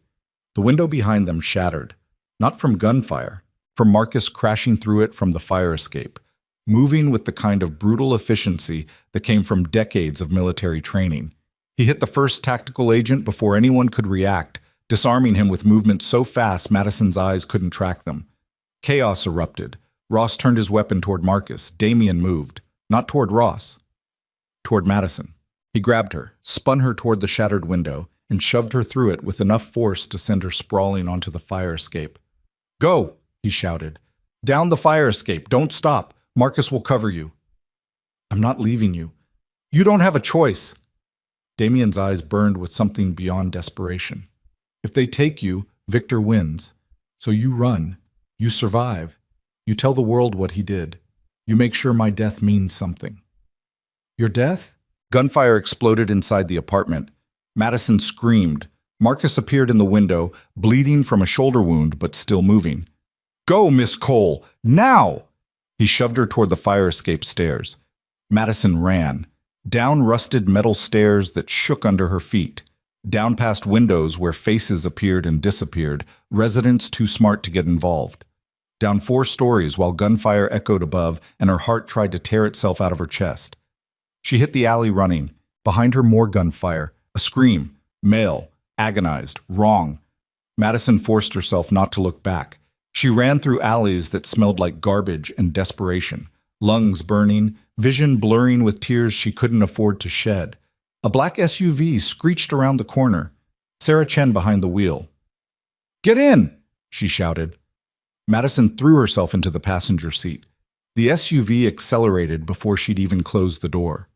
The window behind them shattered, not from gunfire, from Marcus crashing through it from the fire escape, moving with the kind of brutal efficiency that came from decades of military training. He hit the first tactical agent before anyone could react, disarming him with movements so fast Madison's eyes couldn't track them. Chaos erupted. Ross turned his weapon toward Marcus. Damien moved, not toward Ross, toward Madison. He grabbed her, spun her toward the shattered window, and shoved her through it with enough force to send her sprawling onto the fire escape. Go, he shouted. Down the fire escape. Don't stop. Marcus will cover you. I'm not leaving you. You don't have a choice. Damien's eyes burned with something beyond desperation. If they take you, Victor wins. So you run. You survive. You tell the world what he did. You make sure my death means something. Your death? Gunfire exploded inside the apartment. Madison screamed. Marcus appeared in the window, bleeding from a shoulder wound but still moving. Go, Miss Cole! Now! He shoved her toward the fire escape stairs. Madison ran. Down rusted metal stairs that shook under her feet. Down past windows where faces appeared and disappeared, residents too smart to get involved. Down 4 stories while gunfire echoed above and her heart tried to tear itself out of her chest. She hit the alley running. Behind her more gunfire. A scream. Male. Agonized. Wrong. Madison forced herself not to look back. She ran through alleys that smelled like garbage and desperation. Lungs burning, vision blurring with tears she couldn't afford to shed. A black SUV screeched around the corner. Sarah Chen behind the wheel. Get in! She shouted. Madison threw herself into the passenger seat. The SUV accelerated before she'd even closed the door.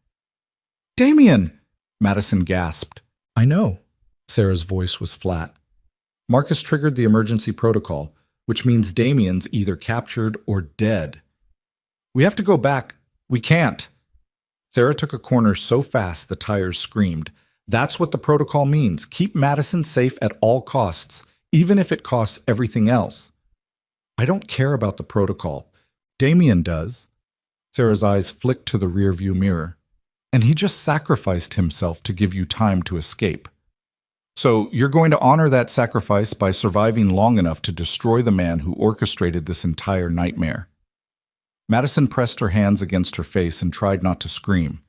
Damien! Madison gasped. I know. Sarah's voice was flat. Marcus triggered the emergency protocol, which means Damien's either captured or dead. We have to go back. We can't. Sarah took a corner so fast the tires screamed. That's what the protocol means. Keep Madison safe at all costs, even if it costs everything else. I don't care about the protocol. Damien does. Sarah's eyes flicked to the rearview mirror. And he just sacrificed himself to give you time to escape. So you're going to honor that sacrifice by surviving long enough to destroy the man who orchestrated this entire nightmare. Madison pressed her hands against her face and tried not to scream.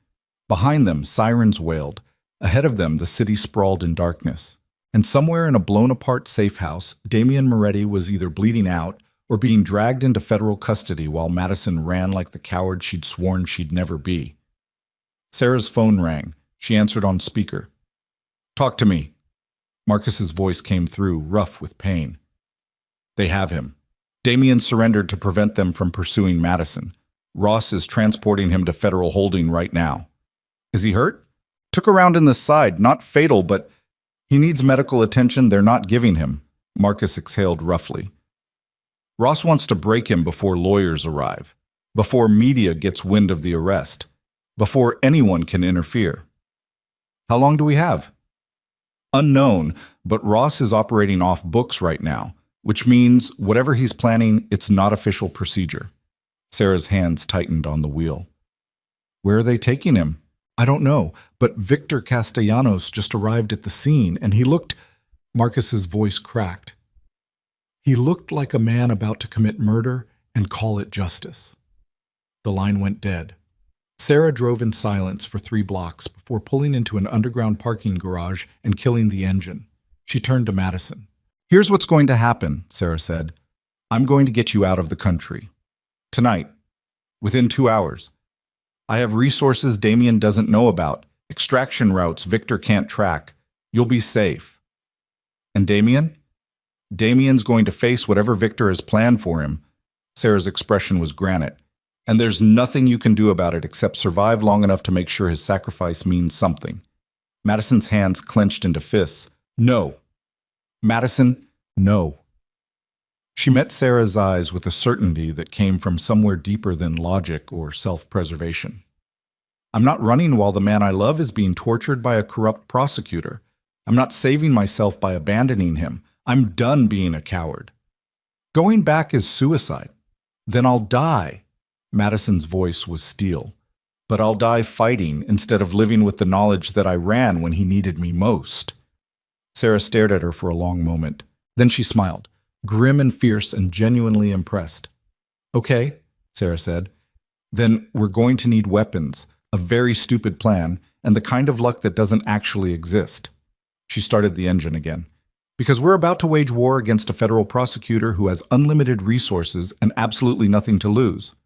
Behind them, sirens wailed. Ahead of them, the city sprawled in darkness. And somewhere in a blown-apart safe house, Damien Moretti was either bleeding out or being dragged into federal custody while Madison ran like the coward she'd sworn she'd never be. Sarah's phone rang. She answered on speaker. "Talk to me." Marcus's voice came through, rough with pain. "They have him. Damien surrendered to prevent them from pursuing Madison. Ross is transporting him to federal holding right now." "Is he hurt?" "Took a round in the side, not fatal, but he needs medical attention they're not giving him." Marcus exhaled roughly. "Ross wants to break him before lawyers arrive, before media gets wind of the arrest, before anyone can interfere." "How long do we have?" "Unknown, but Ross is operating off books right now, which means whatever he's planning, it's not official procedure." Sarah's hands tightened on the wheel. "Where are they taking him?" "I don't know, but Victor Castellanos just arrived at the scene, and he looked—" Marcus's voice cracked. "He looked like a man about to commit murder and call it justice." The line went dead. Sarah drove in silence for 3 blocks before pulling into an underground parking garage and killing the engine. She turned to Madison. "Here's what's going to happen," Sarah said. "I'm going to get you out of the country. Tonight. Within 2 hours. I have resources Damien doesn't know about, extraction routes Victor can't track. You'll be safe. And Damien? Damien's going to face whatever Victor has planned for him." Sarah's expression was granite. "And there's nothing you can do about it except survive long enough to make sure his sacrifice means something." Madison's hands clenched into fists. "No. Madison, no." She met Sarah's eyes with a certainty that came from somewhere deeper than logic or self-preservation. "I'm not running while the man I love is being tortured by a corrupt prosecutor. I'm not saving myself by abandoning him. I'm done being a coward. Going back is suicide. Then I'll die." Madison's voice was steel. "But I'll die fighting instead of living with the knowledge that I ran when he needed me most." Sarah stared at her for a long moment. Then she smiled, grim and fierce and genuinely impressed. "Okay," Sarah said. "Then we're going to need weapons, a very stupid plan, and the kind of luck that doesn't actually exist." She started the engine again. "Because we're about to wage war against a federal prosecutor who has unlimited resources and absolutely nothing to lose."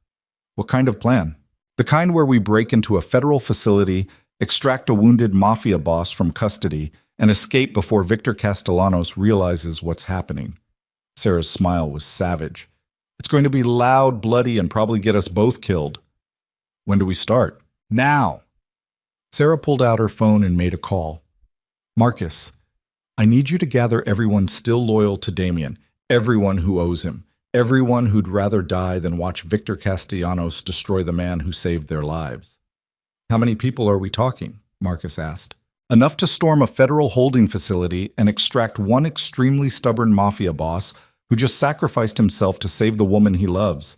"What kind of plan?" "The kind where we break into a federal facility, extract a wounded mafia boss from custody, and escape before Victor Castellanos realizes what's happening." Sarah's smile was savage. "It's going to be loud, bloody, and probably get us both killed." "When do we start?" "Now." Sarah pulled out her phone and made a call. "Marcus, I need you to gather everyone still loyal to Damien, everyone who owes him. Everyone who'd rather die than watch Victor Castellanos destroy the man who saved their lives." "How many people are we talking?" Marcus asked. "Enough to storm a federal holding facility and extract one extremely stubborn mafia boss who just sacrificed himself to save the woman he loves."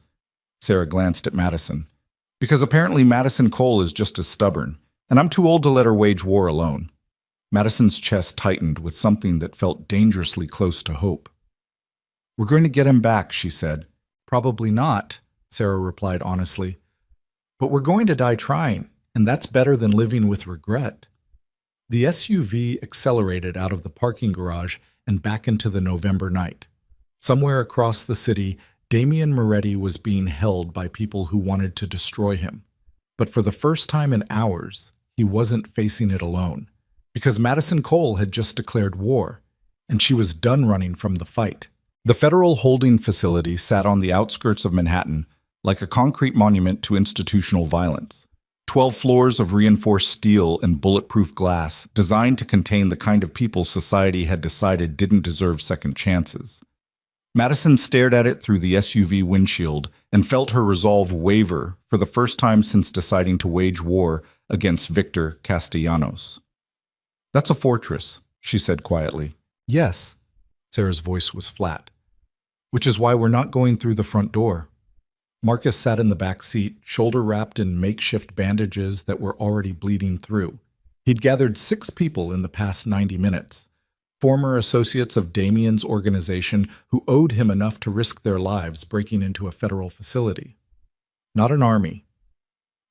Sarah glanced at Madison. "Because apparently Madison Cole is just as stubborn, and I'm too old to let her wage war alone." Madison's chest tightened with something that felt dangerously close to hope. "We're going to get him back," she said. "Probably not," Sarah replied honestly. "But we're going to die trying, and that's better than living with regret." The SUV accelerated out of the parking garage and back into the November night. Somewhere across the city, Damien Moretti was being held by people who wanted to destroy him. But for the first time in hours, he wasn't facing it alone, because Madison Cole had just declared war, and she was done running from the fight. The federal holding facility sat on the outskirts of Manhattan, like a concrete monument to institutional violence. 12 floors of reinforced steel and bulletproof glass, designed to contain the kind of people society had decided didn't deserve second chances. Madison stared at it through the SUV windshield and felt her resolve waver for the first time since deciding to wage war against Victor Castellanos. "That's a fortress," she said quietly. "Yes, Sarah's voice was flat. Which is why we're not going through the front door. Marcus sat in the back seat, shoulder wrapped in makeshift bandages that were already bleeding through. He'd gathered 6 people in the past 90 minutes. Former associates of Damien's organization who owed him enough to risk their lives breaking into a federal facility. Not an army.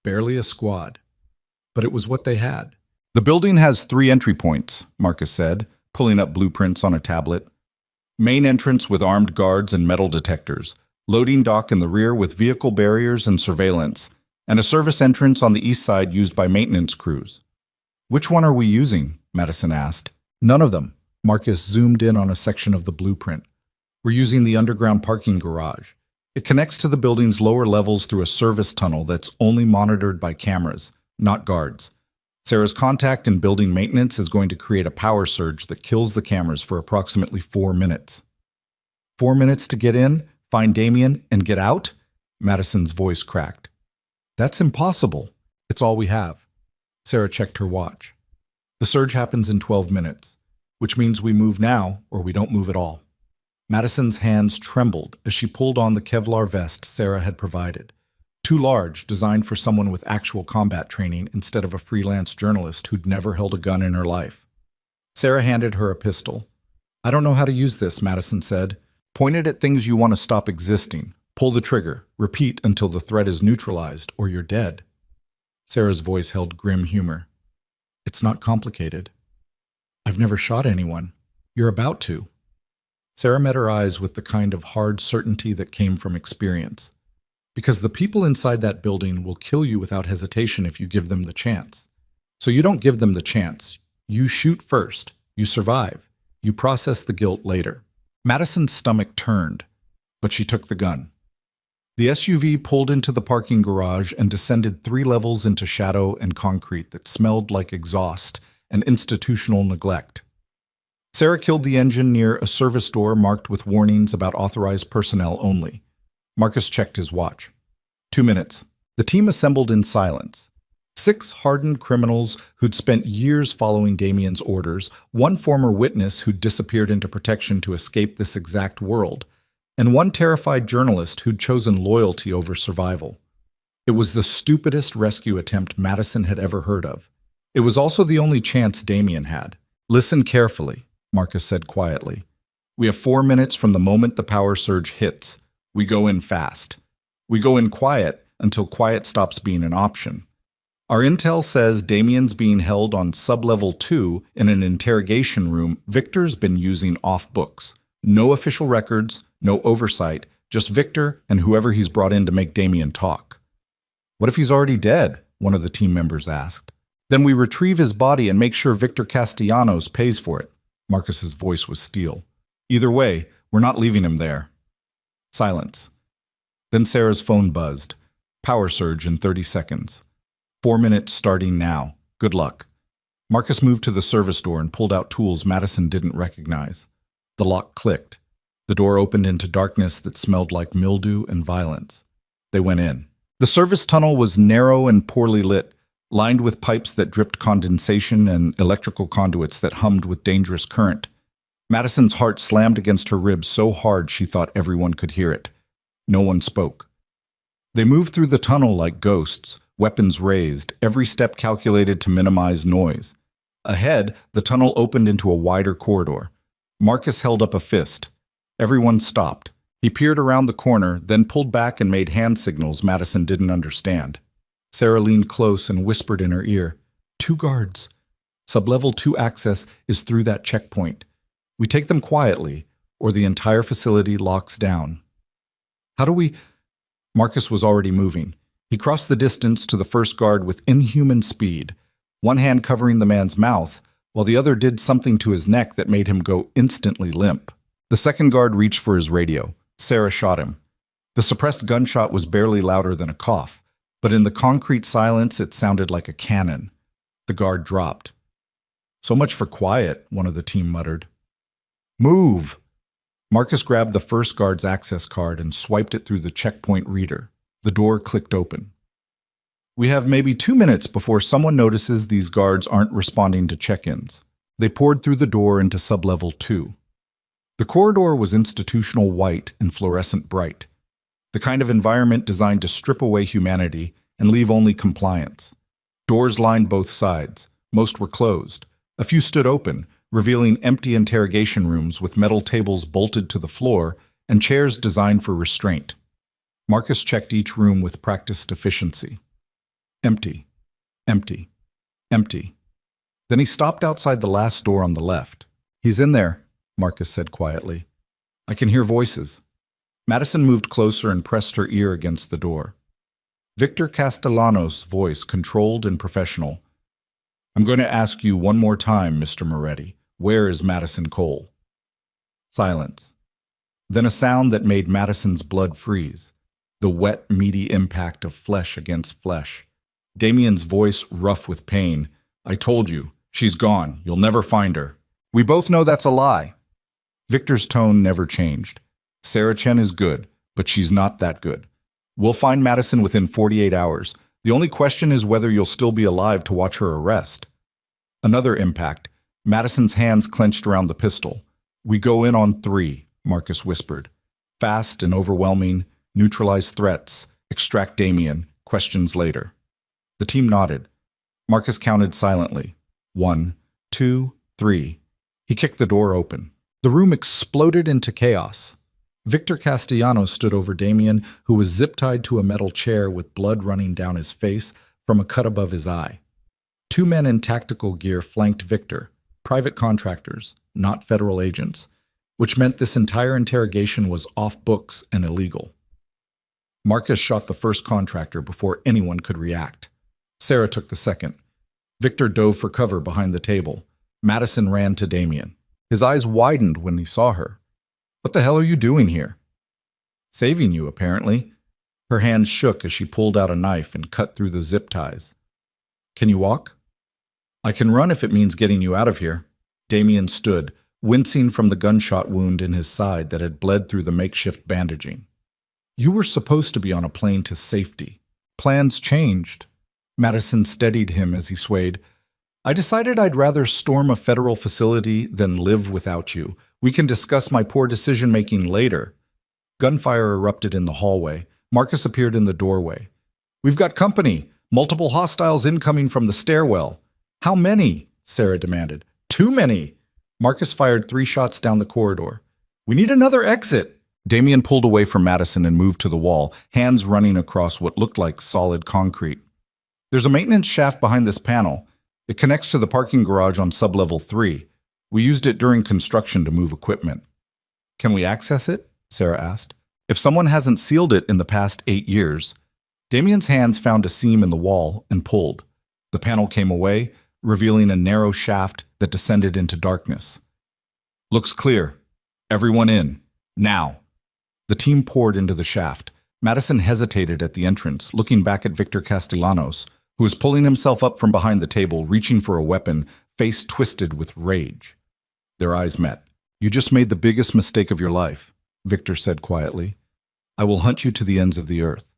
Barely a squad. But it was what they had. The building has 3 entry points, Marcus said, pulling up blueprints on a tablet. Main entrance with armed guards and metal detectors. Loading dock in the rear with vehicle barriers and surveillance. And a service entrance on the east side used by maintenance crews. Which one are we using? Madison asked. None of them. Marcus zoomed in on a section of the blueprint. We're using the underground parking garage. It connects to the building's lower levels through a service tunnel that's only monitored by cameras, not guards. Sarah's contact in building maintenance is going to create a power surge that kills the cameras for approximately 4 minutes. 4 minutes to get in, find Damien, and get out? Madison's voice cracked. That's impossible. It's all we have. Sarah checked her watch. The surge happens in 12 minutes, which means we move now or we don't move at all. Madison's hands trembled as she pulled on the Kevlar vest Sarah had provided. Too large, designed for someone with actual combat training instead of a freelance journalist who'd never held a gun in her life. Sarah handed her a pistol. I don't know how to use this, Madison said. Point it at things you want to stop existing. Pull the trigger. Repeat until the threat is neutralized or you're dead. Sarah's voice held grim humor. It's not complicated. I've never shot anyone. You're about to. Sarah met her eyes with the kind of hard certainty that came from experience. Because the people inside that building will kill you without hesitation if you give them the chance. So you don't give them the chance. You shoot first. You survive. You process the guilt later. Madison's stomach turned, but she took the gun. The SUV pulled into the parking garage and descended 3 levels into shadow and concrete that smelled like exhaust and institutional neglect. Sarah killed the engine near a service door marked with warnings about authorized personnel only. Marcus checked his watch. 2 minutes. The team assembled in silence. 6 hardened criminals who'd spent years following Damien's orders, 1 former witness who'd disappeared into protection to escape this exact world, and 1 terrified journalist who'd chosen loyalty over survival. It was the stupidest rescue attempt Madison had ever heard of. It was also the only chance Damien had. Listen carefully, Marcus said quietly. We have 4 minutes from the moment the power surge hits. We go in fast. We go in quiet until quiet stops being an option. Our intel says Damien's being held on sub-level 2 in an interrogation room Victor's been using off books. No official records, no oversight, just Victor and whoever he's brought in to make Damien talk. What if he's already dead? One of the team members asked. Then we retrieve his body and make sure Victor Castellanos pays for it. Marcus's voice was steel. Either way, we're not leaving him there. Silence. Then Sarah's phone buzzed. Power surge in 30 seconds. 4 minutes starting now. Good luck. Marcus moved to the service door and pulled out tools Madison didn't recognize. The lock clicked. The door opened into darkness that smelled like mildew and violence. They went in. The service tunnel was narrow and poorly lit, lined with pipes that dripped condensation and electrical conduits that hummed with dangerous current. Madison's heart slammed against her ribs so hard she thought everyone could hear it. No one spoke. They moved through the tunnel like ghosts, weapons raised, every step calculated to minimize noise. Ahead, the tunnel opened into a wider corridor. Marcus held up a fist. Everyone stopped. He peered around the corner, then pulled back and made hand signals Madison didn't understand. Sarah leaned close and whispered in her ear, 2 guards. Sublevel 2 access is through that checkpoint. We take them quietly, or the entire facility locks down. How do we... Marcus was already moving. He crossed the distance to the first guard with inhuman speed, one hand covering the man's mouth, while the other did something to his neck that made him go instantly limp. The second guard reached for his radio. Sarah shot him. The suppressed gunshot was barely louder than a cough, but in the concrete silence it sounded like a cannon. The guard dropped. So much for quiet, one of the team muttered. Move! Marcus grabbed the first guard's access card and swiped it through the checkpoint reader. The door clicked open. We have maybe 2 minutes before someone notices these guards aren't responding to check-ins. They poured through the door into sublevel 2. The corridor was institutional white and fluorescent bright, the kind of environment designed to strip away humanity and leave only compliance. Doors lined both sides. Most were closed. A few stood open, revealing empty interrogation rooms with metal tables bolted to the floor and chairs designed for restraint. Marcus checked each room with practiced efficiency. Empty, empty, empty. Then he stopped outside the last door on the left. "He's in there," Marcus said quietly. "I can hear voices." Madison moved closer and pressed her ear against the door. Victor Castellanos' voice, controlled and professional. "I'm going to ask you one more time, Mr. Moretti. Where is Madison Cole?" Silence. Then a sound that made Madison's blood freeze. The wet, meaty impact of flesh against flesh. Damien's voice rough with pain. "I told you. She's gone. You'll never find her." "We both know that's a lie." Victor's tone never changed. "Sarah Chen is good, but she's not that good. We'll find Madison within 48 hours. The only question is whether you'll still be alive to watch her arrest." Another impact. Madison's hands clenched around the pistol. "We go in on 3, Marcus whispered. "Fast and overwhelming, neutralize threats, extract Damien, questions later." The team nodded. Marcus counted silently. 1, 2, 3. He kicked the door open. The room exploded into chaos. Victor Castellanos stood over Damien, who was zip-tied to a metal chair with blood running down his face from a cut above his eye. 2 men in tactical gear flanked Victor, private contractors, not federal agents, which meant this entire interrogation was off books and illegal. Marcus shot the first contractor before anyone could react. Sarah took the second. Victor dove for cover behind the table. Madison ran to Damien. His eyes widened when he saw her. "What the hell are you doing here?" "Saving you, apparently." Her hands shook as she pulled out a knife and cut through the zip ties. "Can you walk?" "I can run if it means getting you out of here." Damien stood, wincing from the gunshot wound in his side that had bled through the makeshift bandaging. "You were supposed to be on a plane to safety. Plans changed." Madison steadied him as he swayed. "I decided I'd rather storm a federal facility than live without you. We can discuss my poor decision-making later." Gunfire erupted in the hallway. Marcus appeared in the doorway. "We've got company. Multiple hostiles incoming from the stairwell." "How many?" Sarah demanded. "Too many." Marcus fired 3 shots down the corridor. "We need another exit." Damien pulled away from Madison and moved to the wall, hands running across what looked like solid concrete. "There's a maintenance shaft behind this panel. It connects to the parking garage on sublevel 3. We used it during construction to move equipment." "Can we access it?" Sarah asked. "If someone hasn't sealed it in the past 8 years." Damien's hands found a seam in the wall and pulled. The panel came away, revealing a narrow shaft that descended into darkness. "Looks clear. Everyone in. Now." The team poured into the shaft. Madison hesitated at the entrance, looking back at Victor Castellanos, who was pulling himself up from behind the table, reaching for a weapon, face twisted with rage. Their eyes met. "You just made the biggest mistake of your life," Victor said quietly. "I will hunt you to the ends of the earth.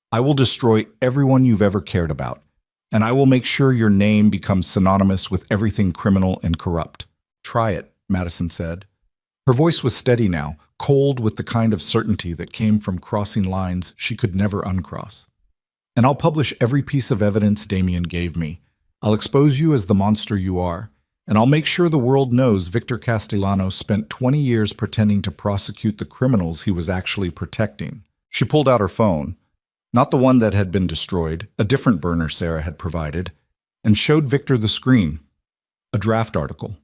I will destroy everyone you've ever cared about, and I will make sure your name becomes synonymous with everything criminal and corrupt." "Try it," Madison said. Her voice was steady now, cold with the kind of certainty that came from crossing lines she could never uncross. "And I'll publish every piece of evidence Damien gave me. I'll expose you as the monster you are, and I'll make sure the world knows Victor Castellanos spent 20 years pretending to prosecute the criminals he was actually protecting." She pulled out her phone, not the one that had been destroyed, a different burner Sarah had provided, and showed Victor the screen. A draft article,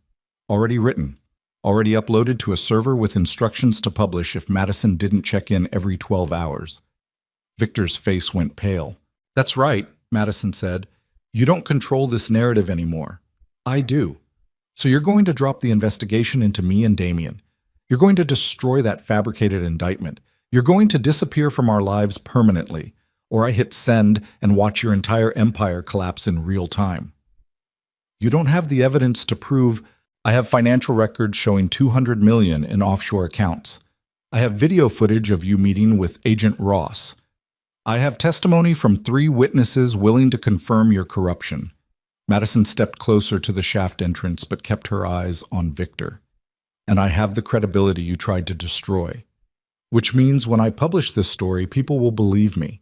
already written, already uploaded to a server with instructions to publish if Madison didn't check in every 12 hours. Victor's face went pale. "That's right," Madison said. "You don't control this narrative anymore. I do. So you're going to drop the investigation into me and Damien. You're going to destroy that fabricated indictment. You're going to disappear from our lives permanently, or I hit send and watch your entire empire collapse in real time. You don't have the evidence to prove. I have financial records showing $200 million in offshore accounts. I have video footage of you meeting with Agent Ross. I have testimony from 3 witnesses willing to confirm your corruption." Madison stepped closer to the shaft entrance but kept her eyes on Victor. and I have the credibility you tried to destroy. Which means when I publish this story, people will believe me.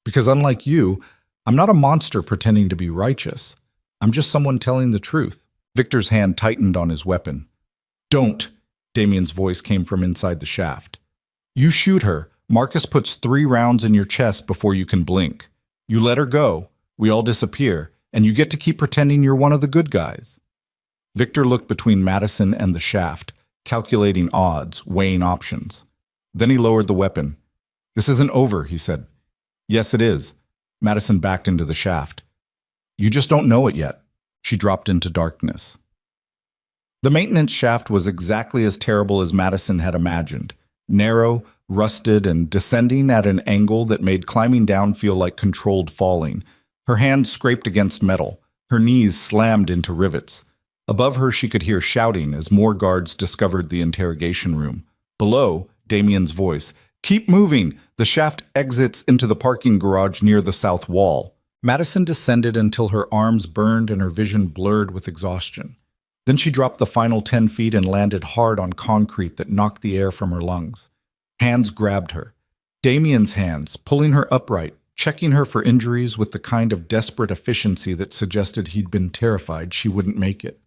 Because unlike you, I'm not a monster pretending to be righteous. I'm just someone telling the truth. Victor's hand tightened on his weapon. Don't, Damien's voice came from inside the shaft. You shoot her. Marcus puts 3 rounds in your chest before you can blink. You let her go. We all disappear, and you get to keep pretending you're one of the good guys. Victor looked between Madison and the shaft, calculating odds, weighing options. Then he lowered the weapon. This isn't over, he said. Yes, it is. Madison backed into the shaft. You just don't know it yet. She dropped into darkness. The maintenance shaft was exactly as terrible as Madison had imagined. Narrow, rusted, and descending at an angle that made climbing down feel like controlled falling. Her hands scraped against metal. Her knees slammed into rivets. Above her she could hear shouting as more guards discovered the interrogation room. Below, Damien's voice. Keep moving! The shaft exits into the parking garage near the south wall. Madison descended until her arms burned and her vision blurred with exhaustion. Then she dropped the final 10 feet and landed hard on concrete that knocked the air from her lungs. Hands grabbed her. Damien's hands, pulling her upright, checking her for injuries with the kind of desperate efficiency that suggested he'd been terrified she wouldn't make it.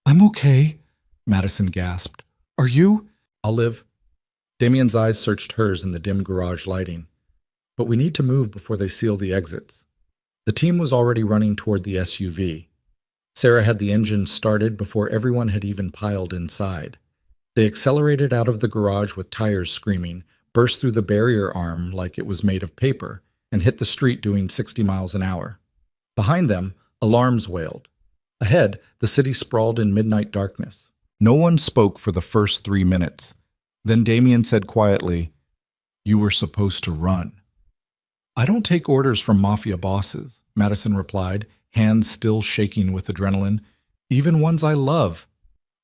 I'm okay, Madison gasped. Are you? I'll live. Damien's eyes searched hers in the dim garage lighting. But we need to move before they seal the exits. The team was already running toward the SUV. Sarah had the engine started before everyone had even piled inside. They accelerated out of the garage with tires screaming, burst through the barrier arm like it was made of paper, and hit the street doing 60 miles an hour. Behind them, alarms wailed. Ahead, the city sprawled in midnight darkness. No one spoke for the first 3 minutes. Then Damien said quietly, You were supposed to run. I don't take orders from mafia bosses, Madison replied, hands still shaking with adrenaline. Even ones I love.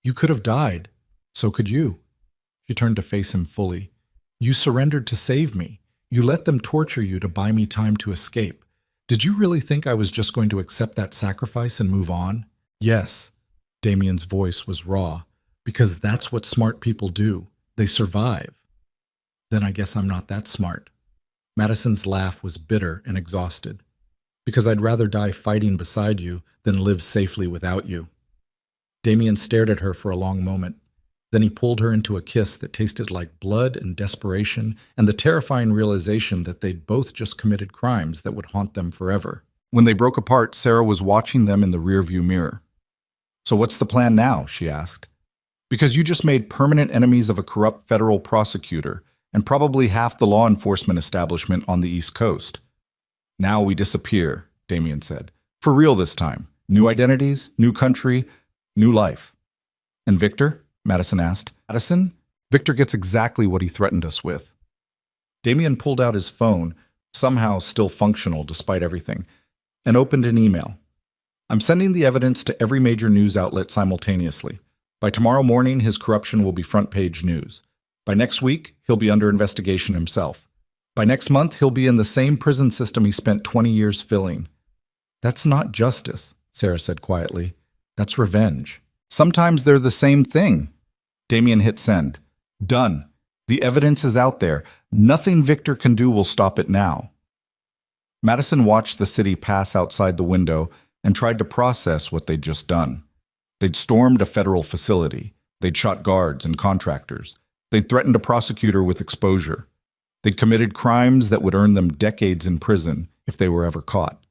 You could have died. So could you. She turned to face him fully. You surrendered to save me. You let them torture you to buy me time to escape. Did you really think I was just going to accept that sacrifice and move on? Yes. Damien's voice was raw. Because that's what smart people do. They survive. Then I guess I'm not that smart. Madison's laugh was bitter and exhausted. Because I'd rather die fighting beside you than live safely without you. Damien stared at her for a long moment. Then he pulled her into a kiss that tasted like blood and desperation and the terrifying realization that they'd both just committed crimes that would haunt them forever. When they broke apart, Sarah was watching them in the rearview mirror. So what's the plan now? She asked. Because you just made permanent enemies of a corrupt federal prosecutor and probably half the law enforcement establishment on the East Coast. Now we disappear, Damien said. For real this time. New identities, new country, new life. And Victor? Madison asked. Madison? Victor gets exactly what he threatened us with. Damien pulled out his phone, somehow still functional despite everything, and opened an email. I'm sending the evidence to every major news outlet simultaneously. By tomorrow morning, his corruption will be front-page news. By next week, he'll be under investigation himself. By next month, he'll be in the same prison system he spent 20 years filling. That's not justice, Sarah said quietly. That's revenge. Sometimes they're the same thing. Damien hit send. Done. The evidence is out there. Nothing Victor can do will stop it now. Madison watched the city pass outside the window and tried to process what they'd just done. They'd stormed a federal facility. They'd shot guards and contractors. They'd threatened a prosecutor with exposure. They'd committed crimes that would earn them decades in prison if they were ever caught.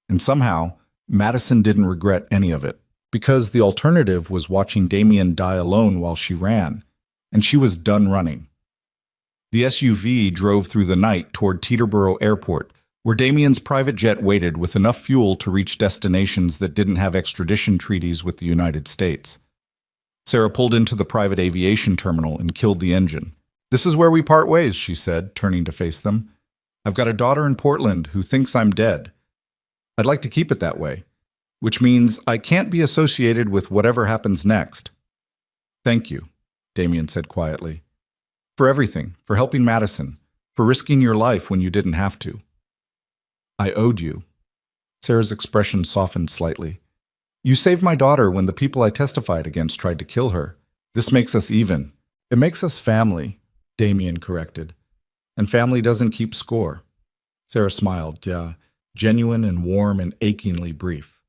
And somehow, Madison didn't regret any of it, because the alternative was watching Damien die alone while she ran, and she was done running. The SUV drove through the night toward Teterboro Airport, where Damien's private jet waited with enough fuel to reach destinations that didn't have extradition treaties with the United States. Sarah pulled into the private aviation terminal and killed the engine. This is where we part ways, she said, turning to face them. I've got a daughter in Portland who thinks I'm dead. I'd like to keep it that way, which means I can't be associated with whatever happens next. Thank you, Damien said quietly. For everything, for helping Madison, for risking your life when you didn't have to. I owed you. Sarah's expression softened slightly. You saved my daughter when the people I testified against tried to kill her. This makes us even. It makes us family, Damien corrected. And family doesn't keep score. Sarah smiled, yeah, genuine and warm and achingly brief.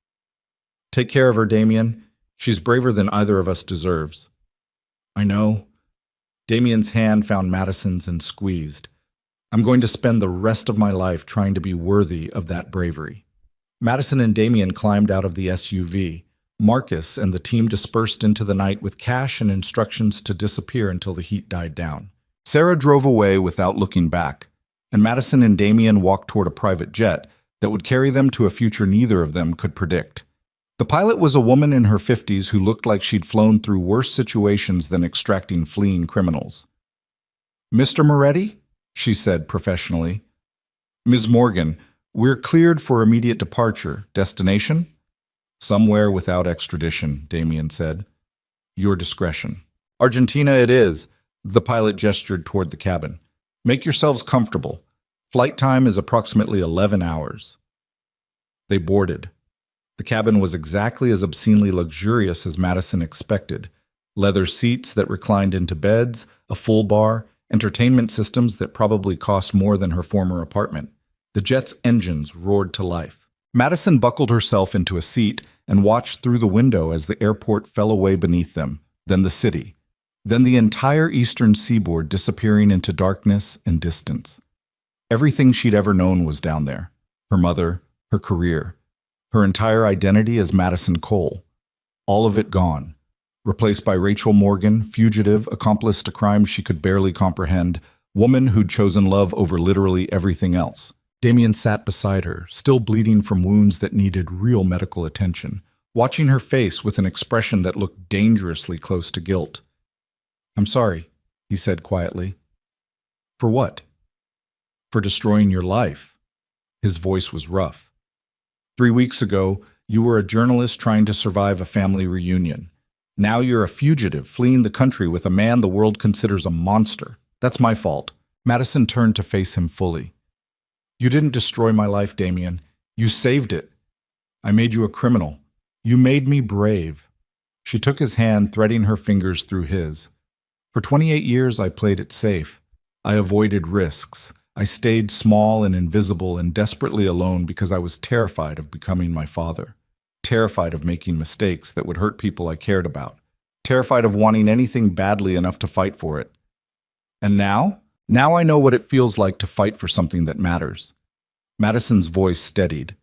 Take care of her, Damien. She's braver than either of us deserves. I know. Damien's hand found Madison's and squeezed. I'm going to spend the rest of my life trying to be worthy of that bravery. Madison and Damien climbed out of the SUV. Marcus and the team dispersed into the night with cash and instructions to disappear until the heat died down. Sarah drove away without looking back, and Madison and Damien walked toward a private jet that would carry them to a future neither of them could predict. The pilot was a woman in her 50s who looked like she'd flown through worse situations than extracting fleeing criminals. Mr. Moretti? She said professionally. Ms. Morgan, we're cleared for immediate departure. Destination? Somewhere without extradition, Damien said. Your discretion. Argentina it is. The pilot gestured toward the cabin. Make yourselves comfortable. Flight time is approximately 11 hours. They boarded. The cabin was exactly as obscenely luxurious as Madison expected. Leather seats that reclined into beds, a full bar, entertainment systems that probably cost more than her former apartment. The jet's engines roared to life. Madison buckled herself into a seat and watched through the window as the airport fell away beneath them, then the city, then the entire eastern seaboard disappearing into darkness and distance. Everything she'd ever known was down there. Her mother, her career, her entire identity as Madison Cole. All of it gone. Replaced by Rachel Morgan, fugitive, accomplice to crimes she could barely comprehend, woman who'd chosen love over literally everything else. Damien sat beside her, still bleeding from wounds that needed real medical attention, watching her face with an expression that looked dangerously close to guilt. I'm sorry, he said quietly. For what? For destroying your life. His voice was rough. 3 weeks ago, you were a journalist trying to survive a family reunion. Now you're a fugitive fleeing the country with a man the world considers a monster. That's my fault. Madison turned to face him fully. You didn't destroy my life, Damien. You saved it. I made you a criminal. You made me brave. She took his hand, threading her fingers through his. For 28 years, I played it safe. I avoided risks. I stayed small and invisible and desperately alone because I was terrified of becoming my father. Terrified of making mistakes that would hurt people I cared about. Terrified of wanting anything badly enough to fight for it. And now? Now I know what it feels like to fight for something that matters. Madison's voice steadied.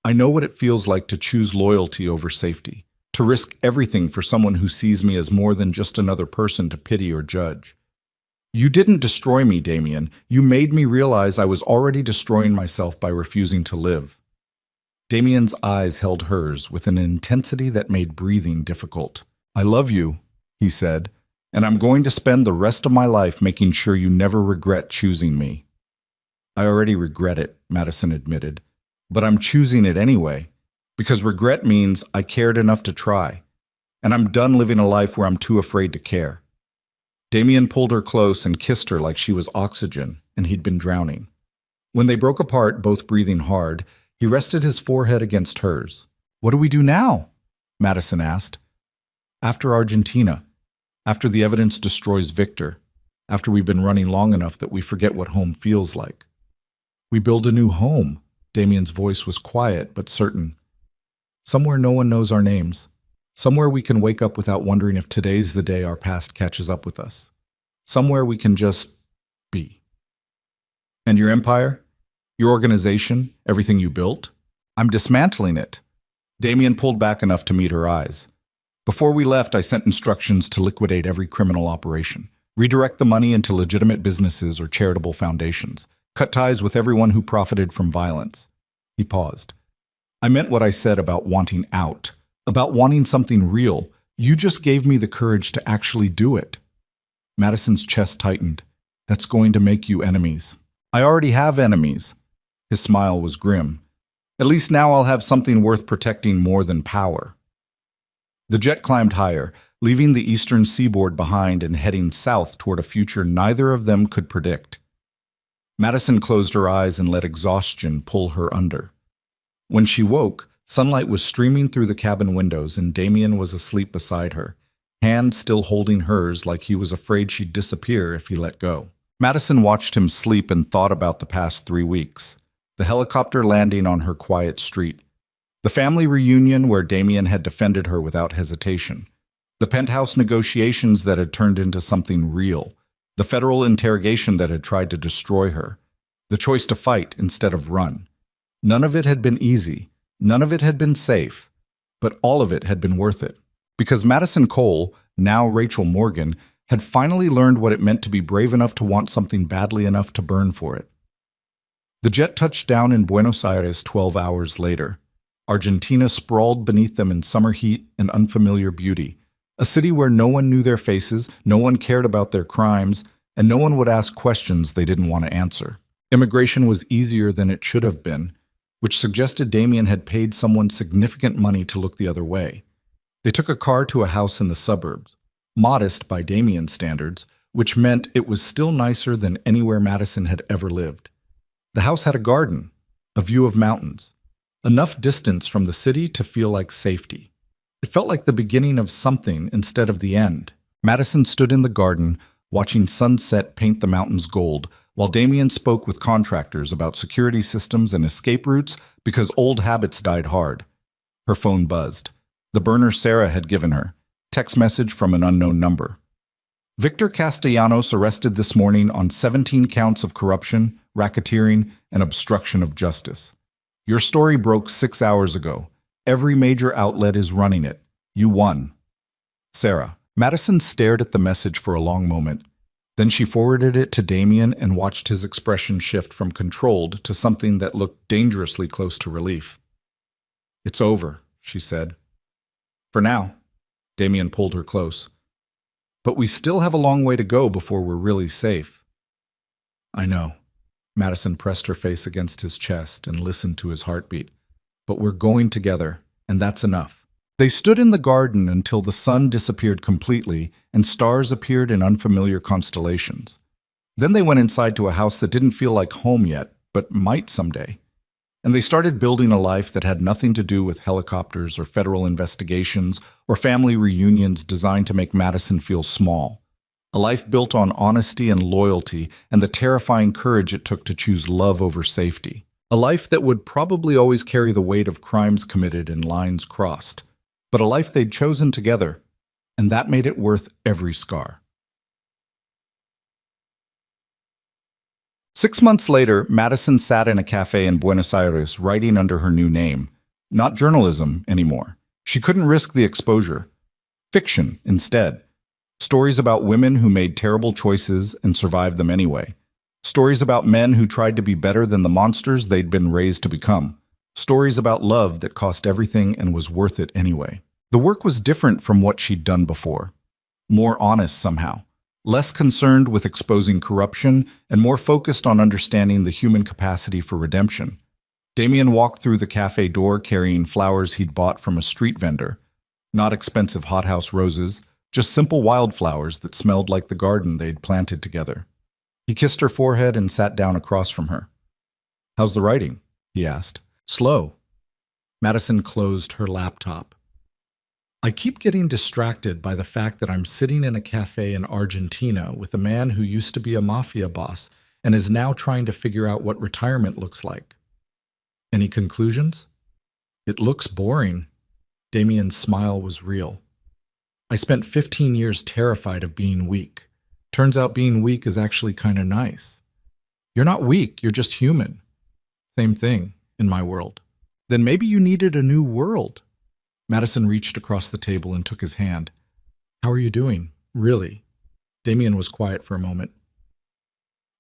I know what it feels like to choose loyalty over safety, to risk everything for someone who sees me as more than just another person to pity or judge. You didn't destroy me, Damien. You made me realize I was already destroying myself by refusing to live. Damien's eyes held hers with an intensity that made breathing difficult. I love you, he said. And I'm going to spend the rest of my life making sure you never regret choosing me. I already regret it, Madison admitted, but I'm choosing it anyway, because regret means I cared enough to try, and I'm done living a life where I'm too afraid to care. Damien pulled her close and kissed her like she was oxygen, and he'd been drowning. When they broke apart, both breathing hard, he rested his forehead against hers. What do we do now? Madison asked. After Argentina. After the evidence destroys Victor, after we've been running long enough that we forget what home feels like. We build a new home. Damien's voice was quiet but certain. Somewhere no one knows our names. Somewhere we can wake up without wondering if today's the day our past catches up with us. Somewhere we can just be. And your empire? Your organization? Everything you built? I'm dismantling it. Damien pulled back enough to meet her eyes. Before we left, I sent instructions to liquidate every criminal operation, redirect the money into legitimate businesses or charitable foundations, cut ties with everyone who profited from violence. He paused. I meant what I said about wanting out, about wanting something real. You just gave me the courage to actually do it. Madison's chest tightened. That's going to make you enemies. I already have enemies. His smile was grim. At least now I'll have something worth protecting more than power. The jet climbed higher, leaving the eastern seaboard behind and heading south toward a future neither of them could predict. Madison closed her eyes and let exhaustion pull her under. When she woke, sunlight was streaming through the cabin windows and Damien was asleep beside her, hand still holding hers like he was afraid she'd disappear if he let go. Madison watched him sleep and thought about the past 3 weeks. The helicopter landing on her quiet street. The family reunion where Damien had defended her without hesitation. The penthouse negotiations that had turned into something real. The federal interrogation that had tried to destroy her. The choice to fight instead of run. None of it had been easy. None of it had been safe. But all of it had been worth it. Because Madison Cole, now Rachel Morgan, had finally learned what it meant to be brave enough to want something badly enough to burn for it. The jet touched down in Buenos Aires 12 hours later. Argentina sprawled beneath them in summer heat and unfamiliar beauty. A city where no one knew their faces, no one cared about their crimes, and no one would ask questions they didn't want to answer. Immigration was easier than it should have been, which suggested Damien had paid someone significant money to look the other way. They took a car to a house in the suburbs, modest by Damien's standards, which meant it was still nicer than anywhere Madison had ever lived. The house had a garden, a view of mountains, enough distance from the city to feel like safety. It felt like the beginning of something instead of the end. Madison stood in the garden, watching sunset paint the mountains gold, while Damien spoke with contractors about security systems and escape routes because old habits died hard. Her phone buzzed. The burner Sarah had given her. Text message from an unknown number. Victor Castellanos arrested this morning on 17 counts of corruption, racketeering, and obstruction of justice. Your story broke 6 hours ago. Every major outlet is running it. You won. Sarah. Madison stared at the message for a long moment. Then she forwarded it to Damien and watched his expression shift from controlled to something that looked dangerously close to relief. It's over, she said. For now. Damien pulled her close. But we still have a long way to go before we're really safe. I know. Madison pressed her face against his chest and listened to his heartbeat. But we're going together, and that's enough. They stood in the garden until the sun disappeared completely and stars appeared in unfamiliar constellations. Then they went inside to a house that didn't feel like home yet, but might someday. And they started building a life that had nothing to do with helicopters or federal investigations or family reunions designed to make Madison feel small. A life built on honesty and loyalty and the terrifying courage it took to choose love over safety. A life that would probably always carry the weight of crimes committed and lines crossed. But a life they'd chosen together, and that made it worth every scar. 6 months later, Madison sat in a cafe in Buenos Aires writing under her new name. Not journalism anymore. She couldn't risk the exposure. Fiction instead. Stories about women who made terrible choices and survived them anyway. Stories about men who tried to be better than the monsters they'd been raised to become. Stories about love that cost everything and was worth it anyway. The work was different from what she'd done before. More honest somehow. Less concerned with exposing corruption and more focused on understanding the human capacity for redemption. Damien walked through the cafe door carrying flowers he'd bought from a street vendor. Not expensive hothouse roses, just simple wildflowers that smelled like the garden they'd planted together. He kissed her forehead and sat down across from her. How's the writing? He asked. Slow. Madison closed her laptop. I keep getting distracted by the fact that I'm sitting in a cafe in Argentina with a man who used to be a mafia boss and is now trying to figure out what retirement looks like. Any conclusions? It looks boring. Damien's smile was real. I spent 15 years terrified of being weak. Turns out being weak is actually kind of nice. You're not weak, you're just human. Same thing in my world. Then maybe you needed a new world. Madison reached across the table and took his hand. How are you doing? Really? Damien was quiet for a moment.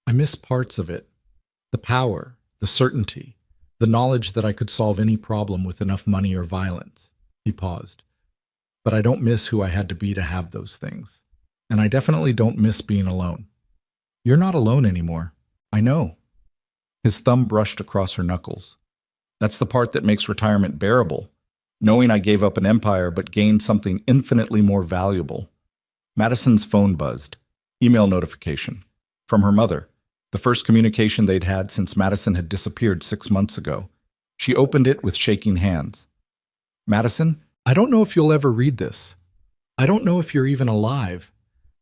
I miss parts of it. The power, the certainty, the knowledge that I could solve any problem with enough money or violence. He paused. But I don't miss who I had to be to have those things. And I definitely don't miss being alone. You're not alone anymore. I know. His thumb brushed across her knuckles. That's the part that makes retirement bearable. Knowing I gave up an empire but gained something infinitely more valuable. Madison's phone buzzed. Email notification. From her mother. The first communication they'd had since Madison had disappeared 6 months ago. She opened it with shaking hands. Madison, I don't know if you'll ever read this. I don't know if you're even alive,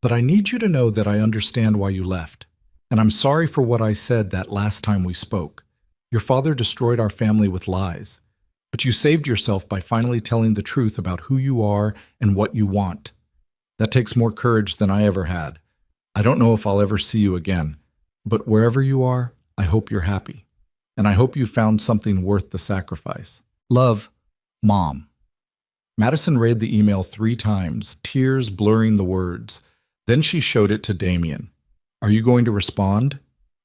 but I need you to know that I understand why you left. And I'm sorry for what I said that last time we spoke. Your father destroyed our family with lies, but you saved yourself by finally telling the truth about who you are and what you want. That takes more courage than I ever had. I don't know if I'll ever see you again, but wherever you are, I hope you're happy. And I hope you found something worth the sacrifice. Love, Mom. Madison read the email 3 times, tears blurring the words. Then she showed it to Damien. Are you going to respond?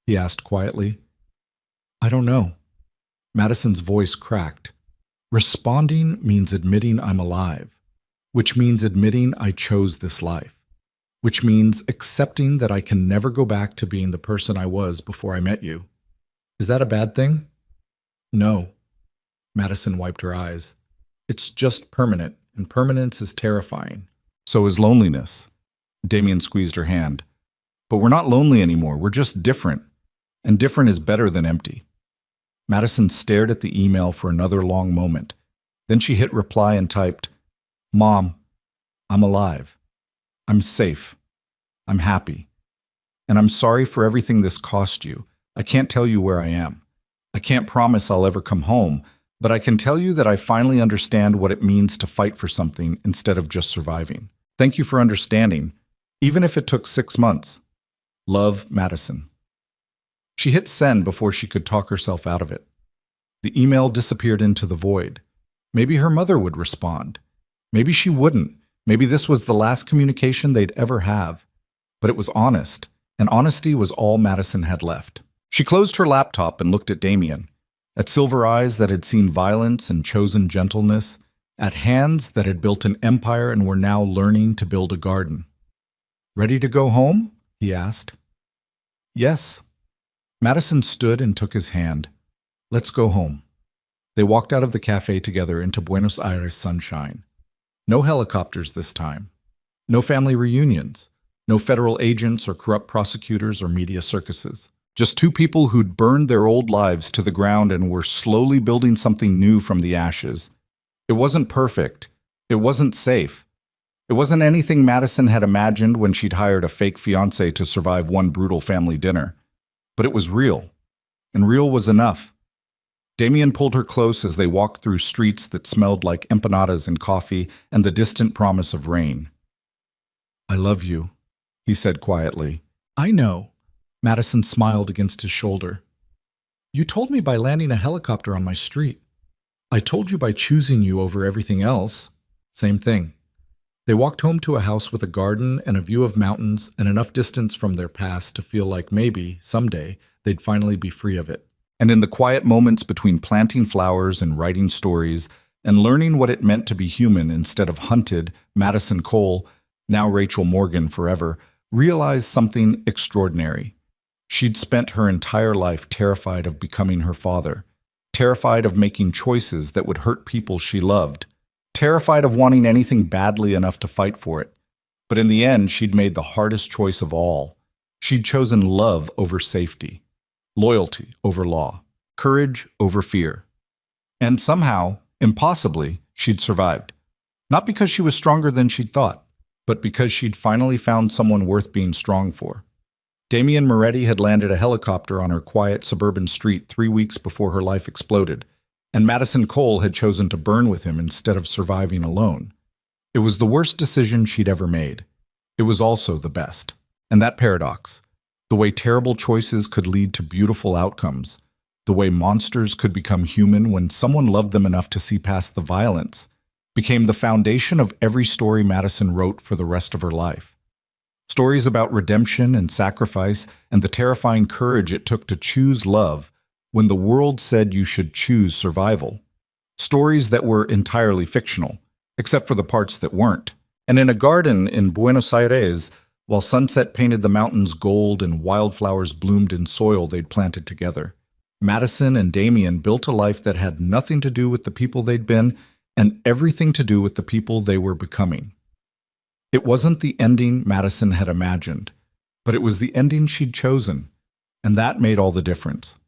He asked quietly. I don't know. Madison's voice cracked. Responding means admitting I'm alive, which means admitting I chose this life, which means accepting that I can never go back to being the person I was before I met you. Is that a bad thing? No. Madison wiped her eyes. It's just permanent, and permanence is terrifying. So is loneliness. Damien squeezed her hand. But we're not lonely anymore, we're just different. And different is better than empty. Madison stared at the email for another long moment. Then she hit reply and typed, Mom, I'm alive. I'm safe. I'm happy. And I'm sorry for everything this cost you. I can't tell you where I am. I can't promise I'll ever come home, but I can tell you that I finally understand what it means to fight for something instead of just surviving. Thank you for understanding, even if it took 6 months. Love, Madison. She hit send before she could talk herself out of it. The email disappeared into the void. Maybe her mother would respond. Maybe she wouldn't. Maybe this was the last communication they'd ever have. But it was honest, and honesty was all Madison had left. She closed her laptop and looked at Damien, at silver eyes that had seen violence and chosen gentleness, at hands that had built an empire and were now learning to build a garden. Ready to go home? He asked. Yes. Madison stood and took his hand. Let's go home. They walked out of the cafe together into Buenos Aires sunshine. No helicopters this time. No family reunions. No federal agents or corrupt prosecutors or media circuses. Just 2 people who'd burned their old lives to the ground and were slowly building something new from the ashes. It wasn't perfect. It wasn't safe. It wasn't anything Madison had imagined when she'd hired a fake fiancé to survive one brutal family dinner. But it was real. And real was enough. Damien pulled her close as they walked through streets that smelled like empanadas and coffee and the distant promise of rain. I love you, he said quietly. I know. Madison smiled against his shoulder. You told me by landing a helicopter on my street. I told you by choosing you over everything else. Same thing. They walked home to a house with a garden and a view of mountains and enough distance from their past to feel like maybe, someday, they'd finally be free of it. And in the quiet moments between planting flowers and writing stories and learning what it meant to be human instead of hunted, Madison Cole, now Rachel Morgan forever, realized something extraordinary. She'd spent her entire life terrified of becoming her father, terrified of making choices that would hurt people she loved, terrified of wanting anything badly enough to fight for it. But in the end, she'd made the hardest choice of all. She'd chosen love over safety, loyalty over law, courage over fear. And somehow, impossibly, she'd survived. Not because she was stronger than she'd thought, but because she'd finally found someone worth being strong for. Damien Moretti had landed a helicopter on her quiet suburban street 3 weeks before her life exploded, and Madison Cole had chosen to burn with him instead of surviving alone. It was the worst decision she'd ever made. It was also the best. And that paradox, the way terrible choices could lead to beautiful outcomes, the way monsters could become human when someone loved them enough to see past the violence, became the foundation of every story Madison wrote for the rest of her life. Stories about redemption and sacrifice and the terrifying courage it took to choose love when the world said you should choose survival. Stories that were entirely fictional, except for the parts that weren't. And in a garden in Buenos Aires, while sunset painted the mountains gold and wildflowers bloomed in soil they'd planted together, Madison and Damien built a life that had nothing to do with the people they'd been and everything to do with the people they were becoming. It wasn't the ending Madison had imagined, but it was the ending she'd chosen, and that made all the difference.